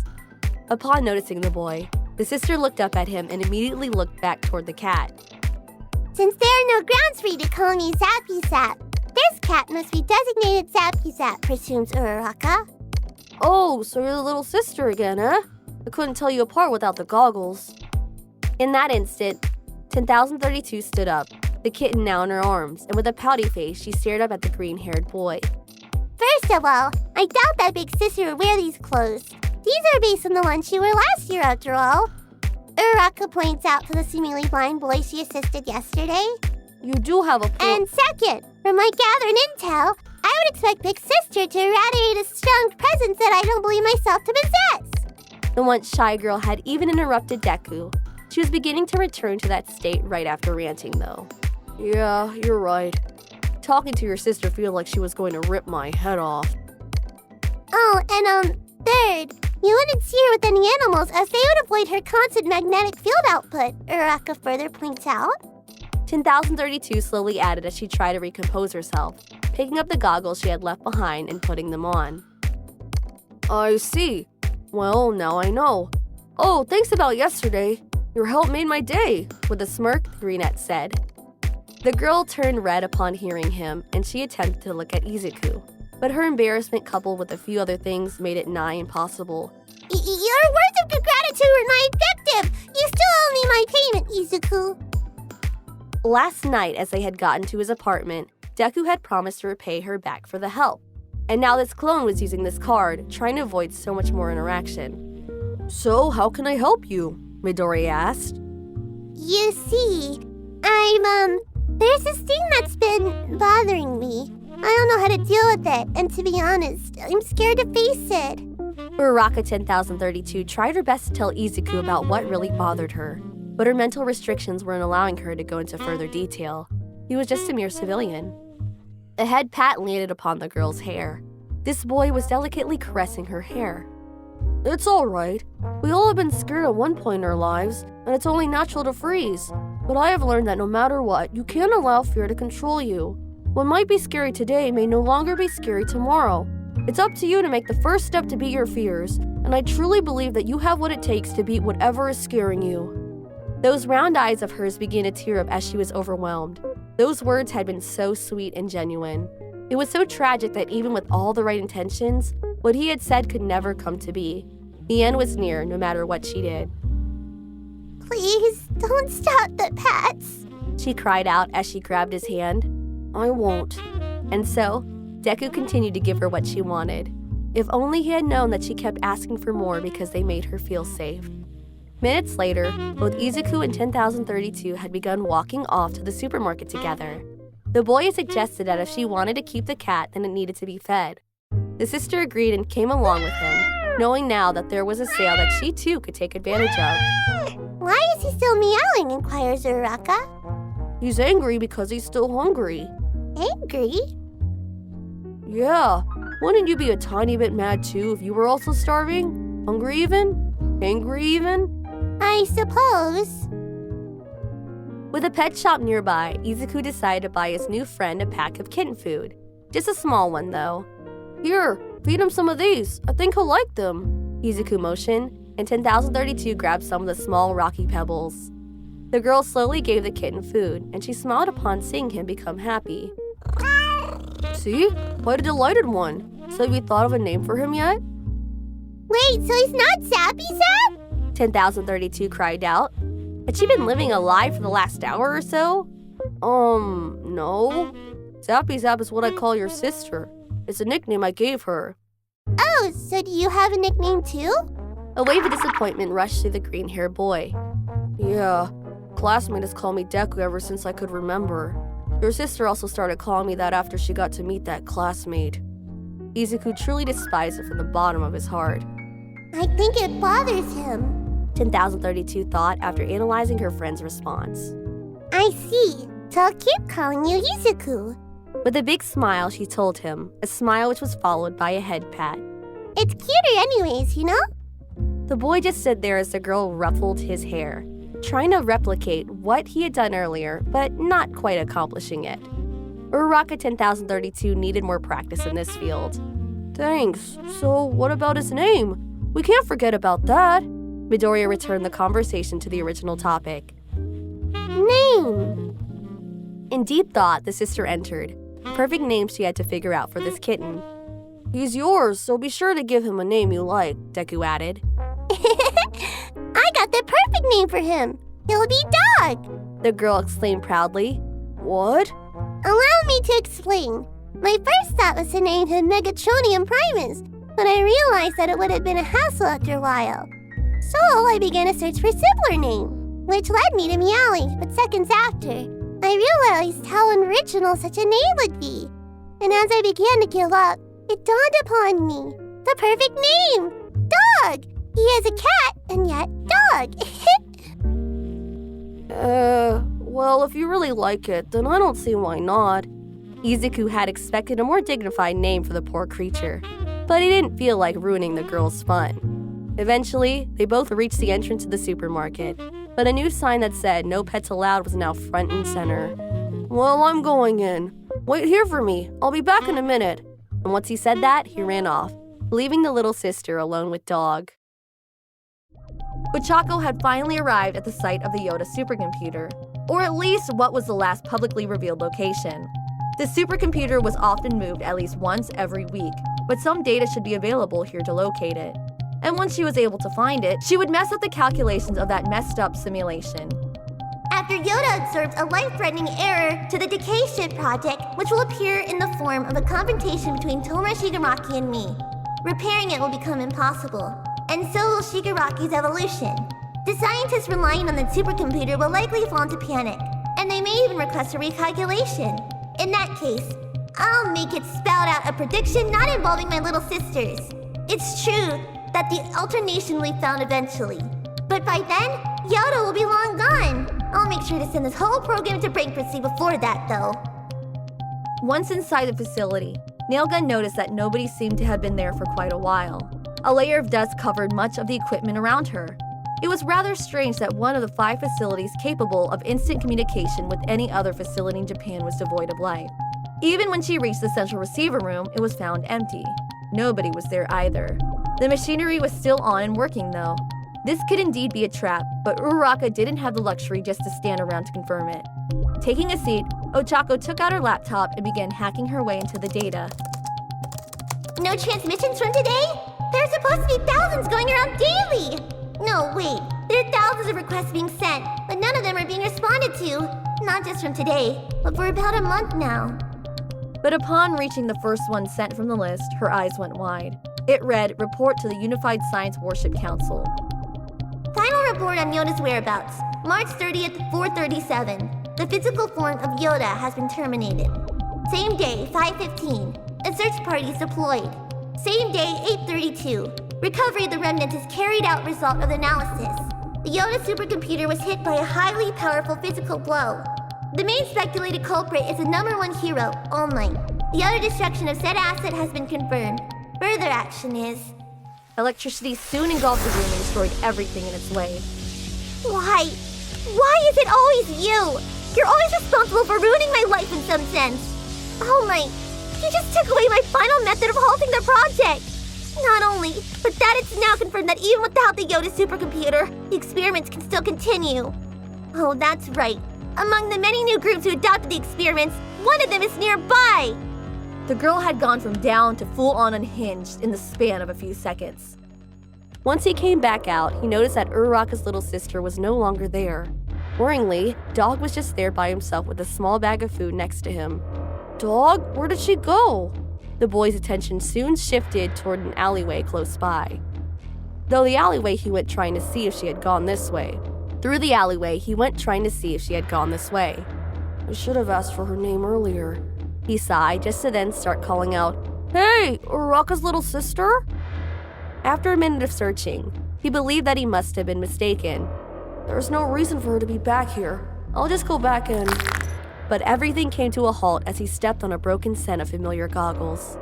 Upon noticing the boy, the sister looked up at him and immediately looked back toward the cat. Since there are no grounds for you to call me Zappy Zap, this cat must be designated Zappy Zap, presumes Uraraka. Oh, so you're the little sister again, huh? I couldn't tell you apart without the goggles. In that instant, 10,032 stood up, the kitten now in her arms, and with a pouty face, she stared up at the green-haired boy. First of all, I doubt that Big Sister would wear these clothes. These are based on the ones she wore last year, after all. Uraraka points out to the seemingly blind boy she assisted yesterday. You do have a point. And second, from my gathered intel, I would expect Big Sister to irradiate a strong presence that I don't believe myself to possess. The once shy girl had even interrupted Deku. She was beginning to return to that state right after ranting, though. Yeah, you're right. Talking to your sister feels like she was going to rip my head off. Oh, and third, you wouldn't see her with any animals as they would avoid her constant magnetic field output, Uraraka further points out. 10,032 slowly added as she tried to recompose herself, picking up the goggles she had left behind and putting them on. I see. Well, now I know. Oh, thanks about yesterday. Your help made my day, with a smirk, the brunette said. The girl turned red upon hearing him, and she attempted to look at Izuku, but her embarrassment coupled with a few other things made it nigh impossible. Your words of gratitude were my objective! You still owe me my payment, Izuku! Last night, as they had gotten to his apartment, Deku had promised to repay her back for the help, and now this clone was using this card, trying to avoid so much more interaction. So, how can I help you? Midori asked. You see, there's this thing that's been bothering me. I don't know how to deal with it, and to be honest, I'm scared to face it. Uraraka 10,032 tried her best to tell Izuku about what really bothered her, but her mental restrictions weren't allowing her to go into further detail. He was just a mere civilian. A head pat landed upon the girl's hair. This boy was delicately caressing her hair. It's all right. We all have been scared at one point in our lives, and it's only natural to freeze. But I have learned that no matter what, you can't allow fear to control you. What might be scary today may no longer be scary tomorrow. It's up to you to make the first step to beat your fears, and I truly believe that you have what it takes to beat whatever is scaring you. Those round eyes of hers began to tear up as she was overwhelmed. Those words had been so sweet and genuine. It was so tragic that even with all the right intentions, what he had said could never come to be. The end was near, no matter what she did. Please, don't stop the pets. She cried out as she grabbed his hand. I won't. And so, Deku continued to give her what she wanted. If only he had known that she kept asking for more because they made her feel safe. Minutes later, both Izuku and 10,032 had begun walking off to the supermarket together. The boy had suggested that if she wanted to keep the cat, then it needed to be fed. The sister agreed and came along with him, knowing now that there was a sale that she too could take advantage of. Why is he still meowing? Inquires Uraraka. He's angry because he's still hungry. Angry? Yeah, wouldn't you be a tiny bit mad too if you were also starving? Hungry even? Angry even? I suppose. With a pet shop nearby, Izuku decided to buy his new friend a pack of kitten food. Just a small one, though. Here, feed him some of these. I think he'll like them. Izuku motioned, and 10,032 grabbed some of the small rocky pebbles. The girl slowly gave the kitten food, and she smiled upon seeing him become happy. See? Quite a delighted one. So have you thought of a name for him yet? Wait, so he's not Zappy Zap? 10,032 cried out. Had she been living a lie for the last hour or so? No. Zappy Zap is what I call your sister. It's a nickname I gave her. Oh, so do you have a nickname too? A wave of disappointment rushed through the green-haired boy. Yeah, classmate has called me Deku ever since I could remember. Your sister also started calling me that after she got to meet that classmate. Izuku truly despised it from the bottom of his heart. I think it bothers him. 10,032 thought after analyzing her friend's response. I see. So I'll keep calling you Izuku. With a big smile, she told him, a smile which was followed by a head pat. It's cuter anyways, you know? The boy just stood there as the girl ruffled his hair, trying to replicate what he had done earlier, but not quite accomplishing it. Uraraka 10,032 needed more practice in this field. Thanks. So what about his name? We can't forget about that. Midoriya returned the conversation to the original topic. Name. In deep thought, the sister entered. The perfect name she had to figure out for this kitten. He's yours, so be sure to give him a name you like, Deku added. I got the perfect name for him. He'll be Dog. The girl exclaimed proudly. What? Allow me to explain. My first thought was to name him Megatronium Primus, but I realized that it would have been a hassle after a while. So I began a search for a simpler name, which led me to Meowing, but seconds after, I realized how unoriginal such a name would be. And as I began to give up, it dawned upon me. The perfect name! Dog! He is a cat, and yet dog. Well, if you really like it, then I don't see why not. Izuku had expected a more dignified name for the poor creature, but he didn't feel like ruining the girl's fun. Eventually, they both reached the entrance to the supermarket, but a new sign that said no pets allowed was now front and center. Well, I'm going in. Wait here for me. I'll be back in a minute. And once he said that, he ran off, leaving the little sister alone with Dog. Ochako had finally arrived at the site of the Yoda supercomputer, or at least what was the last publicly revealed location. The supercomputer was often moved at least once every week, but some data should be available here to locate it. And once she was able to find it, she would mess up the calculations of that messed up simulation. After Yoda observed a life-threatening error to the Decay Ship project, which will appear in the form of a confrontation between Tomura Shigaraki and me. Repairing it will become impossible, and so will Shigaraki's evolution. The scientists relying on the supercomputer will likely fall into panic, and they may even request a recalculation. In that case, I'll make it spout out a prediction not involving my little sisters. It's true that the alternation will be found eventually, but by then, Yoda will be long gone. I'll make sure to send this whole program to bankruptcy before that, though. Once inside the facility, Nailgun noticed that nobody seemed to have been there for quite a while. A layer of dust covered much of the equipment around her. It was rather strange that one of the 5 facilities capable of instant communication with any other facility in Japan was devoid of life. Even when she reached the central receiver room, it was found empty. Nobody was there either. The machinery was still on and working though. This could indeed be a trap, but Uraraka didn't have the luxury just to stand around to confirm it. Taking a seat, Ochako took out her laptop and began hacking her way into the data. No transmissions from today? There are supposed to be thousands going around daily! No, wait. There are thousands of requests being sent, but none of them are being responded to. Not just from today, but for about a month now. But upon reaching the first one sent from the list, her eyes went wide. It read, Report to the Unified Science Warship Council. Final report on Yoda's whereabouts. March 30th, 4:37. The physical form of Yoda has been terminated. Same day, 5:15. A search party is deployed. Same day, 8:32. Recovery of the remnants is carried out result of the analysis. The Yoda supercomputer was hit by a highly powerful physical blow. The main speculated culprit is the #1 hero, All Might. The utter destruction of said asset has been confirmed. Further action is... Electricity soon engulfed the room and destroyed everything in its way. Why? Why is it always you? You're always responsible for ruining my life in some sense. All Might, you just took away my final method of halting the project. Not only, but that it's now confirmed that even without the Yoda supercomputer, the experiments can still continue. Oh, that's right. Among the many new groups who adopted the experiments, one of them is nearby. The girl had gone from down to full-on unhinged in the span of a few seconds. Once he came back out, he noticed that Uraraka's little sister was no longer there. Worryingly, Dog was just there by himself with a small bag of food next to him. Dog, where did she go? The boy's attention soon shifted toward an alleyway close by. Though the alleyway he went trying to see if she had gone this way. Through the alleyway, he went trying to see if she had gone this way. I should have asked for her name earlier. He sighed, just to then start calling out, Hey, Uraraka's little sister? After a minute of searching, he believed that he must have been mistaken. There's no reason for her to be back here. I'll just go back in. But everything came to a halt as he stepped on a broken set of familiar goggles.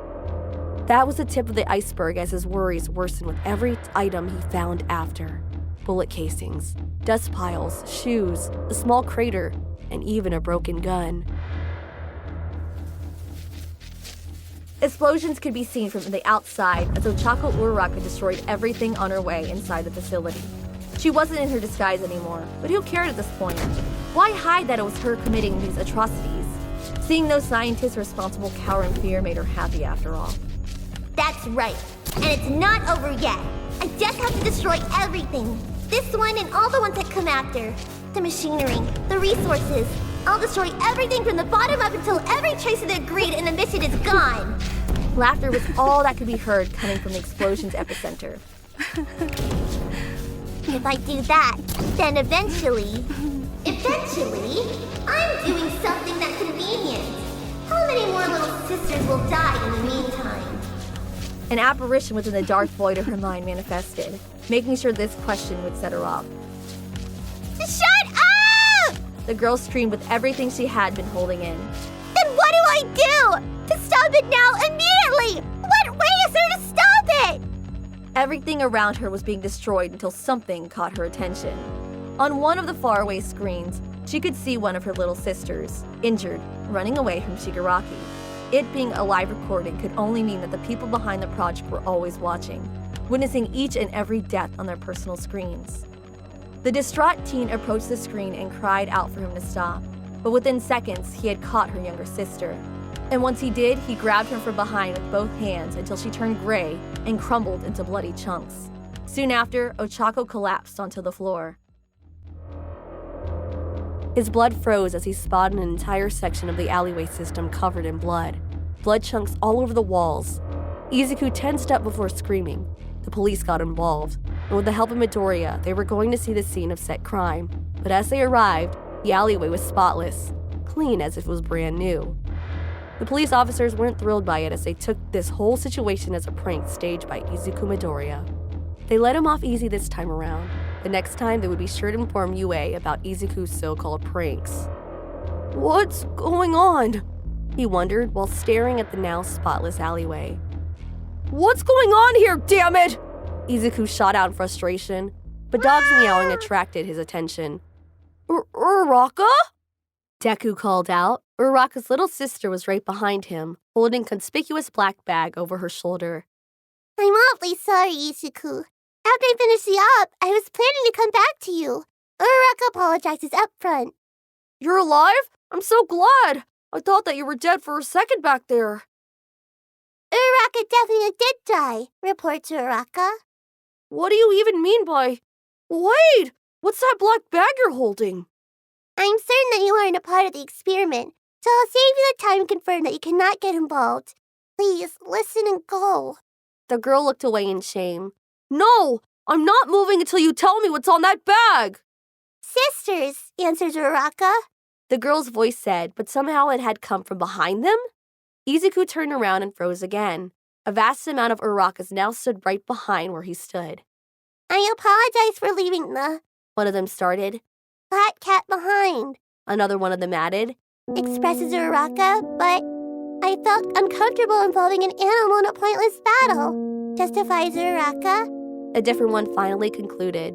That was the tip of the iceberg as his worries worsened with every item he found after. Bullet casings, dust piles, shoes, a small crater, and even a broken gun. Explosions could be seen from the outside as Ochako Uraraka destroyed everything on her way inside the facility. She wasn't in her disguise anymore, but who cared at this point? Why hide that it was her committing these atrocities? Seeing those scientists responsible cower in fear made her happy after all. That's right. And it's not over yet. I just have to destroy everything. This one and all the ones that come after. The machinery, the resources. I'll destroy everything from the bottom up until every trace of their greed and ambition is gone. Laughter was all that could be heard coming from the explosion's epicenter. If I do that, then eventually, I'm doing something that's convenient. How many more little sisters will die in the meantime? An apparition within the dark void of her mind manifested, making sure this question would set her off. Shut up! The girl screamed with everything she had been holding in. Then what do I do? To stop it now, immediately! What way is there to stop it? Everything around her was being destroyed until something caught her attention. On one of the faraway screens, she could see one of her little sisters, injured, running away from Shigaraki. It being a live recording could only mean that the people behind the project were always watching, witnessing each and every death on their personal screens. The distraught teen approached the screen and cried out for him to stop, but within seconds, he had caught her younger sister. And once he did, he grabbed her from behind with both hands until she turned gray and crumbled into bloody chunks. Soon after, Ochako collapsed onto the floor. His blood froze as he spotted an entire section of the alleyway system covered in blood. Blood chunks all over the walls. Izuku tensed up before screaming. The police got involved, and with the help of Midoriya, they were going to see the scene of set crime. But as they arrived, the alleyway was spotless, clean as if it was brand new. The police officers weren't thrilled by it as they took this whole situation as a prank staged by Izuku Midoriya. They let him off easy this time around. The next time, they would be sure to inform UA about Izuku's so-called pranks. What's going on? he wondered while staring at the now spotless alleyway. What's going on here, damn it? Izuku shot out in frustration, but Dog's meowing attracted his attention. Uraraka? Deku called out. Uraraka's little sister was right behind him, holding a conspicuous black bag over her shoulder. I'm awfully sorry, Izuku. After I finished the op, I was planning to come back to you. Uraraka apologizes up front. You're alive? I'm so glad. I thought that you were dead for a second back there. Uraraka definitely did die, reports Uraraka. What do you even mean by... Wait! What's that black bag you're holding? I'm certain that you aren't a part of the experiment, so I'll save you the time and confirm that you cannot get involved. Please, listen and go. The girl looked away in shame. No! I'm not moving until you tell me what's on that bag! Sisters, answers Uraraka. The girl's voice said, but somehow it had come from behind them? Izuku turned around and froze again. A vast amount of Urarakas now stood right behind where he stood. I apologize for leaving the One of them started. fat cat behind, Another one of them added. expresses Uraraka, but I felt uncomfortable involving an animal in a pointless battle, justifies Uraraka. A different one finally concluded.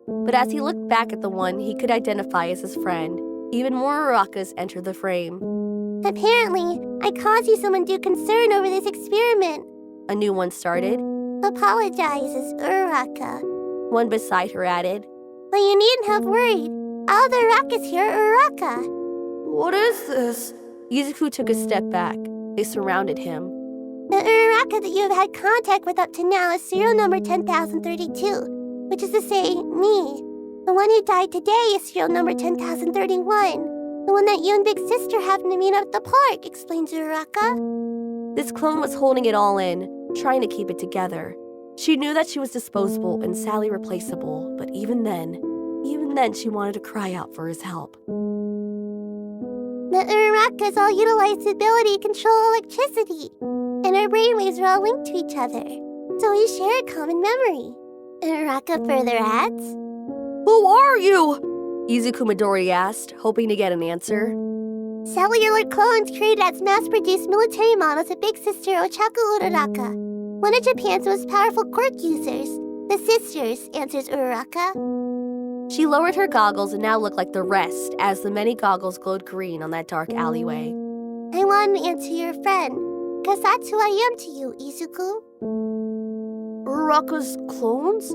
But as he looked back at the one he could identify as his friend, even more Urarakas entered the frame. Apparently, I caused you some undue concern over this experiment. A new one started. Apologizes Uraraka. One beside her added. But you needn't have worried. All the Urakas here are Uraraka. What is this? Izuku took a step back. They surrounded him. The Uraraka that you have had contact with up to now is serial number 10,032, which is to say, me. The one who died today is serial number 10,031. The one that you and Big Sister happened to meet up at the park, explains Uraraka. This clone was holding it all in, trying to keep it together. She knew that she was disposable and sadly replaceable, but even then she wanted to cry out for his help. The Urarakas all utilize the ability to control electricity, and our brainwaves are all linked to each other, so we share a common memory. Uraraka further adds, Who are you? Izuku Midori asked, hoping to get an answer. cellular clones created as mass-produced military models of Big Sister Ochaku Uraraka, one of Japan's most powerful quirk users. The sisters, answers Uraraka. She lowered her goggles and now looked like the rest as the many goggles glowed green on that dark alleyway. I wanted to answer your friend, because that's who I am to you, Izuku. Uraraka's clones?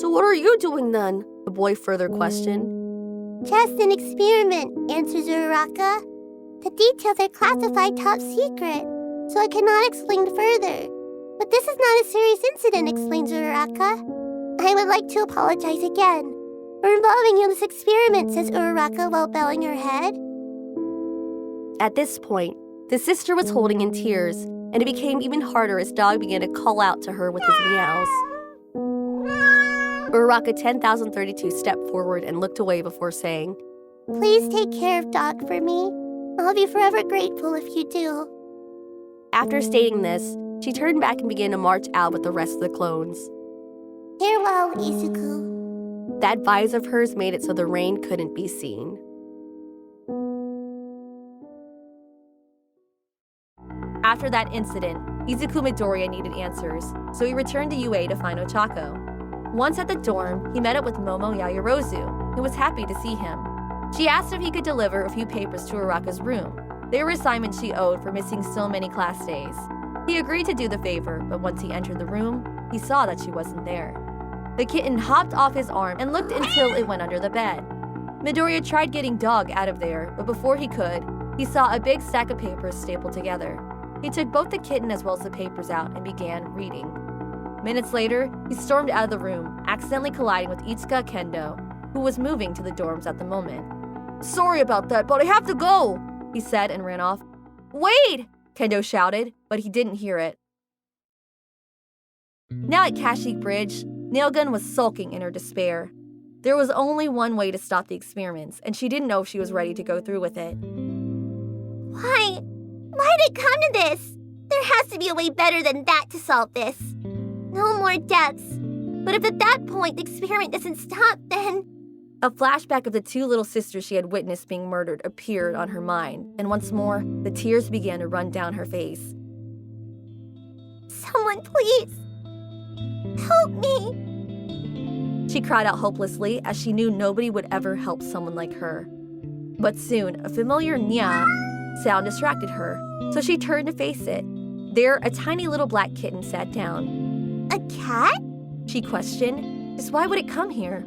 So what are you doing then? The boy further questioned. Just an experiment, answers Uraraka. The details are classified top secret, so I cannot explain further. But this is not a serious incident, explains Uraraka. I would like to apologize again for involving you in this experiment, says Uraraka while bowing her head. At this point, the sister was holding in tears, and it became even harder as Dog began to call out to her with his meows. Uraraka 10,032 stepped forward and looked away before saying, Please take care of Dog for me. I'll be forever grateful if you do. After stating this, she turned back and began to march out with the rest of the clones. Farewell, Izuku. That visor of hers made it so the rain couldn't be seen. After that incident, Izuku Midoriya needed answers, so he returned to UA to find Ochako. Once at the dorm, he met up with Momo Yaoyorozu, who was happy to see him. She asked if he could deliver a few papers to Uraraka's room. They were assignments she owed for missing so many class days. He agreed to do the favor, but once he entered the room, he saw that she wasn't there. The kitten hopped off his arm and looked until it went under the bed. Midoriya tried getting Dog out of there, but before he could, he saw a big stack of papers stapled together. He took both the kitten as well as the papers out and began reading. Minutes later, he stormed out of the room, accidentally colliding with Itsuka Kendo, who was moving to the dorms at the moment. Sorry about that, but I have to go, he said and ran off. Wait! Kendo shouted, but he didn't hear it. Now at Kashyyyk Bridge, Nailgun was sulking in her despair. There was only one way to stop the experiments, and she didn't know if she was ready to go through with it. Why did it come to this? There has to be a way better than that to solve this. No more deaths. But if at that point the experiment doesn't stop, then A flashback of the two little sisters she had witnessed being murdered appeared on her mind, and once more, the tears began to run down her face. Someone please help me. She cried out hopelessly as she knew nobody would ever help someone like her. But soon, a familiar nya sound distracted her, so she turned to face it. There, a tiny little black kitten sat down. A cat? She questioned, just why would it come here?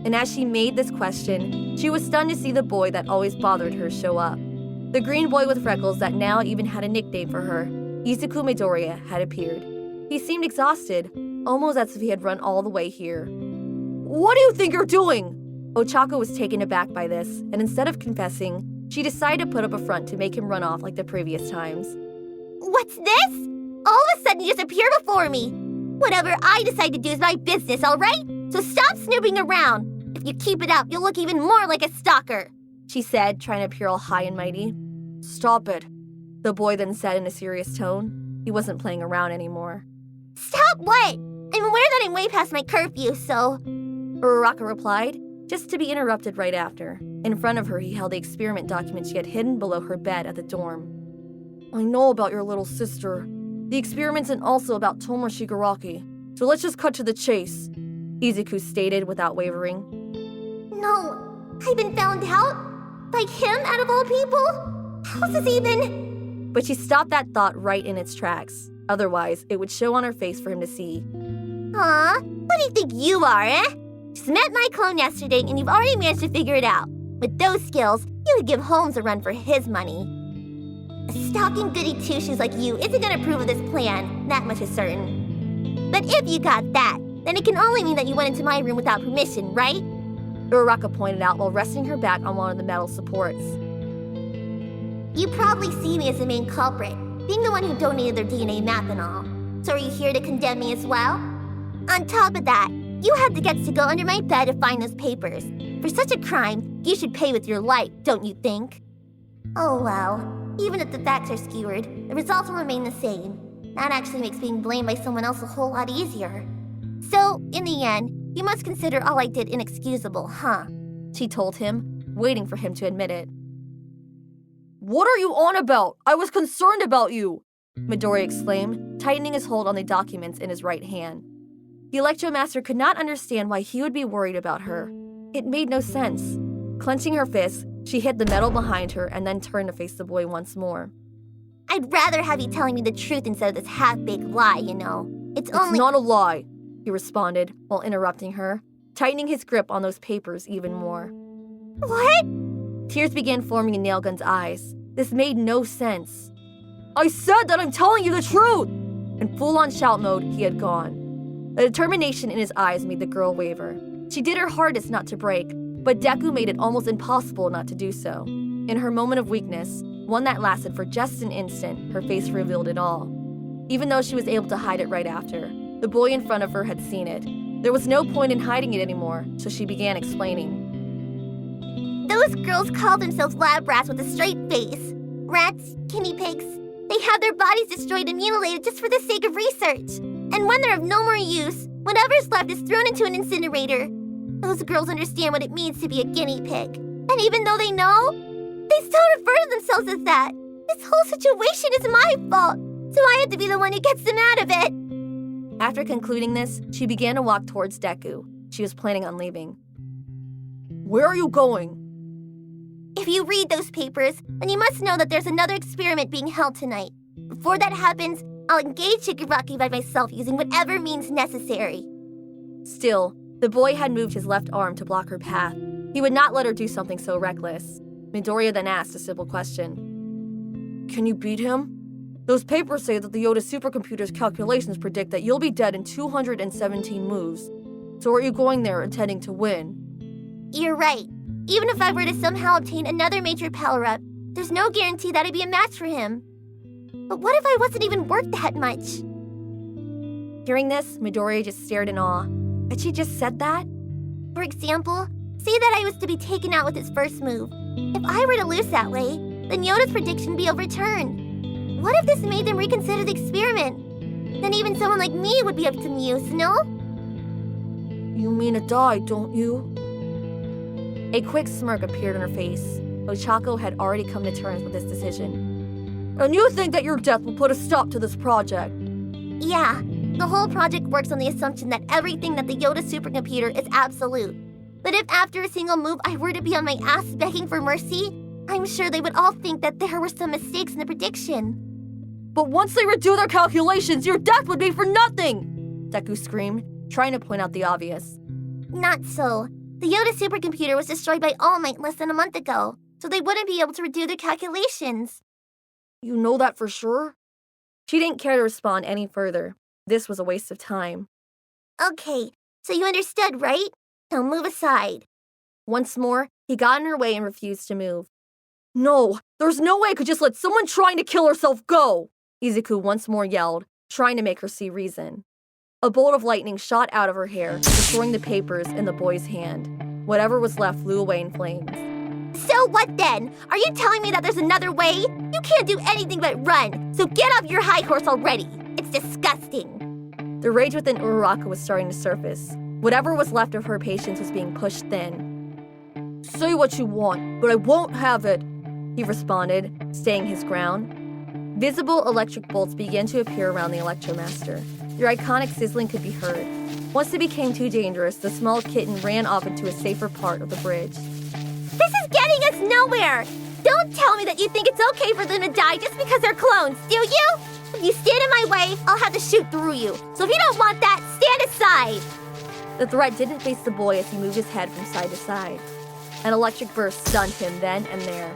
And as she made this question, she was stunned to see the boy that always bothered her show up. The green boy with freckles that now even had a nickname for her, Izuku Midoriya, had appeared. He seemed exhausted, almost as if he had run all the way here. What do you think you're doing? Ochako was taken aback by this, and instead of confessing, she decided to put up a front to make him run off like the previous times. What's this? All of a sudden you just appear before me. Whatever I decide to do is my business, alright? So stop snooping around. If you keep it up, you'll look even more like a stalker, she said, trying to appear all high and mighty. Stop it, the boy then said in a serious tone. He wasn't playing around anymore. Stop what? I'm aware that I'm way past my curfew, so... Uraraka replied, just to be interrupted right after. In front of her, he held the experiment document she had hidden below her bed at the dorm. I know about your little sister. The experiment's also about Tomo Shigaraki, so let's just cut to the chase, Izuku stated without wavering. No, I've been found out? By him out of all people? How's this even... But she stopped that thought right in its tracks. Otherwise, it would show on her face for him to see. Huh? What do you think you are, eh? Just met my clone yesterday and you've already managed to figure it out. With those skills, you could give Holmes a run for his money. A stalking goody two-shoes like you isn't gonna approve of this plan, that much is certain. But if you got that, then it can only mean that you went into my room without permission, right? Uraraka pointed out while resting her back on one of the metal supports. You probably see me as the main culprit, being the one who donated their DNA map and all. So are you here to condemn me as well? On top of that, you had the guts to go under my bed to find those papers. For such a crime, you should pay with your life, don't you think? Oh well, even if the facts are skewered, the results will remain the same. That actually makes being blamed by someone else a whole lot easier. So, in the end, you must consider all I did inexcusable, huh? She told him, waiting for him to admit it. What are you on about? I was concerned about you, Midori exclaimed, tightening his hold on the documents in his right hand. The Electromaster could not understand why he would be worried about her. It made no sense. Clenching her fists, she hit the metal behind her and then turned to face the boy once more. I'd rather have you telling me the truth instead of this half-baked lie, you know. It's not a lie, he responded while interrupting her, tightening his grip on those papers even more. What? Tears began forming in Nailgun's eyes. This made no sense. I said that I'm telling you the truth! In full-on shout mode, he had gone. The determination in his eyes made the girl waver. She did her hardest not to break, but Deku made it almost impossible not to do so. In her moment of weakness, one that lasted for just an instant, her face revealed it all. Even though she was able to hide it right after, the boy in front of her had seen it. There was no point in hiding it anymore, so she began explaining. Those girls call themselves lab rats with a straight face. Rats, guinea pigs. They have their bodies destroyed and mutilated just for the sake of research. And when they're of no more use, whatever's left is thrown into an incinerator. Those girls understand what it means to be a guinea pig. And even though they know, they still refer to themselves as that. This whole situation is my fault, so I have to be the one who gets them out of it. After concluding this, she began to walk towards Deku. She was planning on leaving. Where are you going? If you read those papers, then you must know that there's another experiment being held tonight. Before that happens, I'll engage Shigaraki by myself using whatever means necessary. Still, the boy had moved his left arm to block her path. He would not let her do something so reckless. Midoriya then asked a simple question. Can you beat him? Those papers say that the Yoda supercomputer's calculations predict that you'll be dead in 217 moves. So are you going there intending to win? You're right. Even if I were to somehow obtain another major power-up, there's no guarantee that I'd be a match for him. But what if I wasn't even worth that much? Hearing this, Midoriya just stared in awe. Had she just said that? For example, say that I was to be taken out with his first move. If I were to lose that way, then Yoda's prediction would be overturned. What if this made them reconsider the experiment? Then even someone like me would be of some use, no? You mean to die, don't you? A quick smirk appeared on her face. Ochako had already come to terms with his decision. And you think that your death will put a stop to this project? Yeah, the whole project works on the assumption that everything that the Yoda supercomputer is absolute. But if after a single move I were to be on my ass begging for mercy, I'm sure they would all think that there were some mistakes in the prediction. But once they redo their calculations, your death would be for nothing! Deku screamed, trying to point out the obvious. Not so. The Yoda supercomputer was destroyed by All Might less than a month ago, so they wouldn't be able to redo their calculations. You know that for sure? She didn't care to respond any further. This was a waste of time. Okay, so you understood, right? Now move aside. Once more, he got in her way and refused to move. No, there's no way I could just let someone trying to kill herself go! Izuku once more yelled, trying to make her see reason. A bolt of lightning shot out of her hair, destroying the papers in the boy's hand. Whatever was left flew away in flames. So what then? Are you telling me that there's another way? You can't do anything but run, so get off your high horse already. It's disgusting. The rage within Uraraka was starting to surface. Whatever was left of her patience was being pushed thin. Say what you want, but I won't have it, he responded, staying his ground. Visible electric bolts began to appear around the Electromaster. Their iconic sizzling could be heard. Once it became too dangerous, the small kitten ran off into a safer part of the bridge. This is getting us nowhere! Don't tell me that you think it's okay for them to die just because they're clones, do you? If you stand in my way, I'll have to shoot through you. So if you don't want that, stand aside! The threat didn't face the boy as he moved his head from side to side. An electric burst stunned him then and there.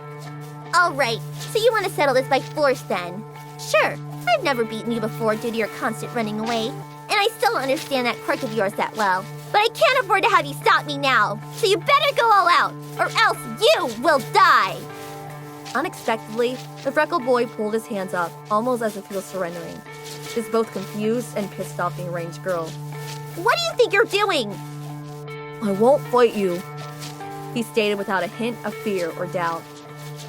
Alright, so you want to settle this by force then? Sure, I've never beaten you before due to your constant running away, and I still don't understand that quirk of yours that well. But I can't afford to have you stop me now, so you better go all out, or else you will die! Unexpectedly, the freckled boy pulled his hands up, almost as if he was surrendering. He was both confused and pissed off the enraged girl. What do you think you're doing? I won't fight you, he stated without a hint of fear or doubt.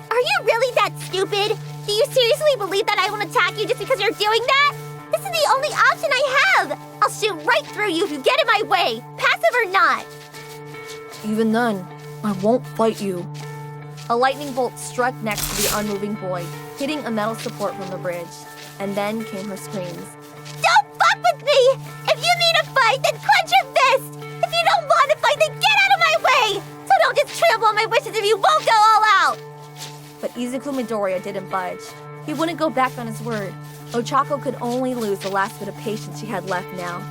Are you really that stupid? Do you seriously believe that I won't attack you just because you're doing that? This is the only option I have! I'll shoot right through you if you get in my way, passive or not! Even then, I won't fight you. A lightning bolt struck next to the unmoving boy, hitting a metal support from the bridge. And then came her screams. Don't fuck with me! If you need a fight, then clench your fist! If you don't want to fight, then get out of my way! So don't just trample on my wishes if you won't go all out! But Izuku Midoriya didn't budge. He wouldn't go back on his word. Ochako could only lose the last bit of patience she had left now.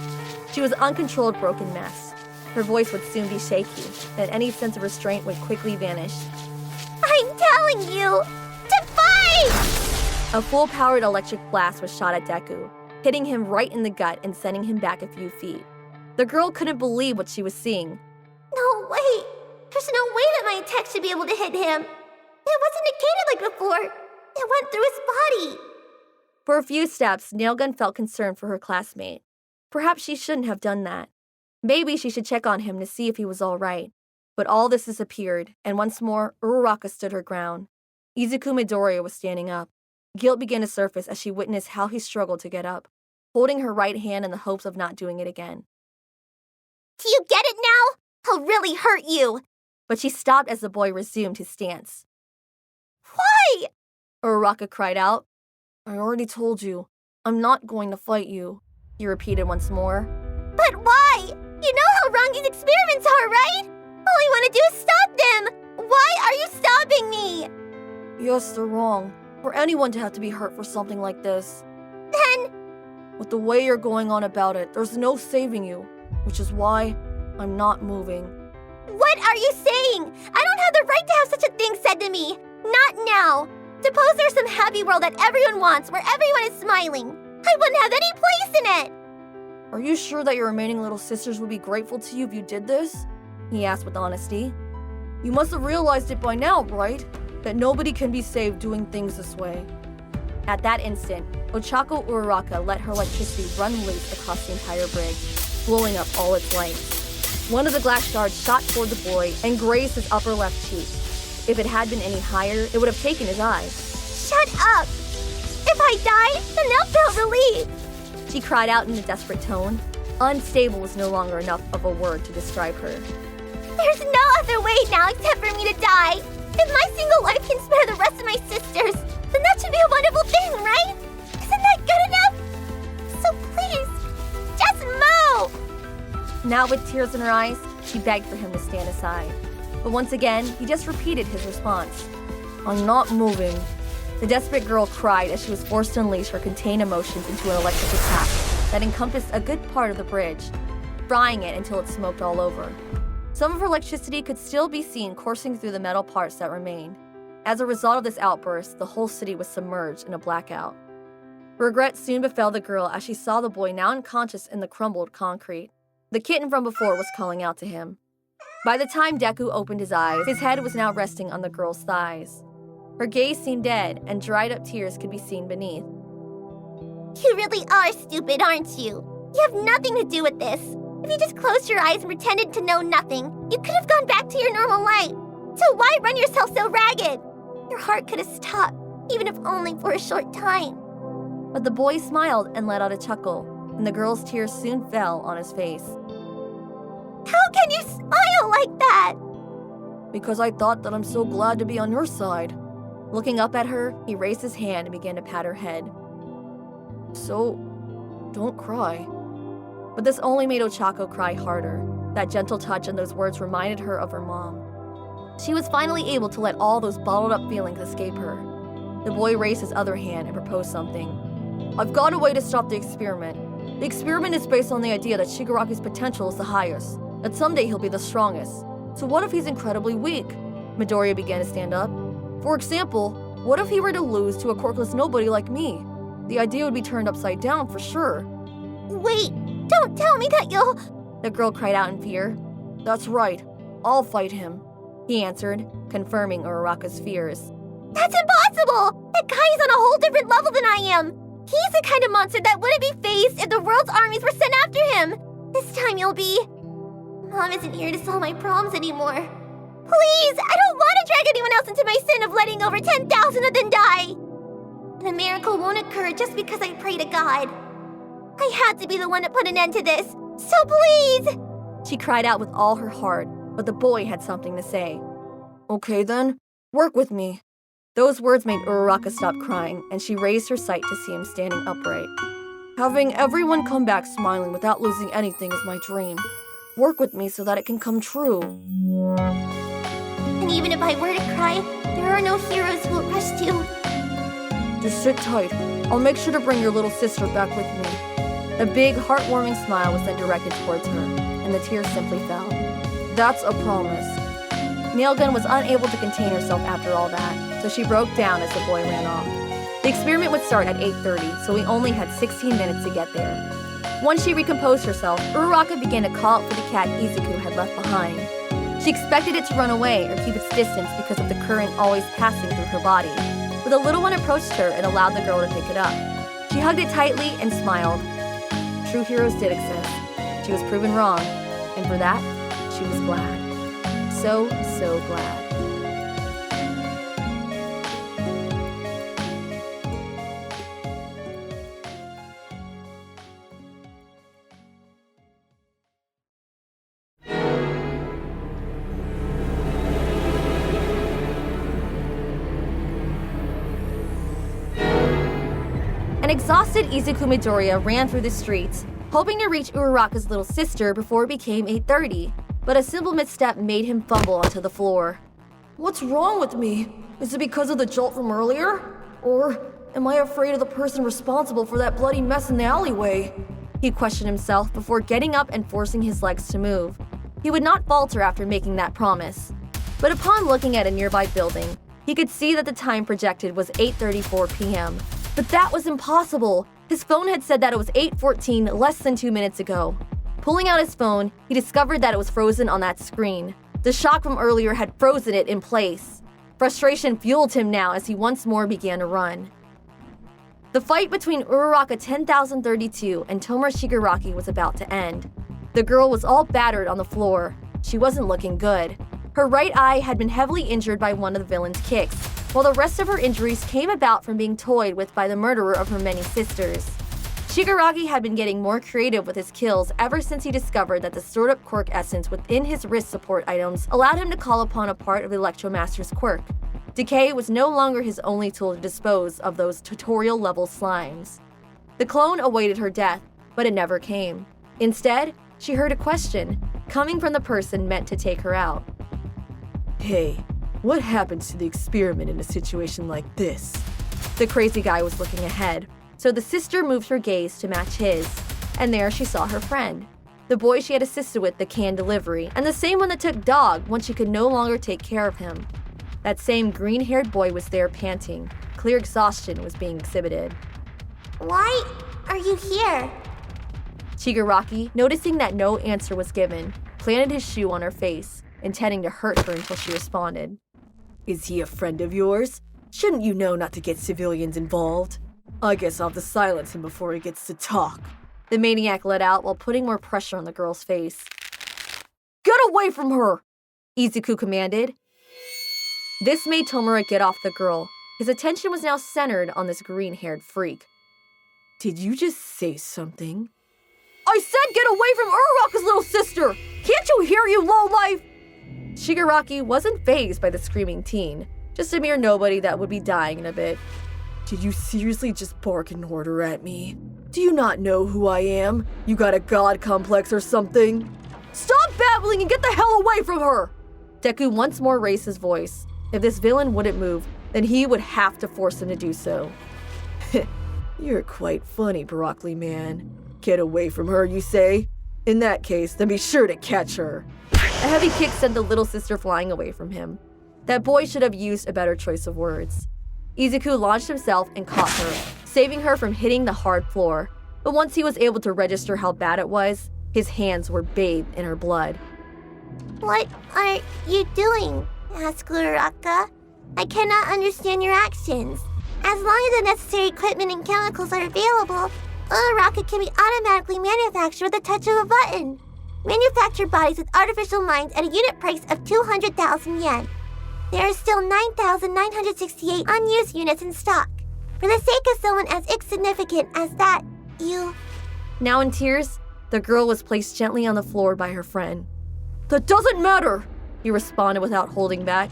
She was an uncontrolled broken mess. Her voice would soon be shaky, and any sense of restraint would quickly vanish. I'm telling you to fight! A full-powered electric blast was shot at Deku, hitting him right in the gut and sending him back a few feet. The girl couldn't believe what she was seeing. No way! There's no way that my attack should be able to hit him! It wasn't negated like before! It went through his body! For a few steps, Nailgun felt concerned for her classmate. Perhaps she shouldn't have done that. Maybe she should check on him to see if he was all right. But all this disappeared, and once more, Uraraka stood her ground. Izuku Midoriya was standing up. Guilt began to surface as she witnessed how he struggled to get up, holding her right hand in the hopes of not doing it again. Do you get it now? I'll really hurt you! But she stopped as the boy resumed his stance. Why? Uraraka cried out. I already told you. I'm not going to fight you, he repeated once more. But why? You know how wrong these experiments are, right? All I want to do is stop them! Why are you stopping me? Yes, they're wrong. For anyone to have to be hurt for something like this. Then... With the way you're going on about it, there's no saving you. Which is why I'm not moving. What are you saying? I don't have the right to have such a thing said to me. Not now. Suppose there's some happy world that everyone wants where everyone is smiling. I wouldn't have any place in it. Are you sure that your remaining little sisters would be grateful to you if you did this? He asked with honesty. You must have realized it by now, right? That nobody can be saved doing things this way. At that instant, Ochako Uraraka let her electricity run loose across the entire bridge, blowing up all its lights. One of the glass shards shot toward the boy and grazed his upper left cheek. If it had been any higher, it would have taken his eye. Shut up! If I die, then they'll feel relief! She cried out in a desperate tone. Unstable was no longer enough of a word to describe her. There's no other way now except for me to die. If my single life can spare the rest of my sisters, then that should be a wonderful thing, right? Isn't that good enough? So please, just move! Now with tears in her eyes, she begged for him to stand aside. But once again, he just repeated his response. I'm not moving. The desperate girl cried as she was forced to unleash her contained emotions into an electric attack that encompassed a good part of the bridge, frying it until it smoked all over. Some of her electricity could still be seen coursing through the metal parts that remained. As a result of this outburst, the whole city was submerged in a blackout. Regret soon befell the girl as she saw the boy now unconscious in the crumbled concrete. The kitten from before was calling out to him. By the time Deku opened his eyes, his head was now resting on the girl's thighs. Her gaze seemed dead, and dried-up tears could be seen beneath. You really are stupid, aren't you? You have nothing to do with this. If you just closed your eyes and pretended to know nothing, you could have gone back to your normal life. So why run yourself so ragged? Your heart could have stopped, even if only for a short time. But the boy smiled and let out a chuckle, and the girl's tears soon fell on his face. How can you smile like that? Because I thought that I'm so glad to be on your side. Looking up at her, he raised his hand and began to pat her head. So, don't cry. But this only made Ochako cry harder. That gentle touch and those words reminded her of her mom. She was finally able to let all those bottled up feelings escape her. The boy raised his other hand and proposed something. I've got a way to stop the experiment. The experiment is based on the idea that Shigaraki's potential is the highest, that someday he'll be the strongest. So what if he's incredibly weak? Midoriya began to stand up. For example, what if he were to lose to a quirkless nobody like me? The idea would be turned upside down for sure. Wait, don't tell me that you'll... The girl cried out in fear. That's right, I'll fight him, he answered, confirming Uraraka's fears. That's impossible! That guy is on a whole different level than I am! He's the kind of monster that wouldn't be faced if the world's armies were sent after him! This time you'll be... Mom isn't here to solve my problems anymore. Please, I don't want to drag anyone else into my sin of letting over 10,000 of them die! And a miracle won't occur just because I pray to God. I had to be the one to put an end to this, so please! She cried out with all her heart, but the boy had something to say. Okay then, work with me. Those words made Uraraka stop crying, and she raised her sight to see him standing upright. Having everyone come back smiling without losing anything is my dream. Work with me so that it can come true. And even if I were to cry, there are no heroes who will rescue. Just sit tight. I'll make sure to bring your little sister back with me. A big, heartwarming smile was then directed towards her, and the tears simply fell. That's a promise. Nailgun was unable to contain herself after all that, so she broke down as the boy ran off. The experiment would start at 8:30, so we only had 16 minutes to get there. Once she recomposed herself, Uraraka began to call out for the cat Izuku had left behind. She expected it to run away or keep its distance because of the current always passing through her body. But the little one approached her and allowed the girl to pick it up. She hugged it tightly and smiled. True heroes did exist. She was proven wrong, and for that, she was glad. So glad. An exhausted Izuku Midoriya ran through the streets, hoping to reach Uraraka's little sister before it became 8:30. But a simple misstep made him fumble onto the floor. What's wrong with me? Is it because of the jolt from earlier? Or am I afraid of the person responsible for that bloody mess in the alleyway? He questioned himself before getting up and forcing his legs to move. He would not falter after making that promise. But upon looking at a nearby building, he could see that the time projected was 8:34 p.m. But that was impossible. His phone had said that it was 8:14 less than 2 minutes ago. Pulling out his phone, he discovered that it was frozen on that screen. The shock from earlier had frozen it in place. Frustration fueled him now as he once more began to run. The fight between Uraraka 10,032 and Tomura Shigaraki was about to end. The girl was all battered on the floor. She wasn't looking good. Her right eye had been heavily injured by one of the villain's kicks, while the rest of her injuries came about from being toyed with by the murderer of her many sisters. Shigaraki had been getting more creative with his kills ever since he discovered that the stored-up quirk essence within his wrist support items allowed him to call upon a part of Electromaster's quirk. Decay was no longer his only tool to dispose of those tutorial-level slimes. The clone awaited her death, but it never came. Instead, she heard a question, coming from the person meant to take her out. Hey, what happens to the experiment in a situation like this? The crazy guy was looking ahead, so the sister moved her gaze to match his, and there she saw her friend, the boy she had assisted with the can delivery, and the same one that took Dog once she could no longer take care of him. That same green-haired boy was there panting. Clear exhaustion was being exhibited. Why are you here? Shigaraki, noticing that no answer was given, planted his shoe on her face, intending to hurt her until she responded. Is he a friend of yours? Shouldn't you know not to get civilians involved? I guess I'll have to silence him before he gets to talk. The maniac let out while putting more pressure on the girl's face. Get away from her! Izuku commanded. This made Tomura get off the girl. His attention was now centered on this green-haired freak. Did you just say something? I said get away from Uraraka's little sister! Can't you hear, you lowlife? Shigaraki wasn't fazed by the screaming teen, just a mere nobody that would be dying in a bit. Did you seriously just bark an order at me? Do you not know who I am? You got a god complex or something? Stop babbling and get the hell away from her! Deku once more raised his voice. If this villain wouldn't move, then he would have to force him to do so. You're quite funny, Broccoli Man. Get away from her, you say? In that case, then be sure to catch her. A heavy kick sent the little sister flying away from him. That boy should have used a better choice of words. Izuku launched himself and caught her, saving her from hitting the hard floor. But once he was able to register how bad it was, his hands were bathed in her blood. What are you doing? Asked Uraraka. I cannot understand your actions. As long as the necessary equipment and chemicals are available, Uraraka can be automatically manufactured with the touch of a button. Manufacture bodies with artificial minds at a unit price of 200,000 yen. There are still 9,968 unused units in stock. For the sake of someone as insignificant as that, you... Now in tears, the girl was placed gently on the floor by her friend. That doesn't matter, he responded without holding back.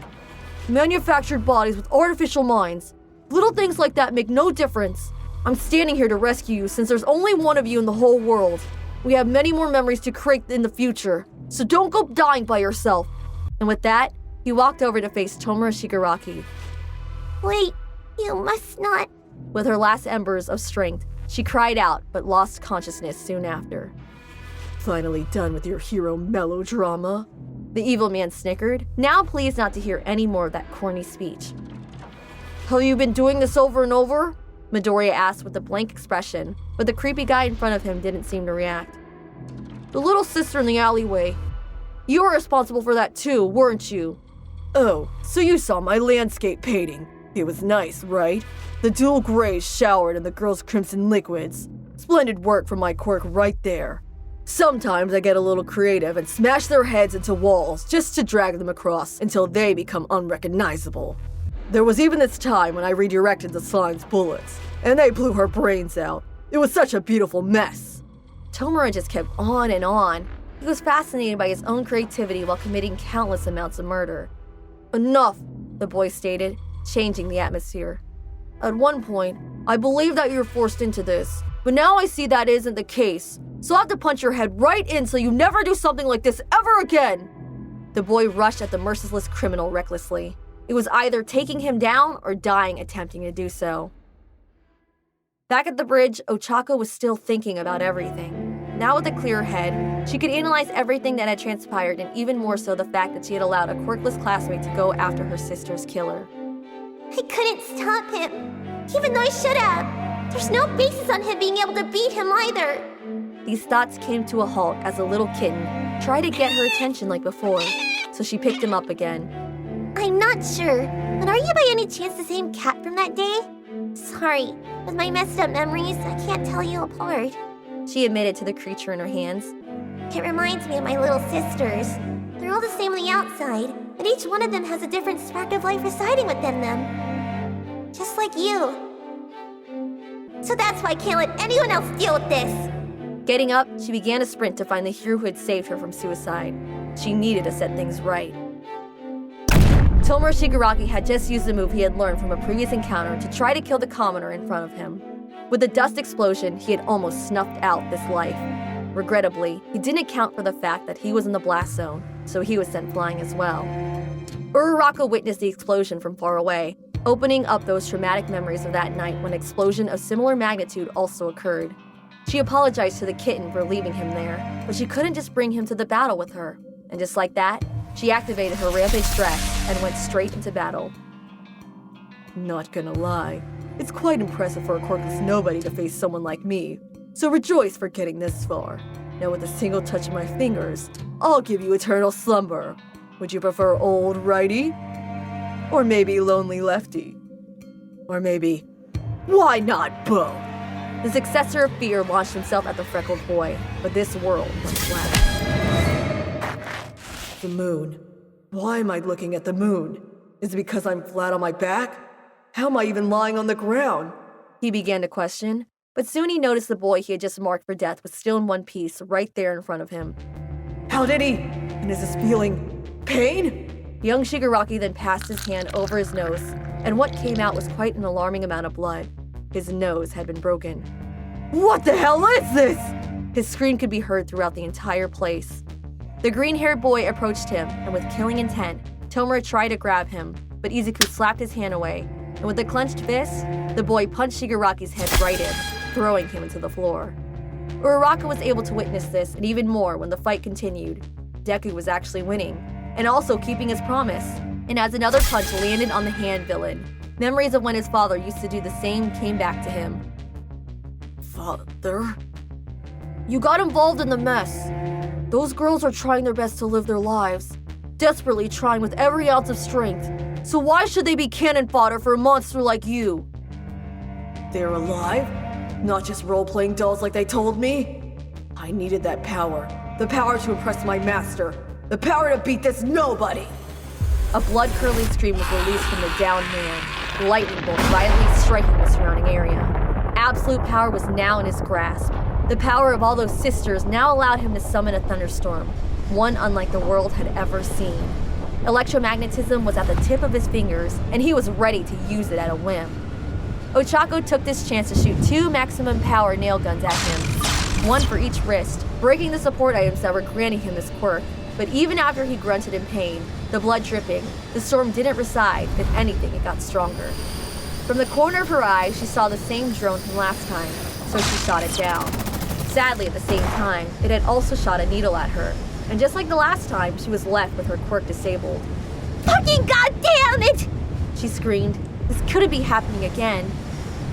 Manufactured bodies with artificial minds. Little things like that make no difference. I'm standing here to rescue you since there's only one of you in the whole world. We have many more memories to create in the future, so don't go dying by yourself. And with that, he walked over to face Tomura Shigaraki. Wait, you must not... With her last embers of strength, she cried out but lost consciousness soon after. Finally done with your hero melodrama? The evil man snickered, now pleased not to hear any more of that corny speech. Have you been doing this over and over? Midoriya asked with a blank expression, but the creepy guy in front of him didn't seem to react. The little sister in the alleyway. You were responsible for that too, weren't you? Oh, so you saw my landscape painting. It was nice, right? The dual grays showered in the girl's crimson liquids. Splendid work from my quirk right there. Sometimes I get a little creative and smash their heads into walls just to drag them across until they become unrecognizable. There was even this time when I redirected the slime's bullets, and they blew her brains out. It was such a beautiful mess. Tomura just kept on and on. He was fascinated by his own creativity while committing countless amounts of murder. Enough, the boy stated, changing the atmosphere. At one point, I believed that you were forced into this, but now I see that isn't the case, so I'll have to punch your head right in so you never do something like this ever again. The boy rushed at the merciless criminal recklessly. It was either taking him down or dying attempting to do so. Back at the bridge, Ochako was still thinking about everything. Now with a clear head, she could analyze everything that had transpired and even more so the fact that she had allowed a quirkless classmate to go after her sister's killer. I couldn't stop him, even though I should have. There's no basis on him being able to beat him either. These thoughts came to a halt as the little kitten tried to get her attention like before, so she picked him up again. I'm not sure, but are you by any chance the same cat from that day? Sorry, with my messed up memories, I can't tell you apart. She admitted to the creature in her hands. It reminds me of my little sisters. They're all the same on the outside, but each one of them has a different spark of life residing within them. Just like you. So that's why I can't let anyone else deal with this. Getting up, she began a sprint to find the hero who had saved her from suicide. She needed to set things right. Tomura Shigaraki had just used the move he had learned from a previous encounter to try to kill the commoner in front of him. With the dust explosion, he had almost snuffed out this life. Regrettably, he didn't account for the fact that he was in the blast zone, so he was sent flying as well. Uraraka witnessed the explosion from far away, opening up those traumatic memories of that night when an explosion of similar magnitude also occurred. She apologized to the kitten for leaving him there, but she couldn't just bring him to the battle with her. And just like that, she activated her rampage dress and went straight into battle. Not gonna lie, it's quite impressive for a quirkless nobody to face someone like me. So rejoice for getting this far. Now with a single touch of my fingers, I'll give you eternal slumber. Would you prefer old righty? Or maybe lonely lefty? Or maybe, why not both? The successor of fear launched himself at the freckled boy, but this world was flat. The moon. Why am I looking at the moon? Is it because I'm flat on my back? How am I even lying on the ground? He began to question, but soon he noticed the boy he had just marked for death was still in one piece right there in front of him. How did he? And is this feeling pain? Young Shigaraki then passed his hand over his nose, and what came out was quite an alarming amount of blood. His nose had been broken. What the hell is this? His scream could be heard throughout the entire place. The green-haired boy approached him, and with killing intent, Tomura tried to grab him, but Izuku slapped his hand away, and with a clenched fist, the boy punched Shigaraki's head right in, throwing him into the floor. Uraraka was able to witness this and even more when the fight continued. Deku was actually winning, and also keeping his promise, and as another punch landed on the hand villain, memories of when his father used to do the same came back to him. Father? You got involved in the mess. Those girls are trying their best to live their lives, desperately trying with every ounce of strength. So why should they be cannon fodder for a monster like you? They're alive? Not just role-playing dolls like they told me? I needed that power. The power to impress my master. The power to beat this nobody! A blood-curdling scream was released from the downed man, lightning bolt violently striking the surrounding area. Absolute power was now in his grasp. The power of all those sisters now allowed him to summon a thunderstorm, one unlike the world had ever seen. Electromagnetism was at the tip of his fingers, and he was ready to use it at a whim. Ochako took this chance to shoot 2 maximum power nail guns at him, one for each wrist, breaking the support items that were granting him this quirk. But even after he grunted in pain, the blood dripping, the storm didn't reside. If anything, it got stronger. From the corner of her eye, she saw the same drone from last time, so she shot it down. Sadly, at the same time, it had also shot a needle at her, and just like the last time, she was left with her quirk disabled. Fucking goddamn it! She screamed. This couldn't be happening again.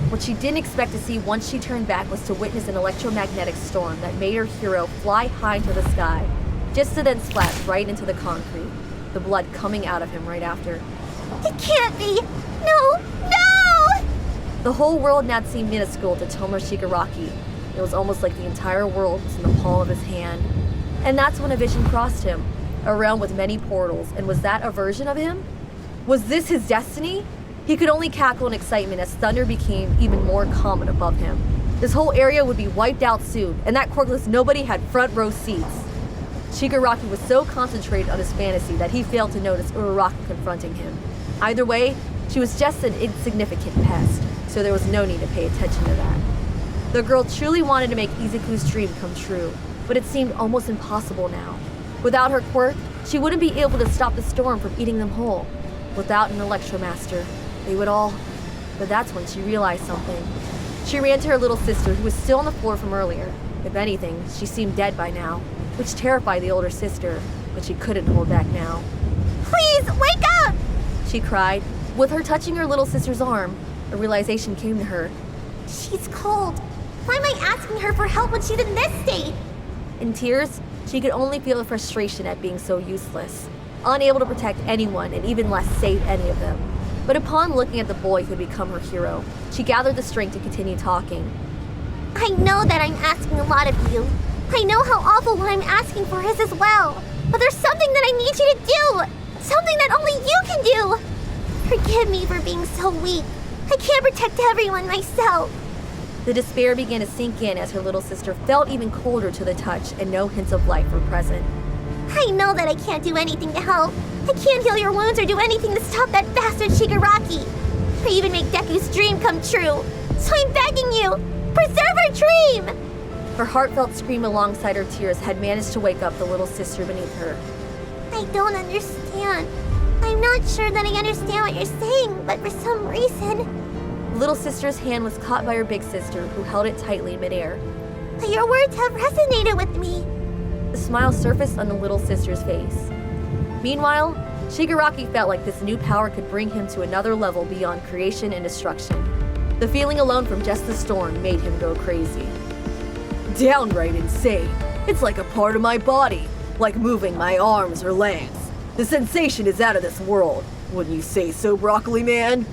What she didn't expect to see once she turned back was to witness an electromagnetic storm that made her hero fly high into the sky, just to then splash right into the concrete, the blood coming out of him right after. It can't be! No! No! The whole world now seemed minuscule to Tomura Shigaraki. It was almost like the entire world was in the palm of his hand. And that's when a vision crossed him, a realm with many portals, and was that a version of him? Was this his destiny? He could only cackle in excitement as thunder became even more common above him. This whole area would be wiped out soon, and that quirkless nobody had front row seats. Shigaraki was so concentrated on his fantasy that he failed to notice Uraraka confronting him. Either way, she was just an insignificant pest, so there was no need to pay attention to that. The girl truly wanted to make Izuku's dream come true, but it seemed almost impossible now. Without her quirk, she wouldn't be able to stop the storm from eating them whole. Without an Electromaster, they would all... But that's when she realized something. She ran to her little sister, who was still on the floor from earlier. If anything, she seemed dead by now, which terrified the older sister, but she couldn't hold back now. Please, wake up! She cried. With her touching her little sister's arm, a realization came to her. She's cold. Why am I asking her for help when she's in this state? In tears, she could only feel the frustration at being so useless, unable to protect anyone and even less save any of them. But upon looking at the boy who had become her hero, she gathered the strength to continue talking. I know that I'm asking a lot of you. I know how awful what I'm asking for is as well. But there's something that I need you to do. Something that only you can do. Forgive me for being so weak. I can't protect everyone myself. The despair began to sink in as her little sister felt even colder to the touch and no hints of life were present. I know that I can't do anything to help. I can't heal your wounds or do anything to stop that bastard Shigaraki. Or even make Deku's dream come true. So I'm begging you, preserve her dream! Her heartfelt scream alongside her tears had managed to wake up the little sister beneath her. I don't understand. I'm not sure that I understand what you're saying, but for some reason... The little sister's hand was caught by her big sister, who held it tightly in midair. But your words have resonated with me. A smile surfaced on the little sister's face. Meanwhile, Shigaraki felt like this new power could bring him to another level beyond creation and destruction. The feeling alone from just the storm made him go crazy. Downright insane. It's like a part of my body, like moving my arms or legs. The sensation is out of this world. Wouldn't you say so, Broccoli Man?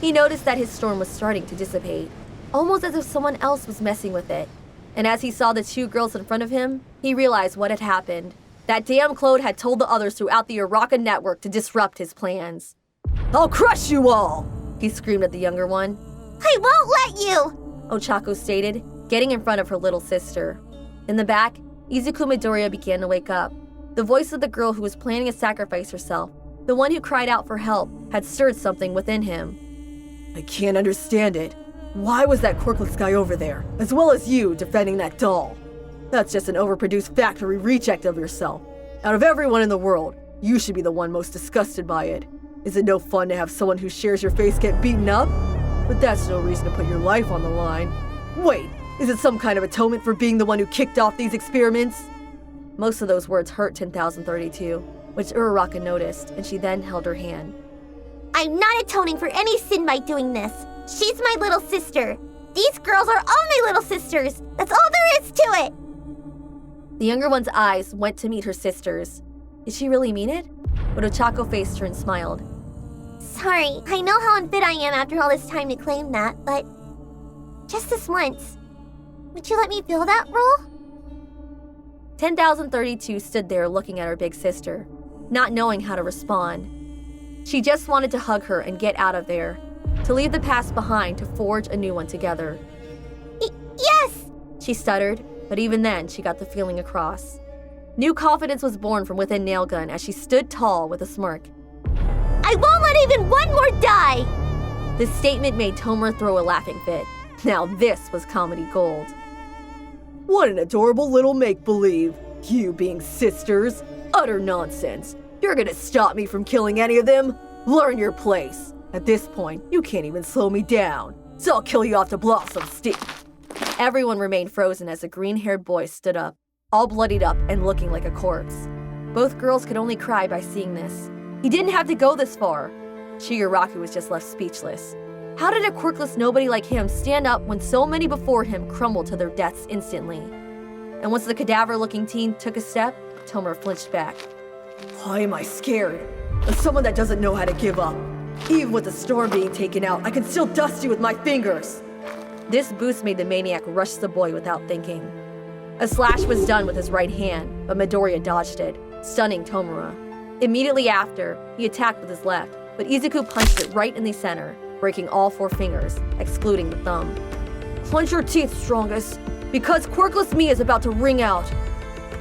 He noticed that his storm was starting to dissipate, almost as if someone else was messing with it. And as he saw the two girls in front of him, he realized what had happened. That damn Claude had told the others throughout the Uraraka network to disrupt his plans. I'll crush you all! He screamed at the younger one. I won't let you! Ochako stated, getting in front of her little sister. In the back, Izuku Midoriya began to wake up. The voice of the girl who was planning to sacrifice herself, the one who cried out for help, had stirred something within him. I can't understand it. Why was that quirkless guy over there, as well as you, defending that doll? That's just an overproduced factory reject of yourself. Out of everyone in the world, you should be the one most disgusted by it. Is it no fun to have someone who shares your face get beaten up? But that's no reason to put your life on the line. Wait, is it some kind of atonement for being the one who kicked off these experiments? Most of those words hurt 10,032, which Uraraka noticed, and she then held her hand. I'm not atoning for any sin by doing this. She's my little sister. These girls are all my little sisters. That's all there is to it. The younger one's eyes went to meet her sister's. Did she really mean it? But Ochako faced her and smiled. Sorry, I know how unfit I am after all this time to claim that, but just this once, would you let me fill that role? 10,032 stood there looking at her big sister, not knowing how to respond. She just wanted to hug her and get out of there, to leave the past behind to forge a new one together. Yes! She stuttered, but even then she got the feeling across. New confidence was born from within Nailgun as she stood tall with a smirk. I won't let even one more die! This statement made Tomura throw a laughing fit. Now this was comedy gold. What an adorable little make-believe. You being sisters. Utter nonsense. You're gonna stop me from killing any of them? Learn your place. At this point, you can't even slow me down. So I'll kill you off to blossom steam. Everyone remained frozen as the green-haired boy stood up, all bloodied up and looking like a corpse. Both girls could only cry by seeing this. He didn't have to go this far. Shigaraki was just left speechless. How did a quirkless nobody like him stand up when so many before him crumbled to their deaths instantly? And once the cadaver-looking teen took a step, Tomura flinched back. Why am I scared? As someone that doesn't know how to give up. Even with the storm being taken out, I can still dust you with my fingers. This boost made the maniac rush the boy without thinking. A slash was done with his right hand, but Midoriya dodged it, stunning Tomura. Immediately after, he attacked with his left, but Izuku punched it right in the center, breaking all 4 fingers, excluding the thumb. Clench your teeth, strongest, because quirkless me is about to ring out,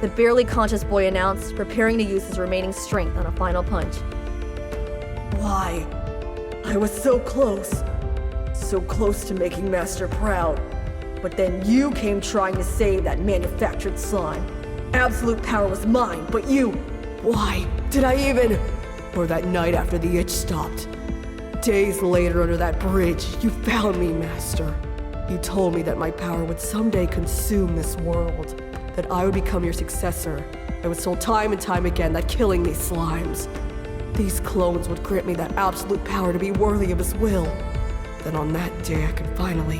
the barely conscious boy announced, preparing to use his remaining strength on a final punch. Why? I was so close to making Master proud. But then you came trying to save that manufactured slime. Absolute power was mine, but you... Why did I even... Or that night after the itch stopped. Days later under that bridge, you found me, Master. You told me that my power would someday consume this world. That I would become your successor. I was told time and time again that killing these slimes, these clones would grant me that absolute power to be worthy of his will. Then on that day I could finally...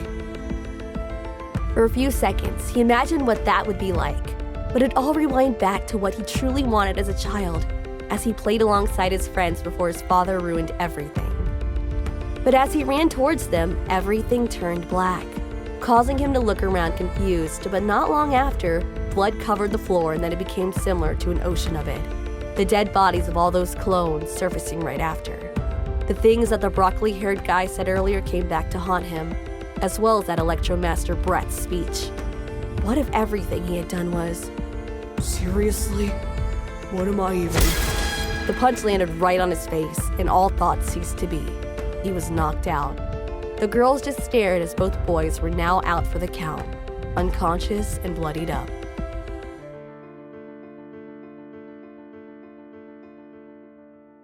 For a few seconds, he imagined what that would be like, but it all rewound back to what he truly wanted as a child, as he played alongside his friends before his father ruined everything. But as he ran towards them, everything turned black, causing him to look around confused, but not long after, blood covered the floor and then it became similar to an ocean of it. The dead bodies of all those clones surfacing right after. The things that the broccoli-haired guy said earlier came back to haunt him, as well as that Electromaster Brett's speech. What if everything he had done was... Seriously? What am I even? The punch landed right on his face, and all thoughts ceased to be. He was knocked out. The girls just stared as both boys were now out for the count, unconscious and bloodied up.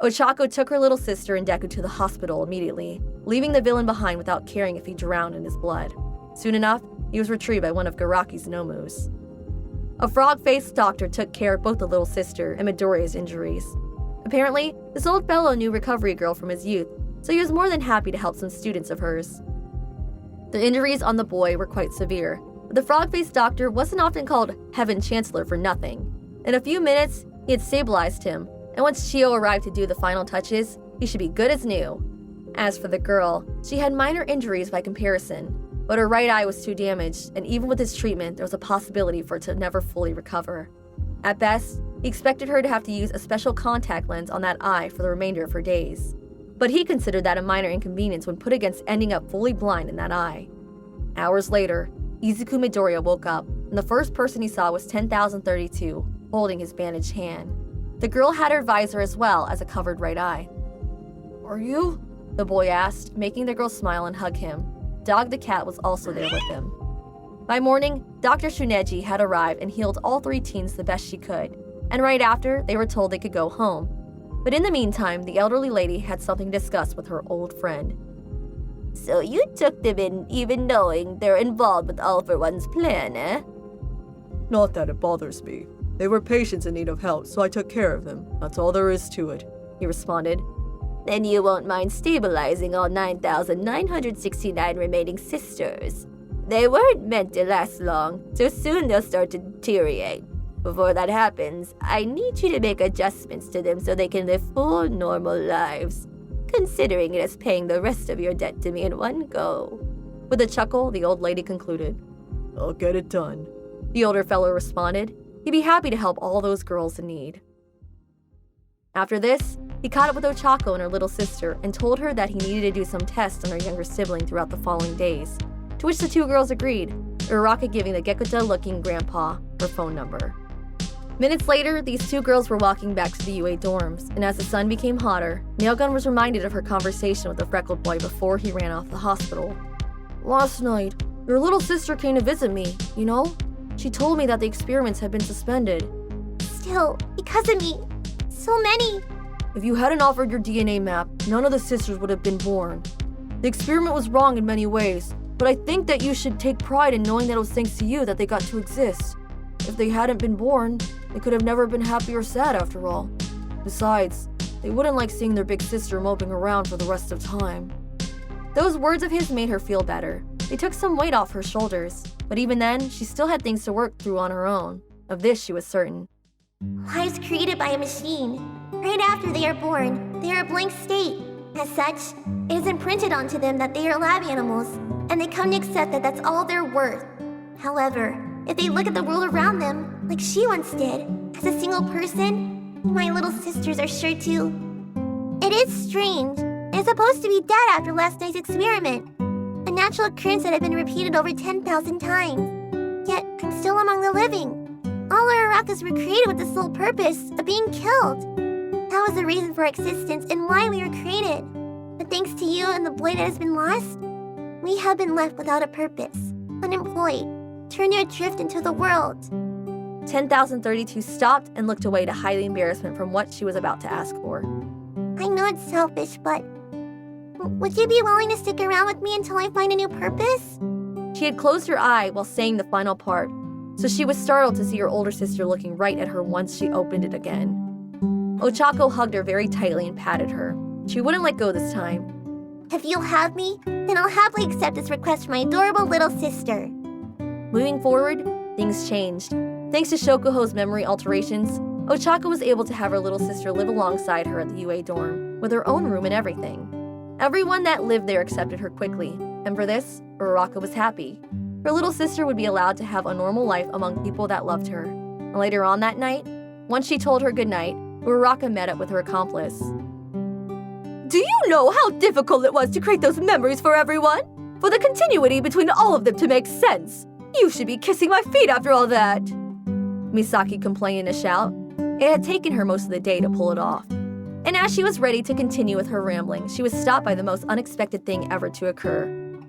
Ochako took her little sister and Deku to the hospital immediately, leaving the villain behind without caring if he drowned in his blood. Soon enough, he was retrieved by one of Garaki's Nomus. A frog-faced doctor took care of both the little sister and Midoriya's injuries. Apparently, this old fellow knew Recovery Girl from his youth, so he was more than happy to help some students of hers. The injuries on the boy were quite severe, but the frog-faced doctor wasn't often called Heaven Chancellor for nothing. In a few minutes, he had stabilized him, and once Chio arrived to do the final touches, he should be good as new. As for the girl, she had minor injuries by comparison, but her right eye was too damaged, and even with his treatment, there was a possibility for it to never fully recover. At best, he expected her to have to use a special contact lens on that eye for the remainder of her days. But he considered that a minor inconvenience when put against ending up fully blind in that eye. Hours later, Izuku Midoriya woke up, and the first person he saw was 10,032, holding his bandaged hand. The girl had her visor as well as a covered right eye. "Are you?" the boy asked, making the girl smile and hug him. Dog the cat was also there with him. By morning, Dr. Shuneji had arrived and healed all three teens the best she could, and right after, they were told they could go home. But in the meantime, the elderly lady had something to discuss with her old friend. So you took them in even knowing they're involved with All for One's plan, eh? Not that it bothers me. They were patients in need of help, so I took care of them. That's all there is to it, he responded. Then you won't mind stabilizing all 9,969 remaining sisters. They weren't meant to last long, so soon they'll start to deteriorate. Before that happens, I need you to make adjustments to them so they can live full, normal lives, considering it as paying the rest of your debt to me in one go. With a chuckle, the old lady concluded. I'll get it done. The older fellow responded. He'd be happy to help all those girls in need. After this, he caught up with Ochako and her little sister and told her that he needed to do some tests on her younger sibling throughout the following days, to which the two girls agreed, Uraraka giving the Gekuta-looking grandpa her phone number. Minutes later, these two girls were walking back to the UA dorms, and as the sun became hotter, Nailgun was reminded of her conversation with the freckled boy before he ran off the hospital. "Last night, your little sister came to visit me, you know? She told me that the experiments had been suspended. Still, because of me, so many. If you hadn't offered your DNA map, none of the sisters would have been born. The experiment was wrong in many ways, but I think that you should take pride in knowing that it was thanks to you that they got to exist. If they hadn't been born, they could have never been happy or sad after all. Besides, they wouldn't like seeing their big sister moping around for the rest of time." Those words of his made her feel better. They took some weight off her shoulders, but even then, she still had things to work through on her own. Of this, she was certain. Lives created by a machine. Right after they are born, they are a blank state. As such, it is imprinted onto them that they are lab animals, and they come to accept that that's all they're worth. However, if they look at the world around them, like she once did, as a single person, my little sisters are sure too. It is strange. It's supposed to be dead after last night's experiment. A natural occurrence that had been repeated over 10,000 times. Yet, I'm still among the living. All Urarakas were created with the sole purpose of being killed. That was the reason for our existence and why we were created. But thanks to you and the boy that has been lost, we have been left without a purpose, unemployed, turned adrift into the world. 10,032 stopped and looked away to hide the embarrassment from what she was about to ask for. I know it's selfish, but would you be willing to stick around with me until I find a new purpose? She had closed her eye while saying the final part, so she was startled to see her older sister looking right at her once she opened it again. Ochako hugged her very tightly and patted her. She wouldn't let go this time. If you'll have me, then I'll happily accept this request from my adorable little sister. Moving forward, things changed. Thanks to Shokuho's memory alterations, Ochako was able to have her little sister live alongside her at the UA dorm, with her own room and everything. Everyone that lived there accepted her quickly, and for this, Uraraka was happy. Her little sister would be allowed to have a normal life among people that loved her. And later on that night, once she told her goodnight, Uraraka met up with her accomplice. Do you know how difficult it was to create those memories for everyone? For the continuity between all of them to make sense, you should be kissing my feet after all that. Misaki complained in a shout. It had taken her most of the day to pull it off. And as she was ready to continue with her rambling, she was stopped by the most unexpected thing ever to occur.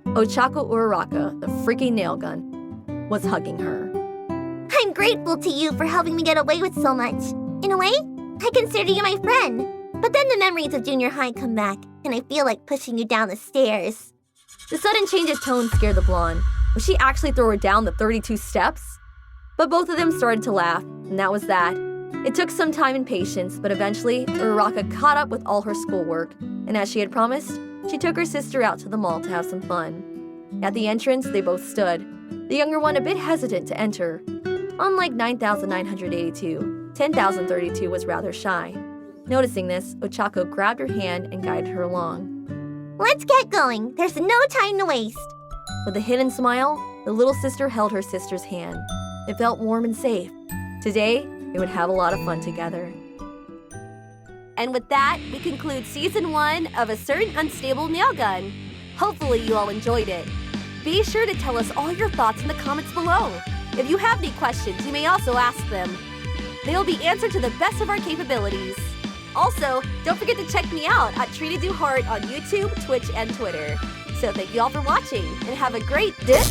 Ochako Uraraka, the freaking nailgun, was hugging her. I'm grateful to you for helping me get away with so much. In a way, I consider you my friend. But then the memories of junior high come back, and I feel like pushing you down the stairs. The sudden change of tone scared the blonde. Would she actually throw her down the 32 steps? But both of them started to laugh, and that was that. It took some time and patience, but eventually, Uraraka caught up with all her schoolwork, and as she had promised, she took her sister out to the mall to have some fun. At the entrance, they both stood, the younger one a bit hesitant to enter. Unlike 9,982, 10,032 was rather shy. Noticing this, Ochako grabbed her hand and guided her along. Let's get going. There's no time to waste. With a hidden smile, the little sister held her sister's hand. It felt warm and safe. Today, they would have a lot of fun together. And with that, we conclude Season 1 of A Certain Unstable Nailgun. Hopefully you all enjoyed it. Be sure to tell us all your thoughts in the comments below. If you have any questions, you may also ask them. They'll be answered to the best of our capabilities. Also, don't forget to check me out at Treated to Heart on YouTube, Twitch, and Twitter. So thank you all for watching, and have a great day!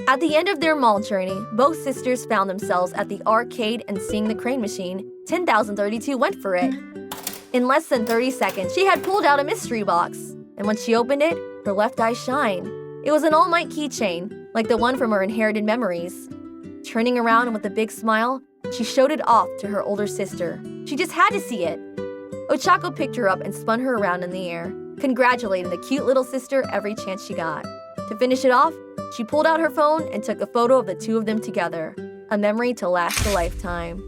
At the end of their mall journey, both sisters found themselves at the arcade, and seeing the crane machine, 10,032 went for it. In less than 30 seconds, she had pulled out a mystery box, and when she opened it, her left eye shined. It was an all-night keychain, like the one from her inherited memories. Turning around and with a big smile, she showed it off to her older sister. She just had to see it. Ochako picked her up and spun her around in the air, congratulating the cute little sister every chance she got. To finish it off, she pulled out her phone and took a photo of the two of them together, a memory to last a lifetime.